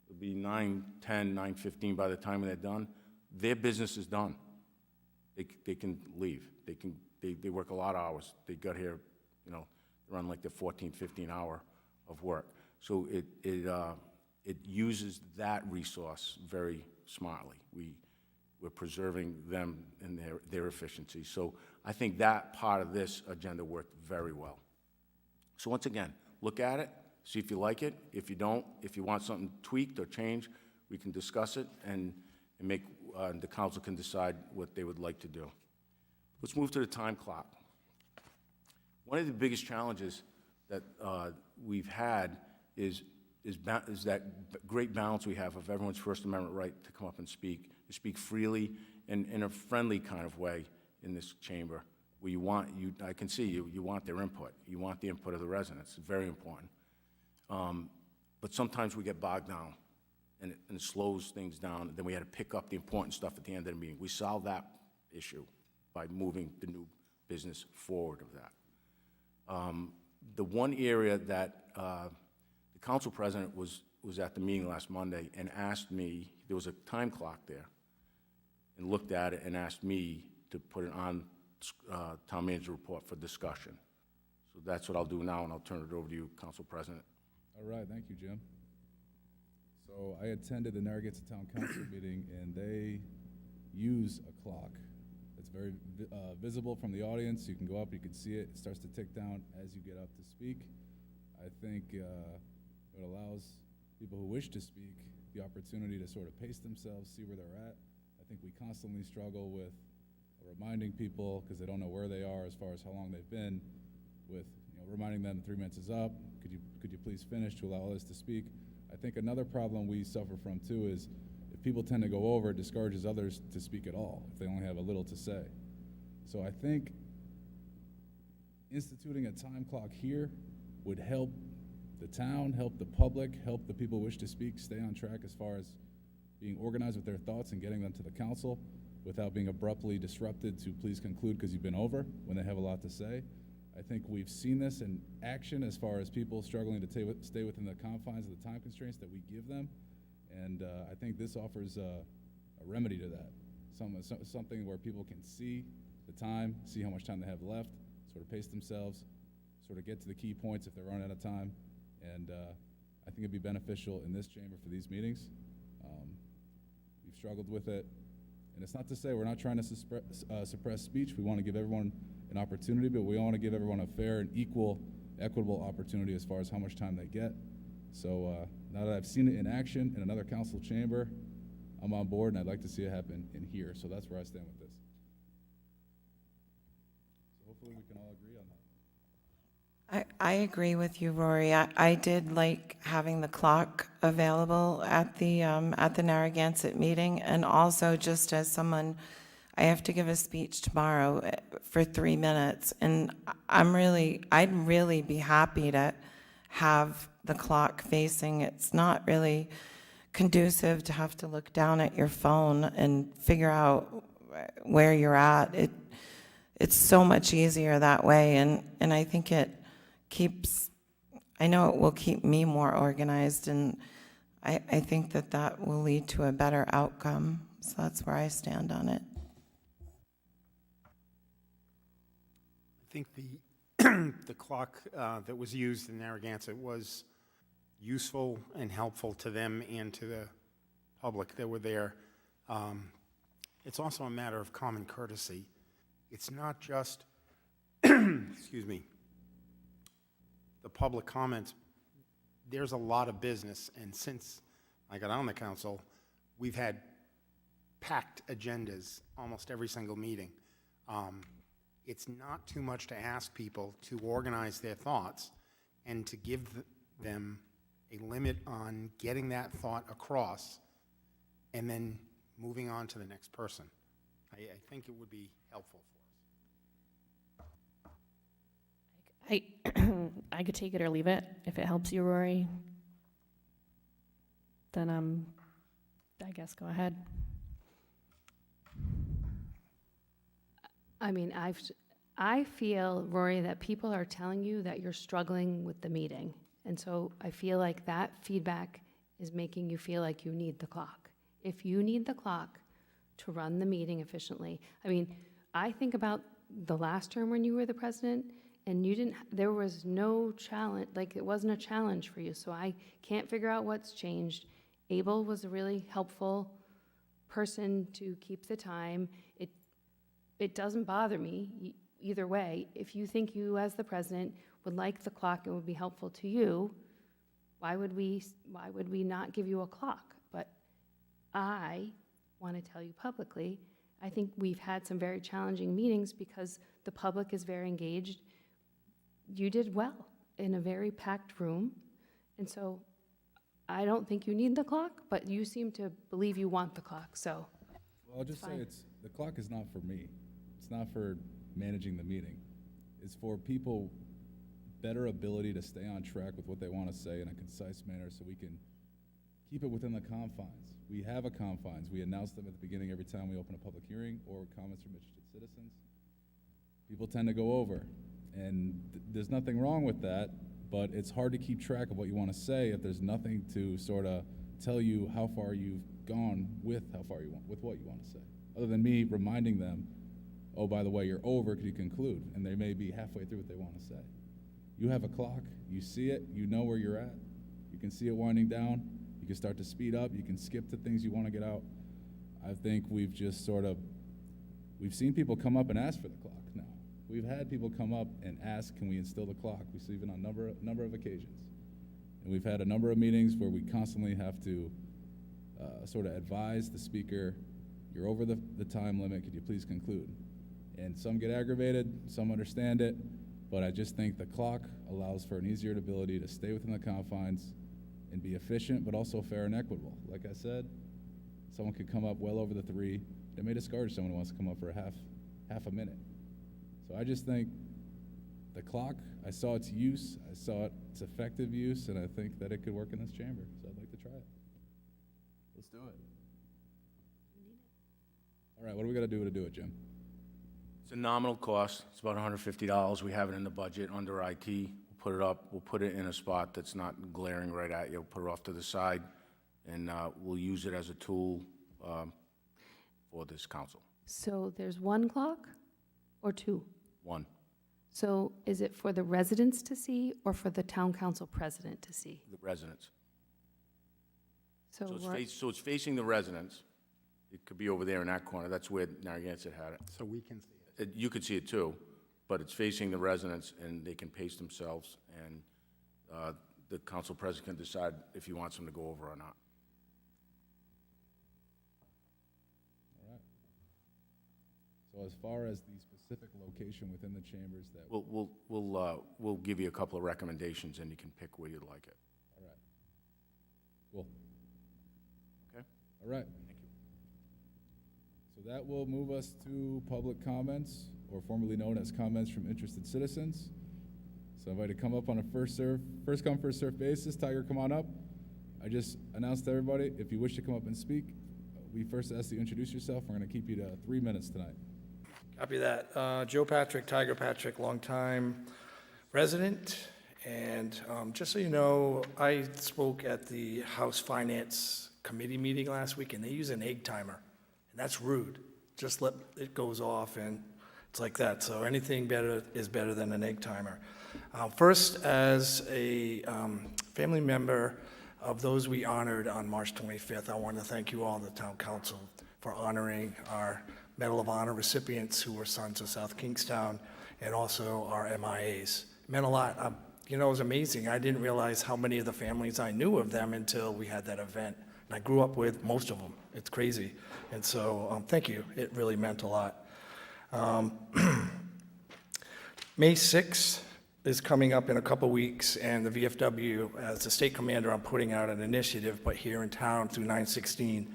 It'll be 9:10, 9:15 by the time they're done. Their business is done. They can leave. They work a lot of hours. They got here, they're on like the 14, 15 hour of work. So it uses that resource very smartly. We're preserving them and their efficiency. So I think that part of this agenda worked very well. So once again, look at it, see if you like it. If you don't, if you want something tweaked or changed, we can discuss it and the council can decide what they would like to do. Let's move to the time clock. One of the biggest challenges that we've had is that great balance we have of everyone's First Amendment right to come up and to speak freely and in a friendly kind of way in this chamber, where I can see you want their input. You want the input of the residents. It's very important. But sometimes we get bogged down, and it slows things down, and then we had to pick up the important stuff at the end of the meeting. We solved that issue by moving the new business forward of that. The one area that the council president was at the meeting last Monday and asked me, there was a time clock there, and looked at it and asked me to put it on town manager report for discussion. So that's what I'll do now, and I'll turn it over to you, Council President. All right, thank you, Jim. So I attended the Narragansett Town Council meeting, and they use a clock. It's very visible from the audience. You can go up, you can see it. It starts to tick down as you get up to speak. I think it allows people who wish to speak the opportunity to sort of pace themselves, see where they're at. I think we constantly struggle with reminding people, because they don't know where they are as far as how long they've been, with reminding them 3 minutes is up, could you please finish to allow others to speak. I think another problem we suffer from too is if people tend to go over, it discourages others to speak at all if they only have a little to say. So I think instituting a time clock here would help the town, help the public, help the people who wish to speak stay on track as far as being organized with their thoughts and getting them to the council without being abruptly disrupted to please conclude because you've been over when they have a lot to say. I think we've seen this in action as far as people struggling to stay within the confines of the time constraints that we give them. And I think this offers a remedy to that. Something where people can see the time, see how much time they have left, sort of pace themselves, sort of get to the key points if they're running out of time. And I think it'd be beneficial in this chamber for these meetings. We've struggled with it. And it's not to say we're not trying to suppress speech. We want to give everyone an opportunity, but we want to give everyone a fair and equitable opportunity as far as how much time they get. So now that I've seen it in action in another council chamber, I'm on board, and I'd like to see it happen in here. So that's where I stand with this. So hopefully we can all agree on that. I agree with you, Rory. I did like having the clock available at the Narragansett meeting, and also just as someone, I have to give a speech tomorrow for 3 minutes, and I'd really be happy to have the clock facing. It's not really conducive to have to look down at your phone and figure out where you're at. It's so much easier that way, and I think I know it will keep me more organized, and I think that will lead to a better outcome. So that's where I stand on it. I think the clock that was used in Narragansett was useful and helpful to them and to the public that were there. It's also a matter of common courtesy. It's not just, excuse me, the public comments. There's a lot of business, and since I got on the council, we've had packed agendas almost every single meeting. It's not too much to ask people to organize their thoughts and to give them a limit on getting that thought across and then moving on to the next person. I think it would be helpful for us. I could take it or leave it. If it helps you, Rory, then I guess go ahead. I mean, I feel, Rory, that people are telling you that you're struggling with the meeting. And so I feel like that feedback is making you feel like you need the clock. If you need the clock to run the meeting efficiently, I mean, I think about the last term when you were the president, and there was no challenge, like it wasn't a challenge for you. So I can't figure out what's changed. Abel was a really helpful person to keep the time. It doesn't bother me either way. If you think you as the president would like the clock and would be helpful to you, why would we not give you a clock? But I want to tell you publicly, I think we've had some very challenging meetings because the public is very engaged. You did well in a very packed room, and so I don't think you need the clock, but you seem to believe you want the clock, so. Well, I'll just say the clock is not for me. It's not for managing the meeting. It's for people better ability to stay on track with what they want to say in a concise manner so we can keep it within the confines. We have a confines. We announce them at the beginning every time we open a public hearing or comments from interested citizens. People tend to go over, and there's nothing wrong with that, but it's hard to keep track of what you want to say if there's nothing to sort of tell you how far you've gone with what you want to say, other than me reminding them, oh, by the way, you're over, could you conclude? And they may be halfway through what they want to say. You have a clock, you see it, you know where you're at, you can see it winding down, you can start to speed up, you can skip to things you want to get out. I think we've just we've seen people come up and ask for the clock now. We've had people come up and ask, can we instill the clock? We've seen it on a number of occasions. And we've had a number of meetings where we constantly have to sort of advise the speaker, you're over the time limit, could you please conclude? And some get aggravated, some understand it, but I just think the clock allows for an easier ability to stay within the confines and be efficient, but also fair and equitable. Like I said, someone could come up well over the 3. It may discourage someone who wants to come up for half a minute. So I just think the clock, I saw its use, I saw its effective use, and I think that it could work in this chamber. So I'd like to try it. Let's do it. All right, what do we got to do to do it, Jim? It's a nominal cost. It's about $150. We have it in the budget under IT. We'll put it up. We'll put it in a spot that's not glaring right at you. We'll put it off to the side, and we'll use it as a tool for this council. So there's one clock or 2? One. So is it for the residents to see or for the town council president to see? The residents. So So it's facing the residents. It could be over there in that corner. That's where Narragansett had it. So we can see it. You could see it too, but it's facing the residents, and they can pace themselves, and the council president can decide if he wants them to go over or not. All right. So as far as the specific specific location within the chambers that? We'll give you a couple of recommendations, and you can pick where you'd like it. All right. Cool. Okay? All right. Thank you. So that will move us to public comments, or formerly known as comments from interested citizens. So if I to come up on a first come, first served basis. Tiger, come on up. I just announced to everybody, if you wish to come up and speak, we first ask you to introduce yourself. We're going to keep you to 3 minutes tonight. Copy that. Joe Patrick, Tiger Patrick, longtime resident. And just so you know, I spoke at the House Finance Committee meeting last week, and they use an egg timer. And that's rude. Just let it goes off, and it's like that. So anything better is better than an egg timer. First, as a family member of those we honored on March 25th, I want to thank you all, the town council, for honoring our Medal of Honor recipients who were sons of South Kingstown, and also our MIAs. It meant a lot. You know, it was amazing. I didn't realize how many of the families I knew of them until we had that event. And I grew up with most of them. It's crazy. And so thank you. It really meant a lot. May 6th is coming up in a couple weeks, and the VFW, as the state commander, I'm putting out an initiative, but here in town through 9/16,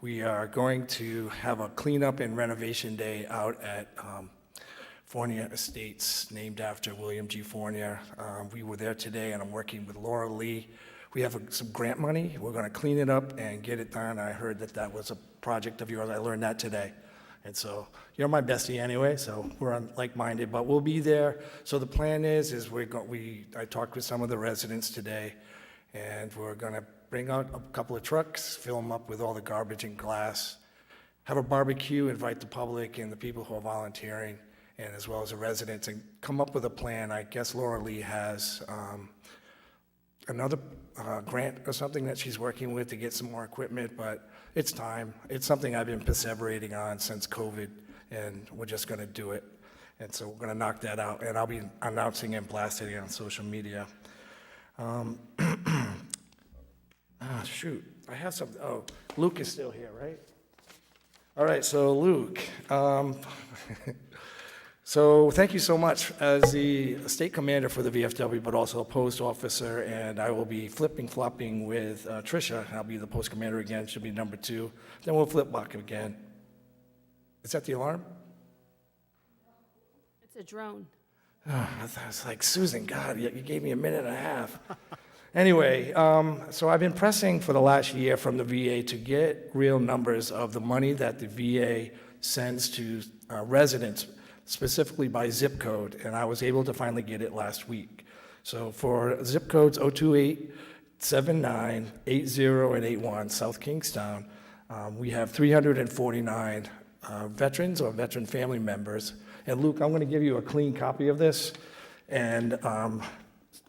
we are going to have a cleanup and renovation day out at Fournier Estates, named after William G. Fournier. We were there today, and I'm working with Laura Lee. We have some grant money. We're going to clean it up and get it done. I heard that that was a project of yours. I learned that today. And so you're my bestie anyway, so we're like-minded, but we'll be there. So the plan is I talked with some of the residents today, and we're going to bring out a couple of trucks, fill them up with all the garbage and glass, have a barbecue, invite the public and the people who are volunteering, and as well as the residents, and come up with a plan. I guess Laura Lee has another grant or something that she's working with to get some more equipment, but it's time. It's something I've been perseverating on since COVID, and we're just going to do it. And so we're going to knock that out, and I'll be announcing and blasting it on social media. Shoot, I have some. Oh, Luke is still here, right? All right, so Luke. So thank you so much as the state commander for the VFW, but also a post officer, and I will be flopping with Tricia. I'll be the post commander again. She'll be number 2. Then we'll flip back again. Is that the alarm? It's a drone. I was like, Susan, God, you gave me a minute and a half. Anyway, so I've been pressing for the last year from the VA to get real numbers of the money that the VA sends to residents, specifically by zip code, and I was able to finally get it last week. So for zip codes 028, 79, 80, and 81, South Kingstown, we have 349 veterans or veteran family members. And Luke, I'm going to give you a clean copy of this, and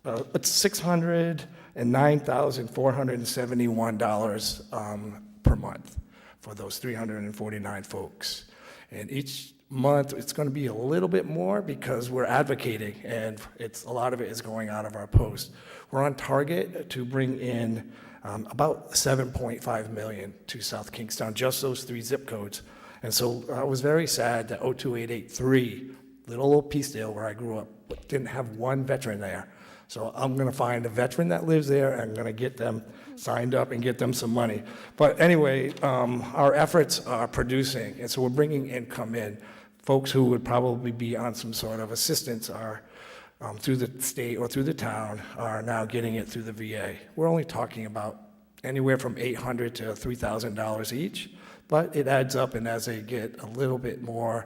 it's $609,471 per month for those 349 folks. And each month it's going to be a little bit more because we're advocating, and a lot of it is going out of our post. We're on target to bring in about $7.5 million to South Kingstown, just those 3 zip codes. And so I was very sad that 02883, little old Peacedale where I grew up, didn't have one veteran there. So I'm going to find a veteran that lives there, and I'm going to get them signed up and get them some money. But anyway, our efforts are producing, and so we're bringing income in. Folks who would probably be on some sort of assistance are, through the state or through the town, are now getting it through the VA. We're only talking about anywhere from $800 to $3,000 each, but it adds up, and as they get a little bit more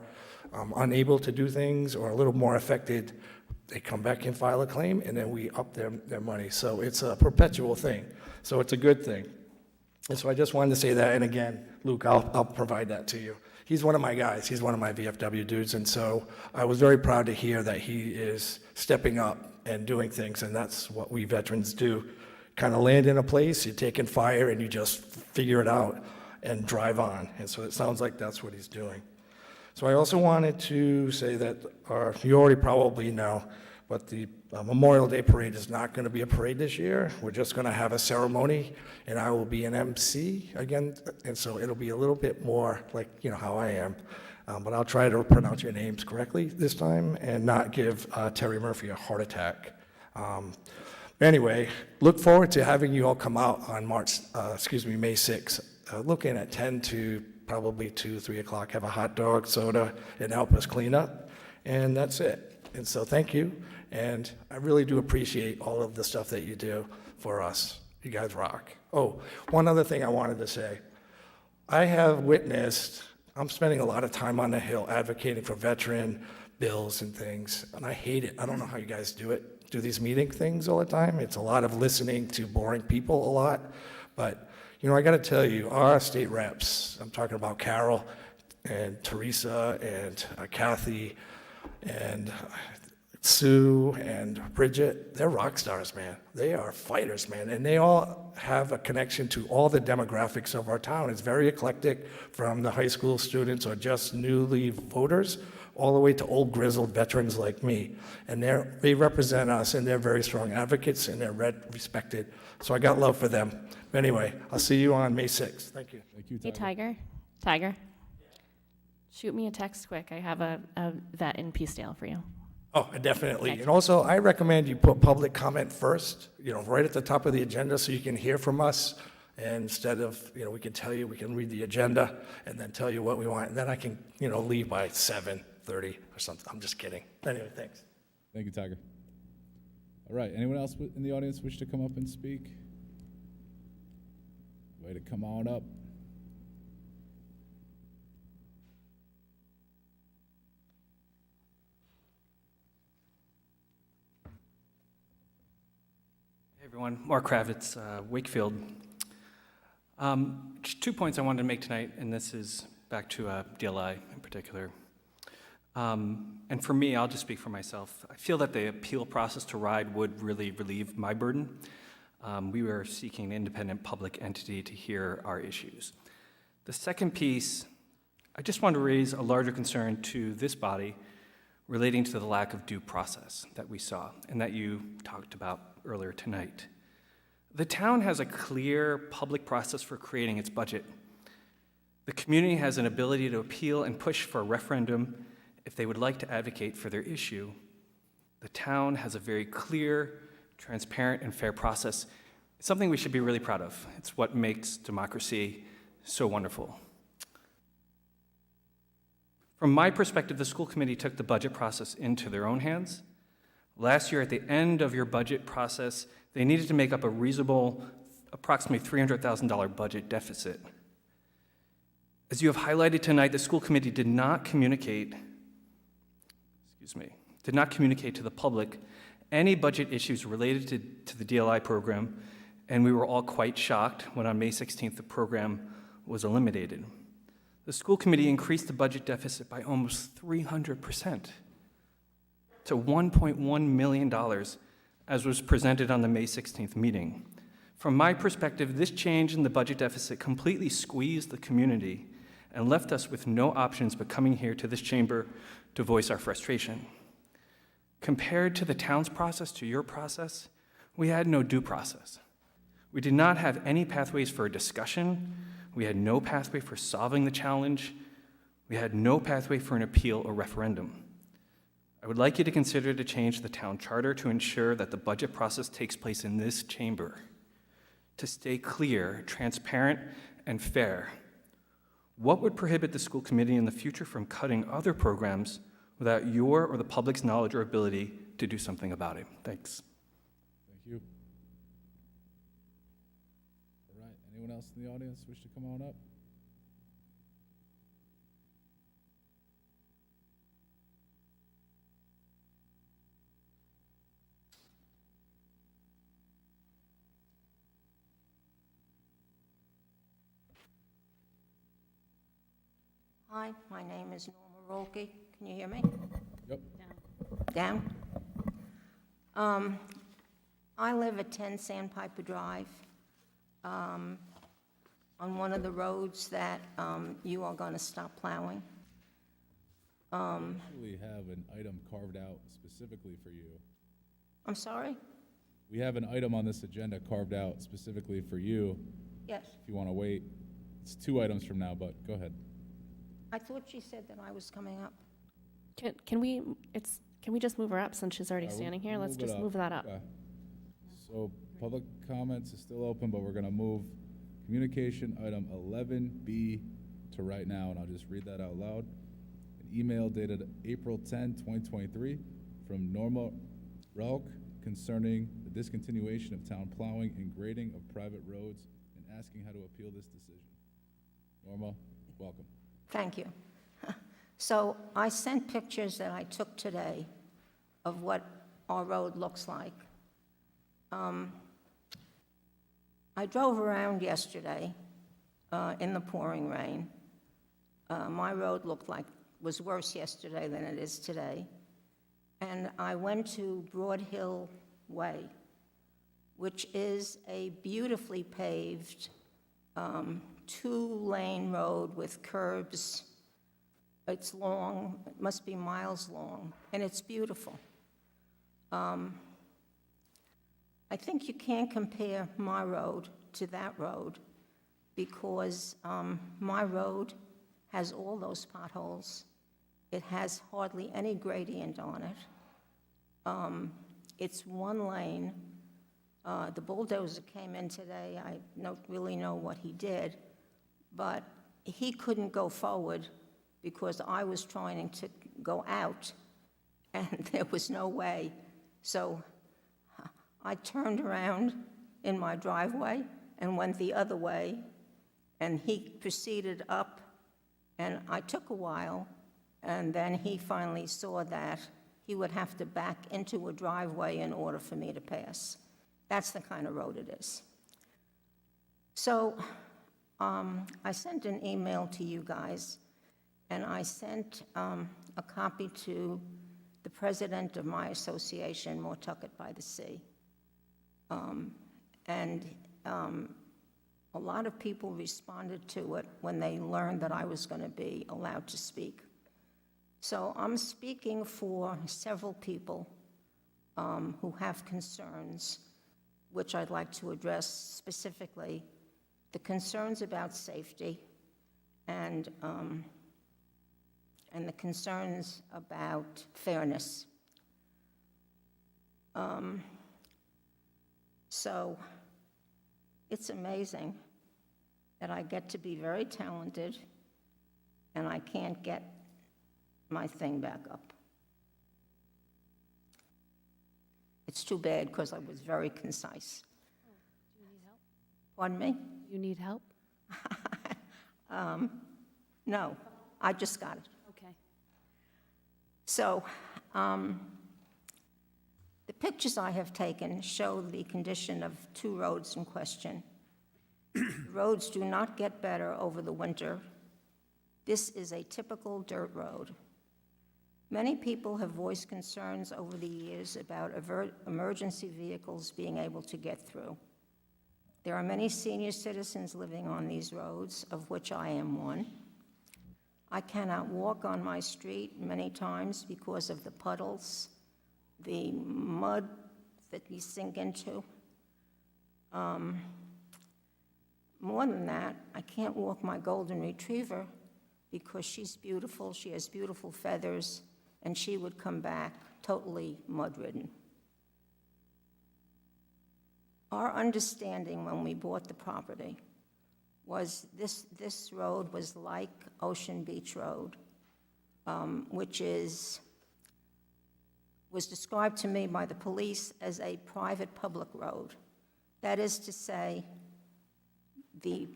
unable to do things or a little more affected, they come back and file a claim, and then we up their money. So it's a perpetual thing. So it's a good thing. And so I just wanted to say that, and again, Luke, I'll provide that to you. He's one of my guys. He's one of my VFW dudes, and so I was very proud to hear that he is stepping up and doing things, and that's what we veterans do. Kind of land in a place, you take in fire, and you just figure it out and drive on. And so it sounds like that's what he's doing. So I also wanted to say that, or you already probably know, but the Memorial Day Parade is not going to be a parade this year. We're just going to have a ceremony, and I will be an MC again, and so it'll be a little bit more like, you know, how I am. But I'll try to pronounce your names correctly this time and not give Terry Murphy a heart attack. Anyway, look forward to having you all come out on May 6th. Looking at 10 to probably 2, 3 o'clock, have a hot dog, soda, and help us clean up. And that's it. And so thank you. And I really do appreciate all of the stuff that you do for us. You guys rock. Oh, one other thing I wanted to say. I have witnessed, I'm spending a lot of time on the Hill advocating for veteran bills and things, and I hate it. I don't know how you guys do it, do these meeting things all the time. It's a lot of listening to boring people a lot. But, you know, I got to tell you, our state reps, I'm talking about Carol and Teresa and Kathy and Sue and Bridget, they're rock stars, man. They are fighters, man. And they all have a connection to all the demographics of our town. It's very eclectic, from the high school students or just newly voters, all the way to old grizzled veterans like me. And they represent us, and they're very strong advocates, and they're respected. So I got love for them. But anyway, I'll see you on May 6th. Thank you. Thank you, Hey, Tiger, shoot me a text quick. I have a vet in Peacedale for you. Oh, definitely. Okay. And also, I recommend you put public comment first, you know, right at the top of the agenda so you can hear from us. And instead of, you know, we can tell you, we can read the agenda and then tell you what we want. And then I can, you know, leave by 7:30 or something. I'm just kidding. Anyway, thanks. Thank you, Tiger. All right, anyone else in the audience wish to come up and speak? Way to come on up. Hey everyone, Mark Kravitz, Wakefield. Just 2 points I wanted to make tonight, and this is back to DLI in particular. And for me, I'll just speak for myself. I feel that the appeal process to RIDE would really relieve my burden. We were seeking an independent public entity to hear our issues. The second piece, I just want to raise a larger concern to this body relating to the lack of due process that we saw and that you talked about earlier tonight. The town has a clear public process for creating its budget. The community has an ability to appeal and push for a referendum if they would like to advocate for their issue. The town has a very clear, transparent, and fair process. It's something we should be really proud of. It's what makes democracy so wonderful. From my perspective, the school committee took the budget process into their own hands. Last year, at the end of your budget process, they needed to make up a reasonable, approximately $300,000 budget deficit. As you have highlighted tonight, the school committee did not communicate to the public any budget issues related to the DLI program, and we were all quite shocked when on May 16th the program was eliminated. The school committee increased the budget deficit by almost 300% to $1.1 million, as was presented on the May 16th meeting. From my perspective, this change in the budget deficit completely squeezed the community and left us with no options but coming here to this chamber to voice our frustration. Compared to the town's process, to your process, we had no due process. We did not have any pathways for a discussion. We had no pathway for solving the challenge. We had no pathway for an appeal or referendum. I would like you to consider to change the town charter to ensure that the budget process takes place in this chamber, to stay clear, transparent, and fair. What would prohibit the school committee in the future from cutting other programs without your or the public's knowledge or ability to do something about it? Thanks. Thank you. All right, anyone else in the audience wish to come on up? Hi, my name is Norma Rolke. Can you hear me? Yep. Down? I live at 10 Sandpiper Drive, on one of the roads that you are going to stop plowing. We actually have an item carved out specifically for you. I'm sorry? We have an item on this agenda carved out specifically for you. Yes. If you want to wait. It's 2 items from now, but go ahead. I thought she said that I was coming up. Can we just move her up since she's already All right, standing here? we'll Let's move it just move that up. Okay. So public comments is still open, but we're gonna move communication item 11B to right now, and I'll just read that out loud. An email dated April 10, 2023, from Norma Relk concerning the discontinuation of town plowing and grading of private roads and asking how to appeal this decision. Norma, welcome. Thank you. So I sent pictures that I took today of what our road looks like. I drove around yesterday in the pouring rain. My road was worse yesterday than it is today. And I went to Broad Hill Way, which is a beautifully paved two-lane road with curbs. It's long, it must be miles long, and it's beautiful. I think you can't compare my road to that road because my road has all those potholes. It has hardly any gradient on it. It's one lane. The bulldozer came in today. I don't really know what he did, but he couldn't go forward because I was trying to go out, and there was no way. So I turned around in my driveway and went the other way, and he proceeded up, and I took a while, and then he finally saw that he would have to back into a driveway in order for me to pass. That's the kind of road it is. So I sent an email to you guys, and I sent a copy to the president of my association, Pawtucket by the Sea. A lot of people responded to it when they learned that I was going to be allowed to speak. So I'm speaking for several people who have concerns, which I'd like to address specifically, the concerns about safety and the concerns about fairness. So it's amazing that I get to be very talented and I can't get my thing back up. It's too bad because I was very concise. Do you need help? Pardon me? You need help? No, I just got it. Okay. So, the pictures I have taken show the condition of two roads in question. Roads do not get better over the winter. This is a typical dirt road. Many people have voiced concerns over the years about emergency vehicles being able to get through. There are many senior citizens living on these roads, of which I am one. I cannot walk on my street many times because of the puddles, the mud that you sink into. More than that, I can't walk my golden retriever because she's beautiful, she has beautiful feathers, and she would come back totally mud-ridden. Our understanding when we bought the property was this road was like Ocean Beach Road, which was described to me by the police as a private public road. That is to say, the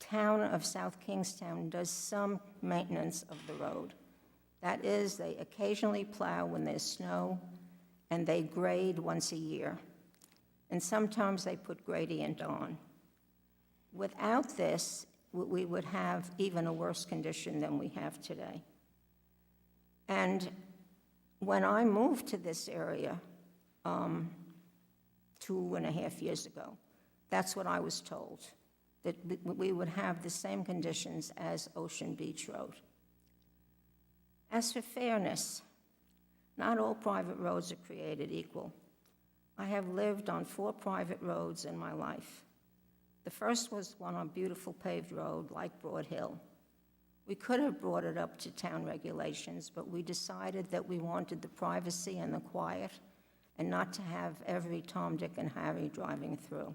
town of South Kingstown does some maintenance of the road. That is, they occasionally plow when there's snow, and they grade once a year. And sometimes they put gradient on. Without this, we would have even a worse condition than we have today. And when I moved to this area 2.5 years ago, that's what I was told, that we would have the same conditions as Ocean Beach Road. As for fairness, not all private roads are created equal. I have lived on 4 private roads in my life. The first was on a beautiful paved road like Broad Hill, We could have brought it up to town regulations, but we decided that we wanted the privacy and the quiet and not to have every Tom, Dick, and Harry driving through.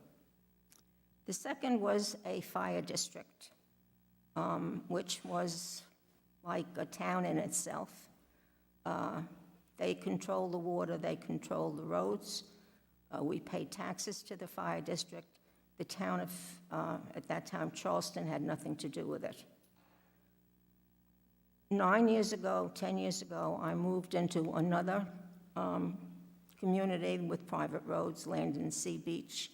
The second was a fire district, which was like a town in itself. They control the water, they control the roads. We pay taxes to the fire district. The town of, at that time, Charleston had nothing to do with it. 9 years ago, 10 years ago, I moved into another community with private roads, Landon Sea Beach.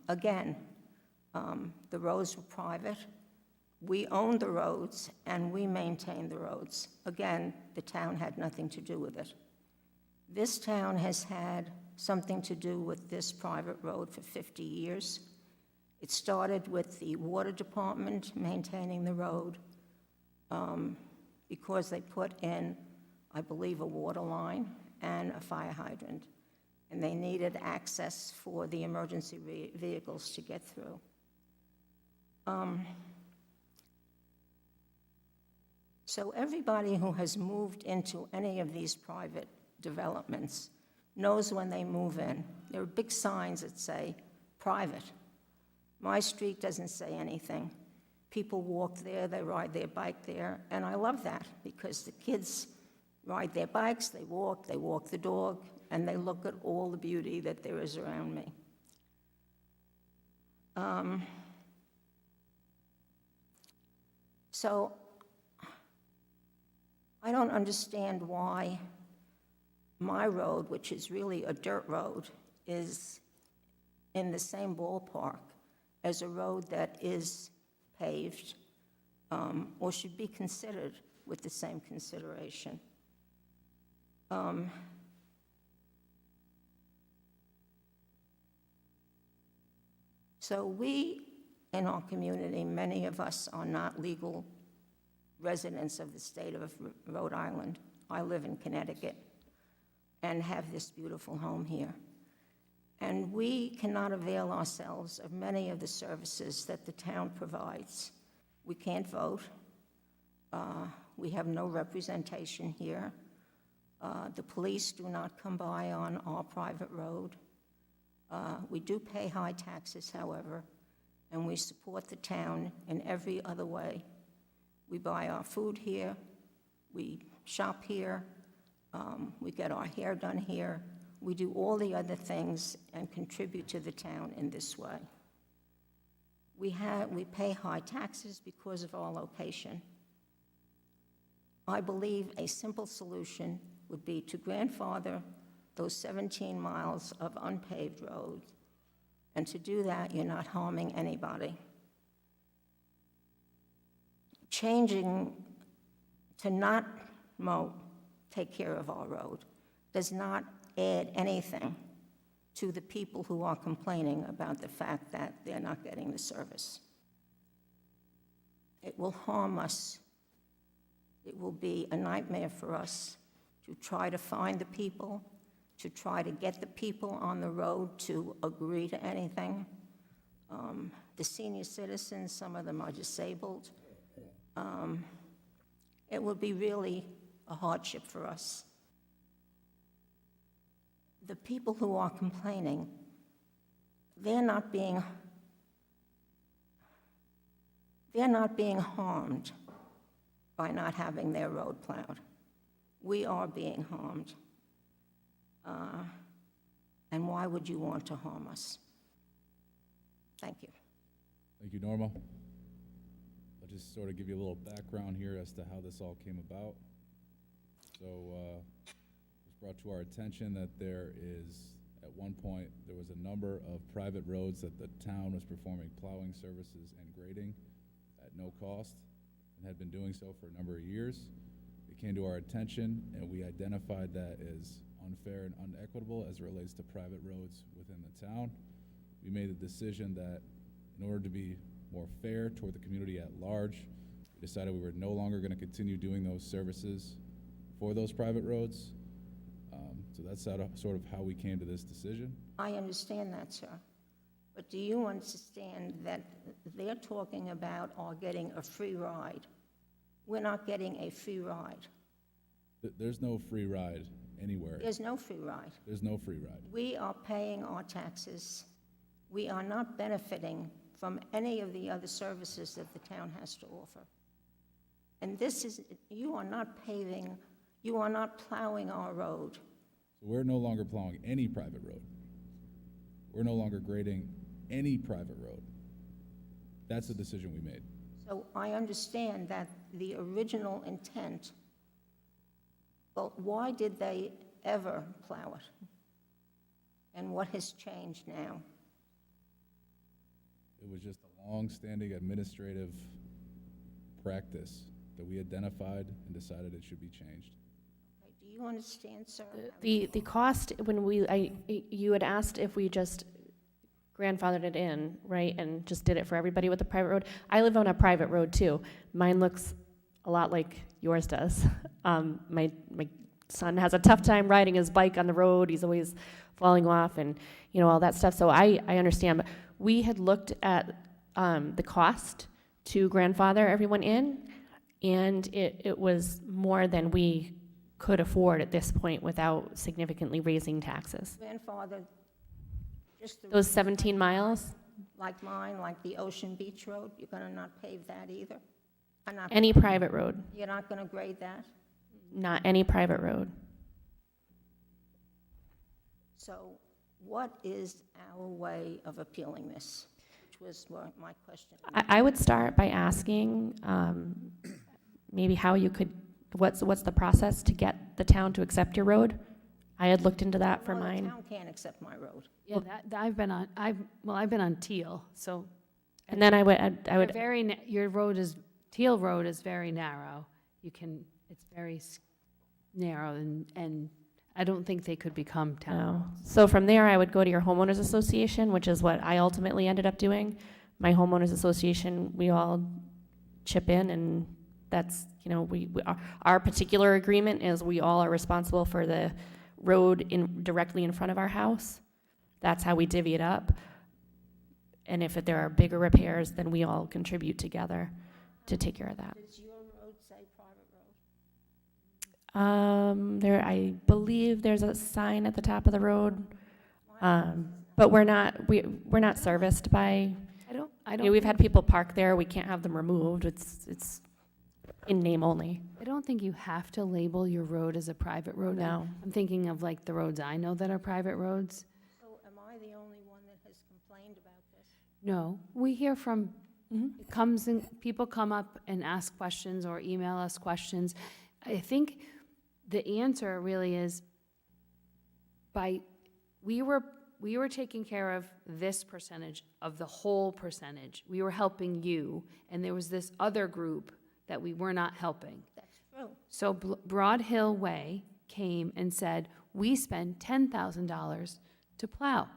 Again, the roads were private. We owned the roads and we maintained the roads. Again, the town had nothing to do with it. This town has had something to do with this private road for 50 years. It started with the water department maintaining the road because they put in, I believe, a water line and a fire hydrant, and they needed access for the emergency vehicles to get through. So everybody who has moved into any of these private developments knows when they move in. There are big signs that say, private. My street doesn't say anything. People walk there, they ride their bike there, and I love that because the kids ride their bikes, they walk the dog, and they look at all the beauty that there is around me. So I don't understand why my road, which is really a dirt road, is in the same ballpark as a road that is paved or should be considered with the same consideration. So we, in our community, many of us are not legal residents of the state of Rhode Island. I live in Connecticut and have this beautiful home here. And we cannot avail ourselves of many of the services that the town provides. We can't vote. We have no representation here. The police do not come by on our private road. We do pay high taxes, however, and we support the town in every other way. We buy our food here, we shop here, we get our hair done here. We do all the other things and contribute to the town in this way. We pay high taxes because of our location. I believe a simple solution would be to grandfather those 17 miles of unpaved road, and to do that, you're not harming anybody. Changing to not take care of our road does not add anything to the people who are complaining about the fact that they're not getting the service. It will harm us. It will be a nightmare for us to try to find the people, to try to get the people on the road to agree to anything. The senior citizens, some of them are disabled. It would be really a hardship for us. The people who are complaining, they're not being harmed by not having their road plowed. We are being harmed. And why would you want to harm us? Thank you. Thank you, Norma. I'll just sort of give you a little background here as to how this all came about. So it was brought to our attention that there was a number of private roads that the town was performing plowing services and grading at no cost and had been doing so for a number of years. It came to our attention and we identified that as unfair and unequitable as it relates to private roads within the town. We made the decision that in order to be more fair toward the community at large, we decided we were no longer going to continue doing those services for those private roads. So that's sort of how we came to this decision. I understand that, sir. But do you understand that they're talking about are getting a free ride? We're not getting a free ride. There's no free ride anywhere. There's no free ride. There's no free ride. We are paying our taxes. We are not benefiting from any of the other services that the town has to offer. And this is, you are not paving, you are not plowing our road. So we're no longer plowing any private road. We're no longer grading any private road. That's the decision we made. So I understand that the original intent, but why did they ever plow it? And what has changed now? It was just a long-standing administrative practice that we identified and decided it should be changed. Okay, do you understand, sir? The cost, when you had asked if we just grandfathered it in, right, and just did it for everybody with a private road. I live on a private road too. Mine looks a lot like yours does. My son has a tough time riding his bike on the road. He's always falling off and, all that stuff. So I understand. But we had looked at the cost to grandfather everyone in, and it was more than we could afford at this point without significantly raising taxes. Grandfather, just the Those 17 miles, like mine, like the Ocean Beach Road, you're going to not pave that either? any private road, You're not going to grade that? not any private road. So what is our way of appealing this? Which was my question. I would start by asking maybe how you could, what's the process to get the town to accept your road? I had looked into that for Well, mine. the town can't accept my road. Yeah, I've been on Teal, so. And then I would, Your road is, Teal Road is very narrow. It's very narrow, and I don't think they could become town no. roads. So from there, I would go to your homeowners association, which is what I ultimately ended up doing. My homeowners association, we all chip in, and that's, our particular agreement is we all are responsible for the road directly in front of our house. That's how we divvy it up. And if there are bigger repairs, then we all contribute together to take care of that. Does your road say private road? I believe there's a sign at the top of the road, but we're not serviced by. I don't. We've had people park there. We can't have them removed. It's in name only. I don't think you have to label your road as a private road. No. I'm thinking of like the roads I know that are private roads. So am I the only one that has complained about this? No, we hear from, it comes in, people come up and ask questions or email us questions. I think the answer really is we were taking care of this percentage of the whole percentage. We were helping you, and there was this other group that we were not helping. That's true. So Broad Hill Way came and said, we spend $10,000 to plow.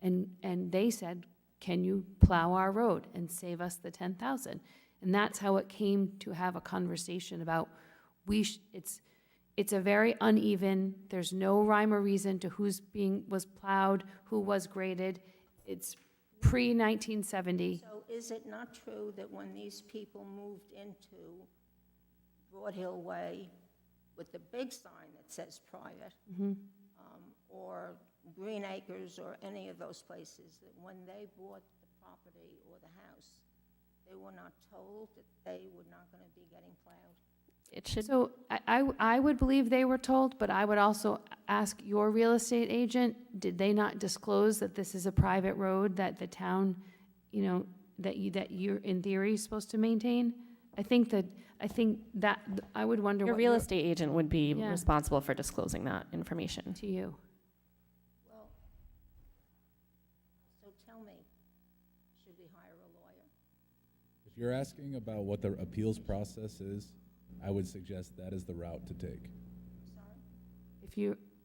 And they said, can you plow our road and save us the $10,000? And that's how it came to have a conversation about, it's a very uneven, there's no rhyme or reason to was plowed, who was graded. It's pre-1970. So is it not true that when these people moved into Broad Hill Way with the big sign that says private, or Green Acres or any of those places, that when they bought the property or the house, they were not told that they were not going to be getting plowed? It should. So I would believe they were told, but I would also ask your real estate agent, did they not disclose that this is a private road that the town, that you're in theory supposed to maintain? I think that I would wonder Your what real estate agent would be Yeah. responsible for disclosing that information. to you. Well, so tell me, should we hire a lawyer? If you're asking about what the appeals process is, I would suggest that is the route to take.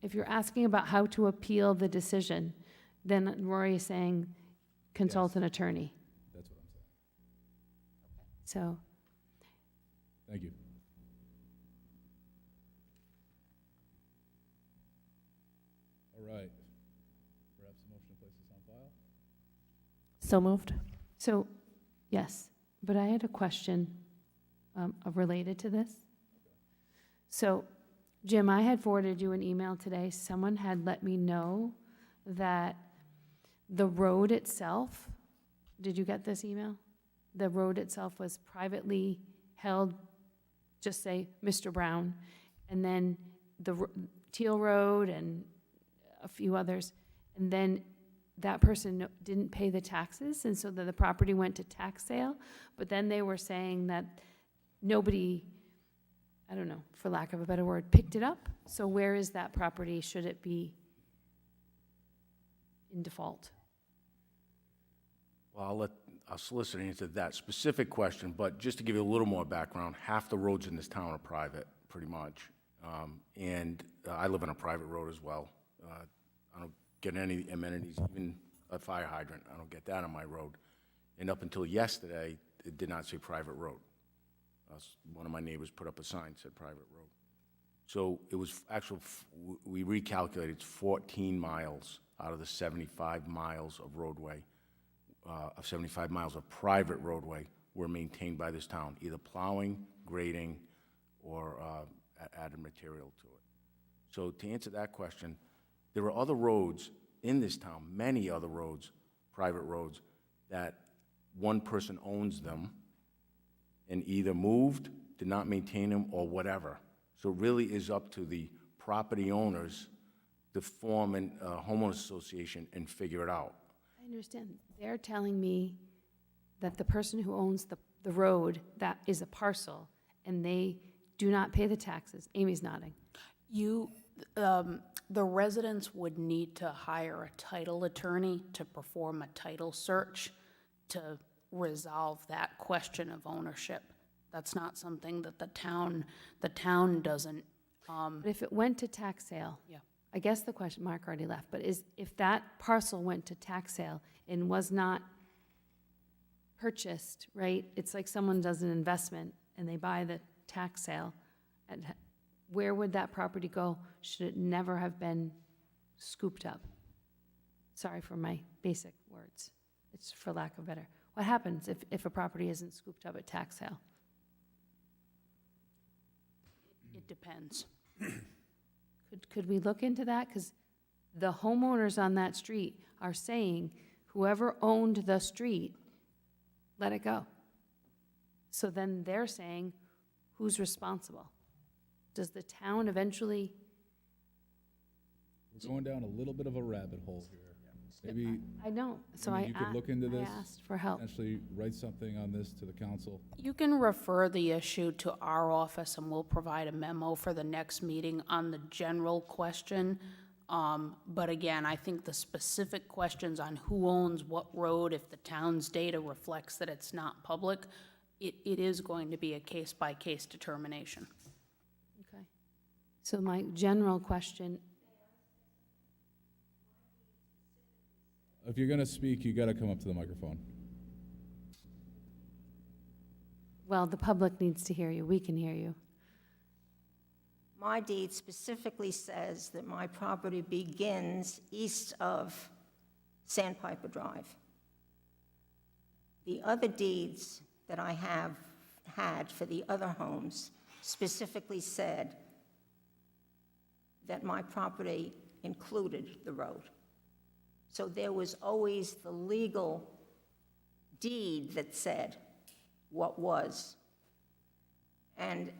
If you're asking about how to appeal the decision, then Rory is saying consult an attorney. That's what I'm saying. So, Thank you. All right. Perhaps a motion to place this on file? So moved. So, yes, but I had a question related to this. So, Jim, I had forwarded you an email today. Someone had let me know that the road itself, did you get this email? The road itself was privately held, just say Mr. Brown, and then Teal Road and a few others, and then that person didn't pay the taxes, and so the property went to tax sale, but then they were saying that nobody, I don't know, for lack of a better word, picked it up. So where is that property? Should it be in default? Well, I'll let our solicitor answer that specific question, but just to give you a little more background, half the roads in this town are private, pretty much. And I live on a private road as well. I don't get any amenities, even a fire hydrant. I don't get that on my road. And up until yesterday, it did not say private road. One of my neighbors put up a sign that said private road. So it was actual, we recalculated, it's 14 miles out of the 75 miles of roadway, 75 miles of private roadway were maintained by this town, either plowing, grading, or added material to it. So to answer that question, there are other roads in this town, many other roads, private roads, that one person owns them and either moved, did not maintain them, or whatever. So it really is up to the property owners to form a homeowners association and figure it out. I understand. They're telling me that the person who owns the road, that is a parcel, and they do not pay the taxes. Amy's nodding. The residents would need to hire a title attorney to perform a title search to resolve that question of ownership. That's not something that the town doesn't. But if it went to tax sale, Yeah. I guess the question, Mark already left, but if that parcel went to tax sale and was not purchased, right? It's like someone does an investment and they buy the tax sale. And where would that property go? Should it never have been scooped up? Sorry for my basic words. It's for lack of better. What happens if a property isn't scooped up at tax sale? It depends. Could we look into that? Because the homeowners on that street are saying whoever owned the street, let it go. So then they're saying, who's responsible? Does the town eventually? We're going down a little bit of a rabbit hole here. Maybe, I know, so you could look into this. I asked for help. Potentially write something on this to the council. You can refer the issue to our office, and we'll provide a memo for the next meeting on the general question. But again, I think the specific questions on who owns what road, if the town's data reflects that it's not public, it is going to be a case-by-case determination. Okay. So my general question, If you're going to speak, you got to come up to the microphone. well, the public needs to hear you. We can hear you. My deed specifically says that my property begins east of Sandpiper Drive. The other deeds that I have had for the other homes specifically said that my property included the road. So there was always the legal deed that said what was. And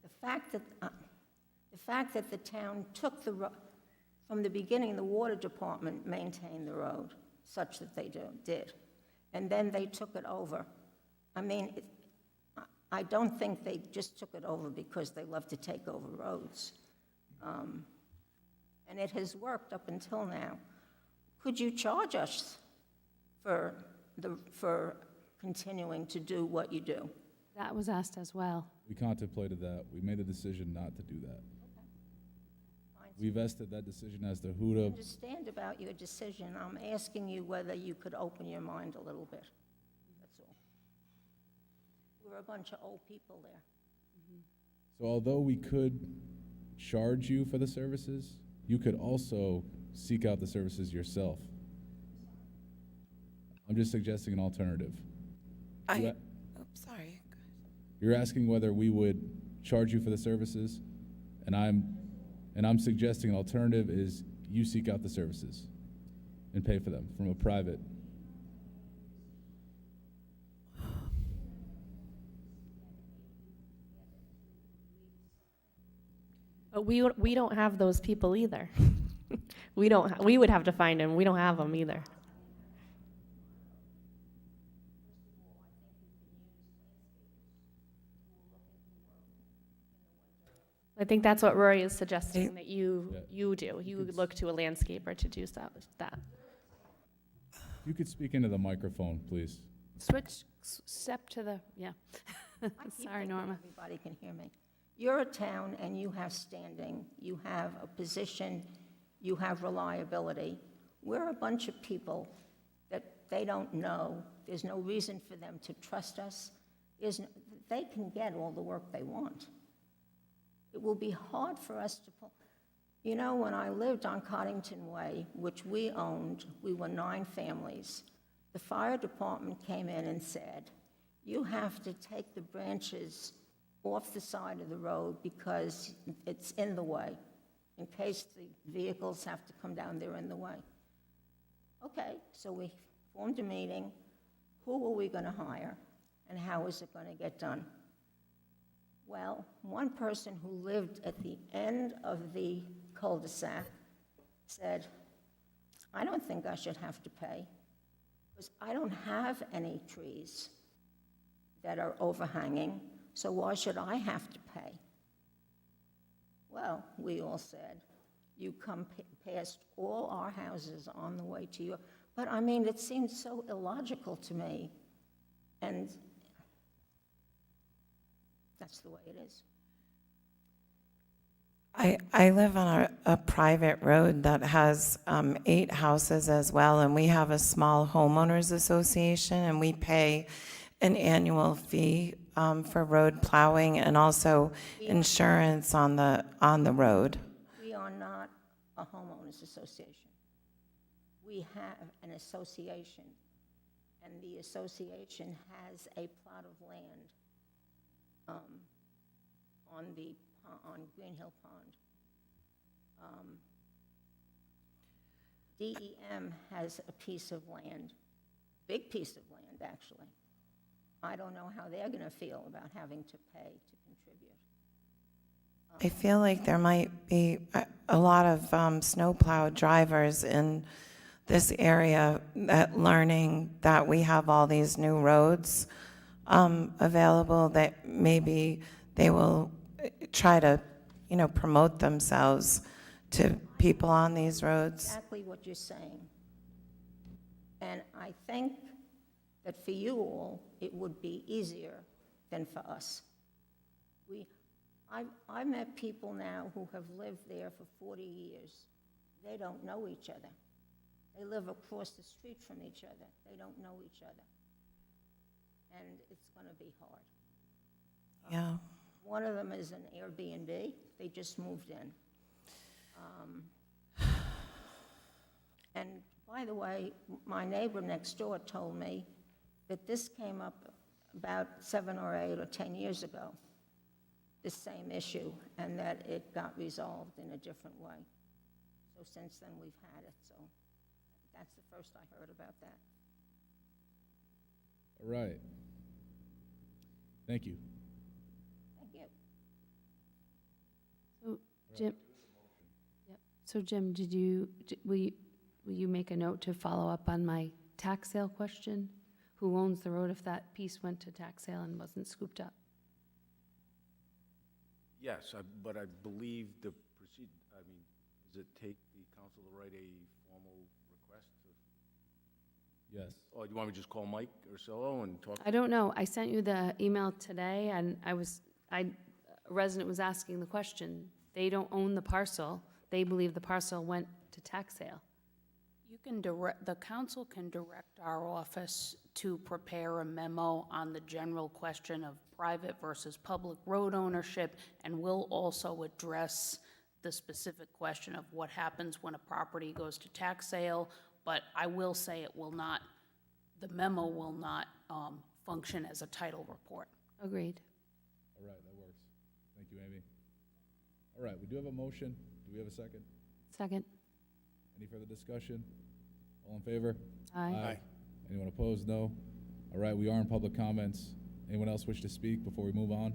the fact that the town took the road, from the beginning, the water department maintained the road such that they did. And then they took it over. I mean, I don't think they just took it over because they love to take over roads. And it has worked up until now. Could you charge us for continuing to do what you do? That was asked as well. We contemplated that. We made a decision not to do that. Fine. We vested that decision as to who I to. understand about your decision. I'm asking you whether you could open your mind a little bit. That's all. We're a bunch of old people there. So although we could charge you for the services, you could also seek out the services yourself. I'm just suggesting an alternative. You a- Sorry. You're asking whether we would charge you for the services, and I'm suggesting an alternative is you seek out the services and pay for them from a private. But we don't have those people either. We would have to find them. We don't have them either. I think that's what Rory is suggesting that you do. You would look to a landscaper to do that. You could speak into the microphone, please. Step to the, yeah. I keep Sorry, thinking Norma. Everybody can hear me. You're a town and you have standing, you have a position, you have reliability. We're a bunch of people that they don't know. There's no reason for them to trust us. They can get all the work they want. It will be hard for us to pull. You know, when I lived on Coddington Way, which we owned, we were 9 families. The fire department came in and said, you have to take the branches off the side of the road because it's in the way. In case the vehicles have to come down, they're in the way. Okay, so we formed a meeting. Who are we going to hire? And how is it going to get done? Well, one person who lived at the end of the cul-de-sac said, I don't think I should have to pay because I don't have any trees that are overhanging, so why should I have to pay? Well, we all said, you come past all our houses on the way to your, but I mean, it seemed so illogical to me, and that's the way it is. I live on a private road that has 8 houses as well, and we have a small homeowners association, and we pay an annual fee for road plowing and also insurance on the road. We are not a homeowners association. We have an association, and the association has a plot of land on Green Hill Pond. DEM has a piece of land, big piece of land, actually. I don't know how they're going to feel about having to pay to contribute. I feel like there might be a lot of snowplow drivers in this area that learning that we have all these new roads available, that maybe they will try to, promote themselves to people on these roads. Exactly what you're saying. And I think that for you all, it would be easier than for us. I've met people now who have lived there for 40 years. They don't know each other. They live across the street from each other. They don't know each other. And it's going to be hard. Yeah. One of them is an Airbnb. They just moved in. And by the way, my neighbor next door told me that this came up about 7 or 8 or 10 years ago, this same issue, and that it got resolved in a different way. So since then, we've had it. So that's the first I heard about that. All right. Thank you. Thank you. So, Jim, yep. So Jim, will you make a note to follow up on my tax sale question? Who owns the road if that piece went to tax sale and wasn't scooped up? Yes, but I believe does it take the council to write a formal request? Yes. Or do you want me to just call Mike Ursillo and talk? I don't know. I sent you the email today, and a resident was asking the question. They don't own the parcel. They believe the parcel went to tax sale. The council can direct our office to prepare a memo on the general question of private versus public road ownership, and we'll also address the specific question of what happens when a property goes to tax sale. But I will say the memo will not function as a title report. Agreed. All right, that works. Thank you, Amy. All right, we do have a motion. Do we have a second? Second. Any further discussion? All in favor? Aye. Anyone opposed? No. All right, we are in public comments. Anyone else wish to speak before we move on?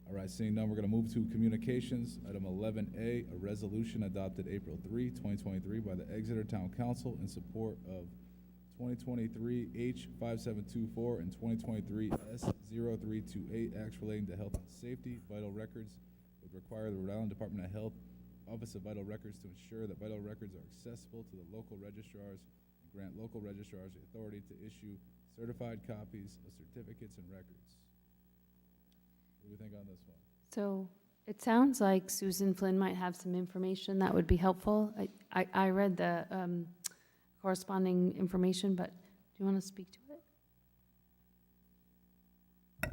All right, seeing none, we're going to move to communications. Item 11A, a resolution adopted April 3, 2023 by the Exeter Town Council in support of 2023 H5724 and 2023 S0328 acts relating to health and safety. Vital records would require the Rhode Island Department of Health Office of Vital Records to ensure that vital records are accessible to the local registrars and grant local registrars the authority to issue certified copies of certificates and records. What do we think on this one? So it sounds like Susan Flynn might have some information that would be helpful. I read the corresponding information, but do you want to speak to it?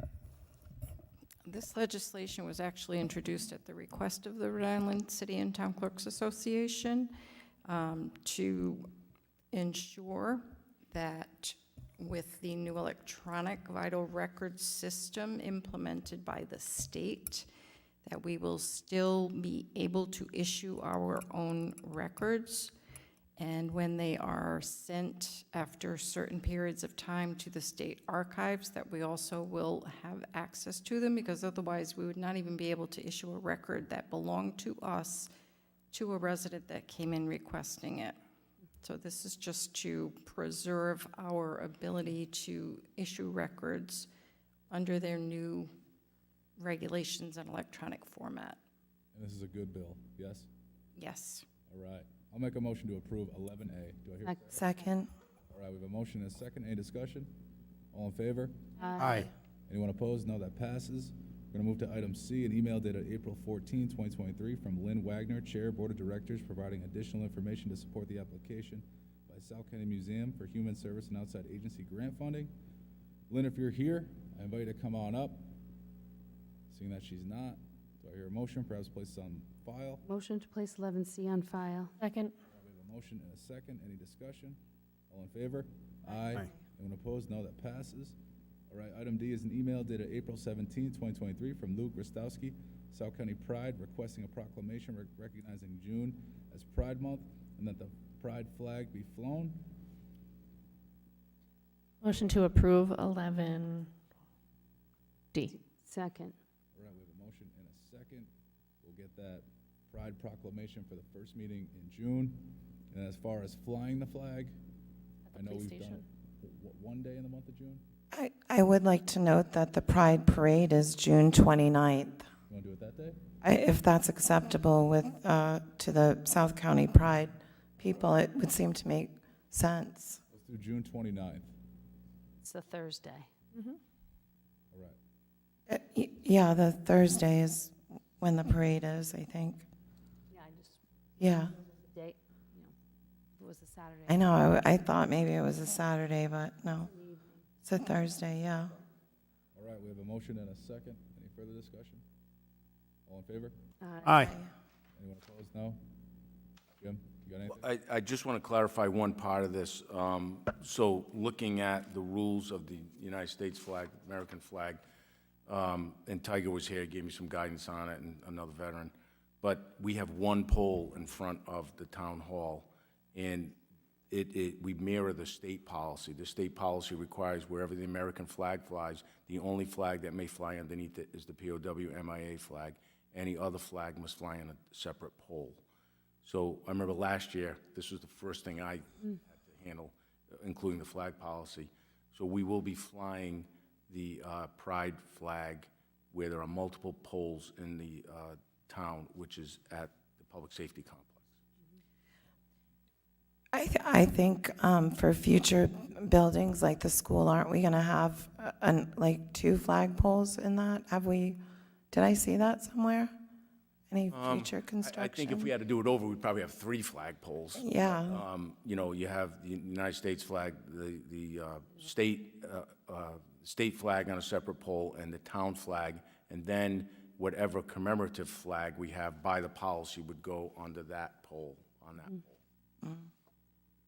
This legislation was actually introduced at the request of the Rhode Island City and Town Clerks Association to ensure that with the new electronic vital records system implemented by the state, that we will still be able to issue our own records. And when they are sent after certain periods of time to the state archives, that we also will have access to them, because otherwise we would not even be able to issue a record that belonged to us to a resident that came in requesting it. So this is just to preserve our ability to issue records under their new regulations and electronic format. And this is a good bill, yes? Yes. All right. I'll make a motion to approve 11A. Do I hear a second? Second. All right, we have a motion and a second. Any discussion? All in favor? Aye. Anyone opposed? No, that passes. We're going to move to item C, an email dated April 14, 2023 from Lynn Wagner, Chair, Board of Directors, providing additional information to support the application by South County Museum for Human Service and Outside Agency grant funding. Lynn, if you're here, I invite you to come on up. Seeing that she's not, do I hear a motion? Perhaps place this on file. Motion to place 11C on file. Second. We have a motion and a second. Any discussion? All in favor? Aye. Anyone opposed? No, that passes. All right, item D is an email dated April 17, 2023 from Luke Rostowski, South County Pride, requesting a proclamation recognizing June as Pride Month and that the Pride flag be flown. Motion to approve 11D. Second. All right, we have a motion and a second. We'll get that Pride proclamation for the first meeting in June. And as far as flying the flag, I know we've done it one day in the month of June. I would like to note that the Pride Parade is June 29th. You want to do it that day? If that's acceptable with, to the South County Pride people, it would seem to make sense. Let's do June 29th. It's a Thursday. All right. Yeah, the Thursday is when the parade is, I think. Yeah, I just. Yeah. The date, you know, it was a Saturday. I know, I thought maybe it was a Saturday, but no. It's a Thursday, yeah. All right, we have a motion and a second. Any further discussion? All in favor? Aye. Anyone opposed? No? Jim, you got anything? I just want to clarify one part of this. So looking at the rules of the United States flag, American flag, and Tiger was here, gave me some guidance on it, and another veteran. But we have one pole in front of the town hall, and we mirror the state policy. The state policy requires wherever the American flag flies, the only flag that may fly underneath it is the POW MIA flag. Any other flag must fly on a separate pole. So I remember last year, this was the first thing I had to handle, including the flag policy. So we will be flying the Pride flag where there are multiple poles in the town, which is at the Public Safety Complex. I think for future buildings like the school, aren't we going to have like 2 flagpoles in that? Did I see that somewhere? Any future construction? I think if we had to do it over, we'd probably have 3 flagpoles. Yeah. You know, you have the United States flag, the state flag on a separate pole, and the town flag, and then whatever commemorative flag we have by the policy would go under that pole, on that pole.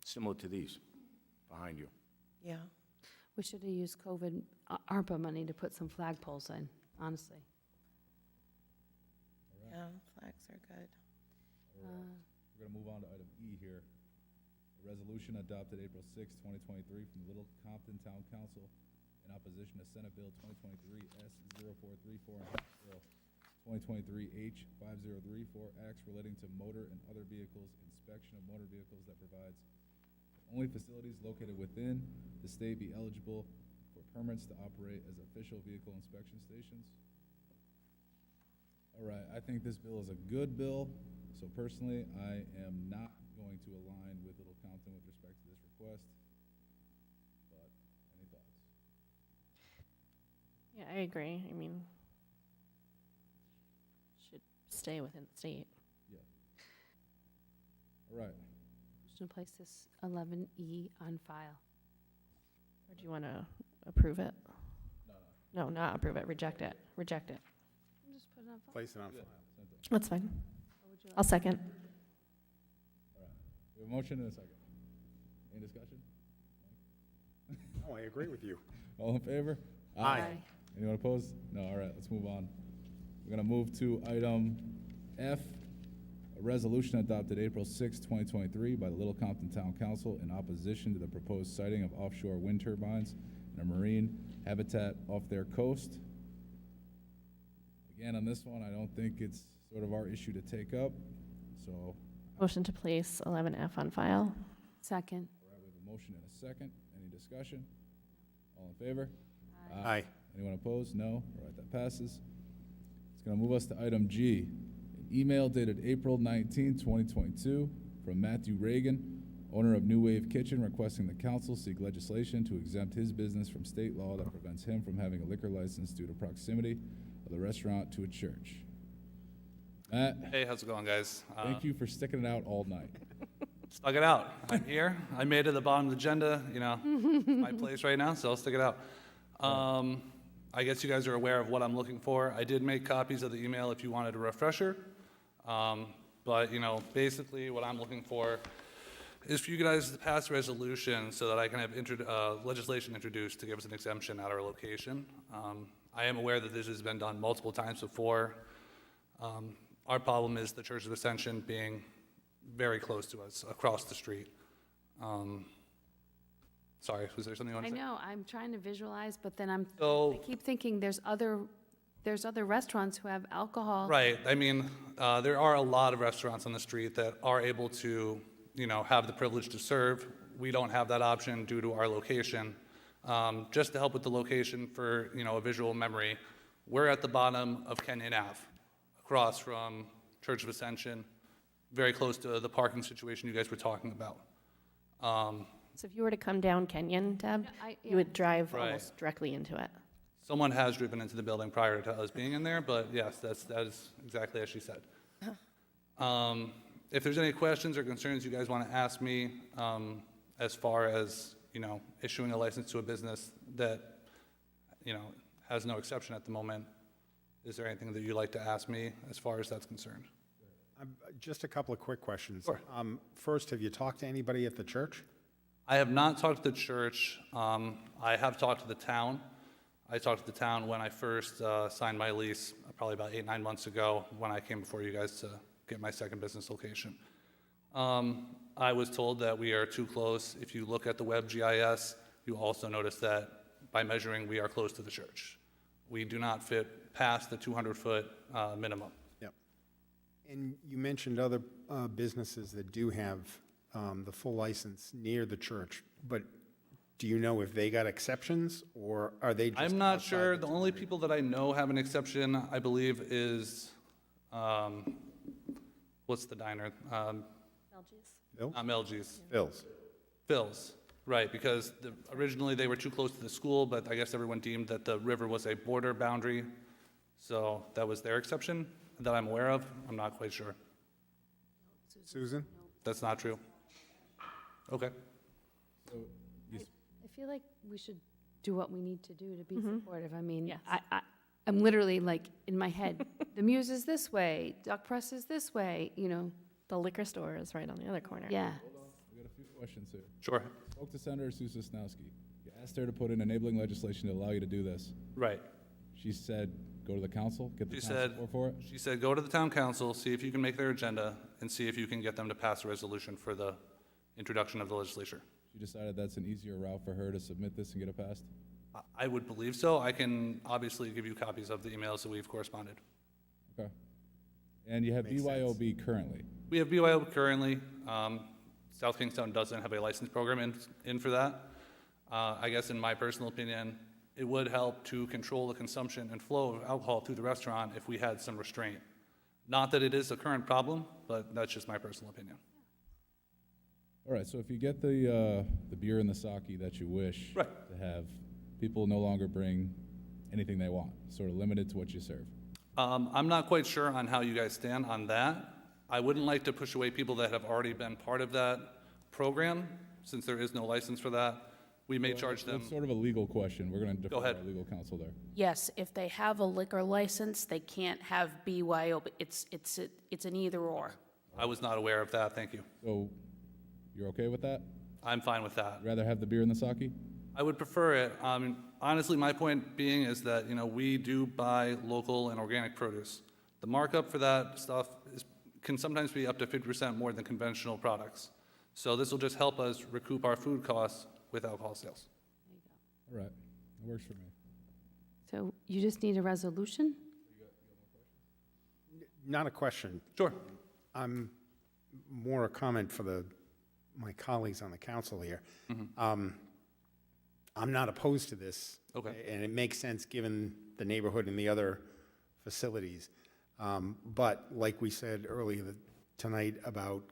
Similar to these. behind you. Yeah. We should have used COVID ARPA money to put some flagpoles in, honestly. Yeah, flags are good. We're going to move on to item E here. A resolution adopted April 6, 2023 from the Little Compton Town Council in opposition to Senate Bill 2023 S0434 and House Bill 2023 H5034, acts relating to motor and other vehicles, inspection of motor vehicles that provides only facilities located within the state be eligible for permits to operate as official vehicle inspection stations. All right, I think this bill is a good bill. So personally, I am not going to align with Little Compton with respect to this request. But any thoughts? Yeah, I agree. I mean, should stay within the state. Yeah. All right. Motion to place this 11E on file. Or do you want to approve it? No, not approve it, reject it, reject it. Just put it on file. Place it on file. That's fine. What would you I'll like? second. All right. We have a motion and a second. Any discussion? Oh, I agree with you. All in favor? Aye. Anyone opposed? No, all right, let's move on. We're gonna move to item F, a resolution adopted April 6, 2023 by the Little Compton Town Council in opposition to the proposed siting of offshore wind turbines in a marine habitat off their coast. Again, on this one, I don't think it's sort of our issue to take up, so. Motion to place 11F on file. Second. All right, we have a motion and a second. Any discussion? All in favor? Aye. Anyone opposed? No? All right, that passes. It's going to move us to item G. An email dated April 19, 2022, from Matthew Reagan, owner of New Wave Kitchen, requesting the council seek legislation to exempt his business from state law that prevents him from having a liquor license due to proximity of the restaurant to a church. Matt, Hey, how's it going, guys? thank you for sticking it out all night. Stuck it out. I'm here. I made it to the bottom of the agenda. You know, it's my place right now, so I'll stick it out. I guess you guys are aware of what I'm looking for. I did make copies of the email if you wanted a refresher. But, you know, basically what I'm looking for is for you guys to pass a resolution so that I can have legislation introduced to give us an exemption at our location. I am aware that this has been done multiple times before. Our problem is the Church of Ascension being very close to us, across the street. Sorry, was there something you wanted I to say? know, I'm trying to visualize, but then I So- keep thinking there's other restaurants who have alcohol. Right. I mean, there are a lot of restaurants on the street that are able to, you know, have the privilege to serve. We don't have that option due to our location. Just to help with the location for, you know, a visual memory, we're at the bottom of Kenyon Ave, across from Church of Ascension, very close to the parking situation you guys were talking about. So if you were to come down Kenyon, Deb, Yeah, you would drive Right. almost directly into it. Someone has driven into the building prior to us being in there, but yes, that is exactly as she said. If there's any questions or concerns you guys want to ask me, as far as, you know, issuing a license to a business that, you know, has no exception at the moment, is there anything that you'd like to ask me as far as that's concerned? Just a couple of quick questions. Sure. First, have you talked to anybody at the church? I have not talked to the church. I have talked to the town. I talked to the town when I first signed my lease, probably about 8-9 months ago, when I came before you guys to get my second business location. I was told that we are too close. If you look at the web GIS, you also notice that by measuring, we are close to the church. We do not fit past the 200-foot minimum. Yep. And you mentioned other businesses that do have the full license near the church, but do you know if they got exceptions, or are they just I'm not outside sure. The only people that I know have an exception, I believe, is, what's the diner? Phil's? Not Melgy's. Phil's. Phil's, right, because originally they were too close to the school, but I guess everyone deemed that the river was a border boundary, so that was their exception that I'm aware of. I'm not quite sure. Susan? That's not true. Okay. I feel like we should do what we need to do to be Mhm. supportive. I mean, Yes. I'm literally like, in my head, the Muse is this way, Duck Press is this way, you know. The liquor store is right on the other corner. Yeah. We got a few, Question, sir. Sure. Spoke to Senator Sue Sosnowski. You asked her to put in enabling legislation to allow you to do this. Right. She said, go to the council, get the She town said, support for it? she said, go to the town council, see if you can make their agenda, and see if you can get them to pass a resolution for the introduction of the legislature. She decided that's an easier route for her to submit this and get it passed? I would believe so. I can obviously give you copies of the emails that we've corresponded. Okay. And you have BYOB currently? We have BYO currently. South Kingstown doesn't have a license program in for that. I guess in my personal opinion, it would help to control the consumption and flow of alcohol through the restaurant if we had some restraint. Not that it is a current problem, but that's just my personal opinion. All right, so if you get the beer and the sake that you wish to have, people no longer bring anything they want, sort of limited to what you serve. I'm not quite sure on how you guys stand on that. I wouldn't like to push away people that have already been part of that program, since there is no license for that. We may charge them. It's sort of a legal question. We're going to defer Go ahead. to our legal counsel there. Yes, if they have a liquor license, they can't have BYO, but it's an either or. I was not aware of that, thank you. So you're okay with that? I'm fine with that. Rather have the beer and the sake? I would prefer it. Honestly, my point being is that, we do buy local and organic produce. The markup for that stuff can sometimes be up to 50% more than conventional products. So this will just help us recoup our food costs with alcohol sales. All right, that works for me. So you just need a resolution? Not a question. Sure. I'm more a comment for my colleagues on the council here. I'm not opposed to this. Okay. And it makes sense given the neighborhood and the other facilities. But like we said earlier tonight about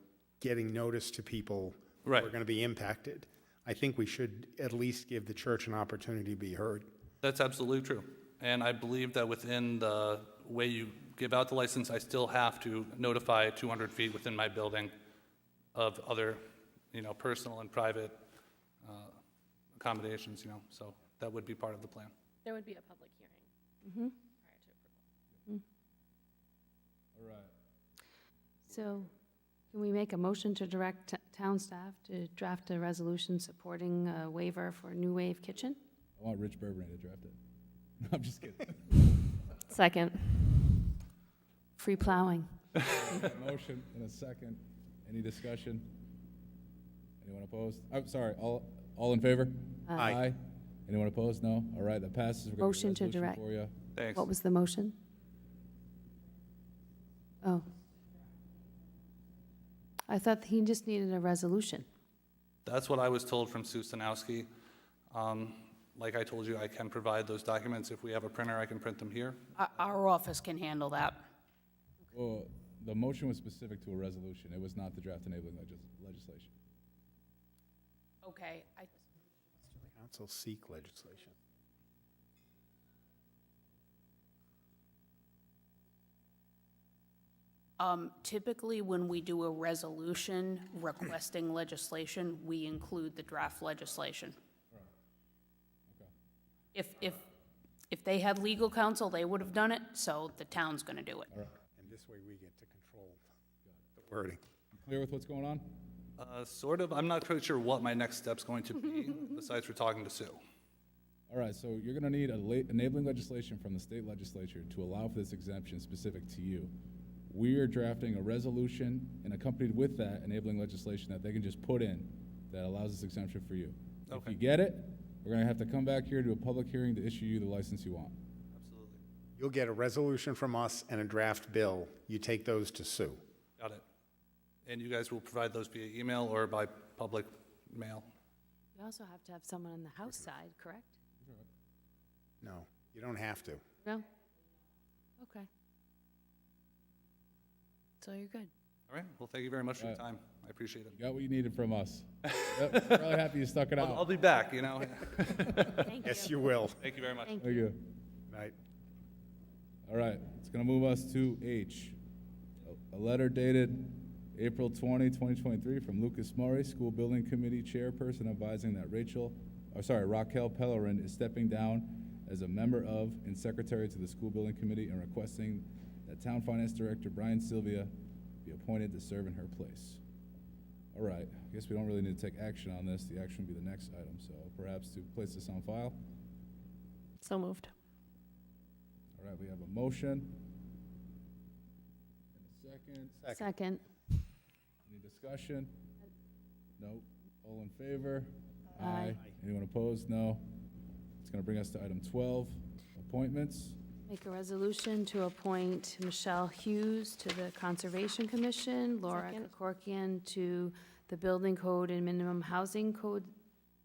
getting notice to people who are going to be impacted, I think we should at least give the church an opportunity to be heard. That's absolutely true. And I believe that within the way you give out the license, I still have to notify 200 feet within my building of other, personal and private accommodations, so that would be part of the plan. There would be a public hearing Mm-hmm. prior to approval. All right. So can we make a motion to direct town staff to draft a resolution supporting a waiver for New Wave Kitchen? I want Rich Burbank to draft it. No, I'm just kidding. Second. Free plowing. Motion and a second. Any discussion? Anyone opposed? I'm sorry, all in favor? Aye. Anyone opposed? No? All right, that passes. We're gonna do a Motion to resolution direct. for you. Thanks. What was the motion? Oh. I thought he just needed a resolution. That's what I was told from Sue Stanowski. Like I told you, I can provide those documents. If we have a printer, I can print them here. Our office can handle that. Well, the motion was specific to a resolution. It was not the draft enabling legislation. Okay, Council seek legislation. typically, when we do a resolution requesting legislation, we include the draft legislation. If they had legal counsel, they would have done it, so the town's gonna do it. And this way we get to control the wording. Clear with what's going on? Sort of. I'm not quite sure what my next step's going to be, besides for talking to Sue. All right, so you're going to need enabling legislation from the state legislature to allow for this exemption specific to you. We are drafting a resolution, and accompanied with that enabling legislation that they can just put in that allows this exemption for you. If Okay. you get it, we're going to have to come back here to a public hearing to issue you the license you want. Absolutely. You'll get a resolution from us and a draft bill. You take those to Sue. Got it. And you guys will provide those via email or by public mail? You also have to have someone on the house side, correct? No, you don't have to. No? Okay. So you're good. All right. Well, thank you very much for your time. I appreciate it. You got what you needed from us. Yep, really happy you stuck it out. I'll be back, Yes, you will. Thank you very much. Thank Thank you. Right. All right, it's going to move us to H. A letter dated April 20, 2023, from Lucas Murray, School Building Committee Chairperson, advising that Raquel Pellerin is stepping down as a member of and secretary to the School Building Committee and requesting that Town Finance Director Brian Sylvia be appointed to serve in her place. All right, I guess we don't really need to take action on this. The action would be the next item, so perhaps to place this on file. So moved. All right, we have a motion. And a second. Second. Any discussion? No. All in favor? Aye. Anyone opposed? No. It's going to bring us to item 12, appointments. Make a resolution to appoint Michelle Hughes to the Conservation Commission, Laura Kokorkian to the Building Code and Minimum Housing Code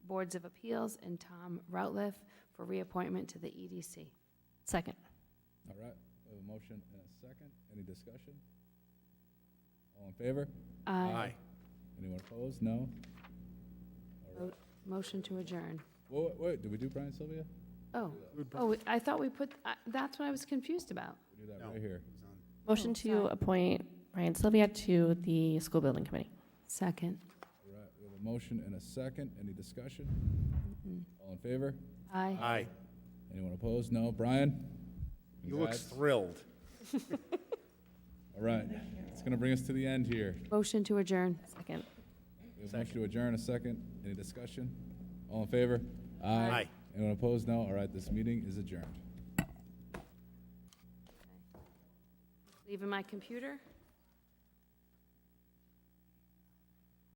Boards of Appeals, and Tom Routliff for reappointment to the EDC. Second. All right, we have a motion and a second. Any discussion? All in favor? Aye. Anyone opposed? No. All right. Motion to adjourn. Wait, did we do Brian Sylvia? Oh, I thought we put, that's what I was confused about. We do that right here. Motion to appoint Ryan Sylvia to the School Building Committee. Second. All right, we have a motion and a second. Any discussion? All in favor? Aye. Aye. Anyone opposed? No. Brian? He looks Congrats. thrilled. All right, it's going to bring us to the end here. Motion to adjourn. Second. We have a motion to adjourn, a second. Any discussion? All in favor? Aye. Anyone opposed? No. All right, this meeting is adjourned. Leaving my computer.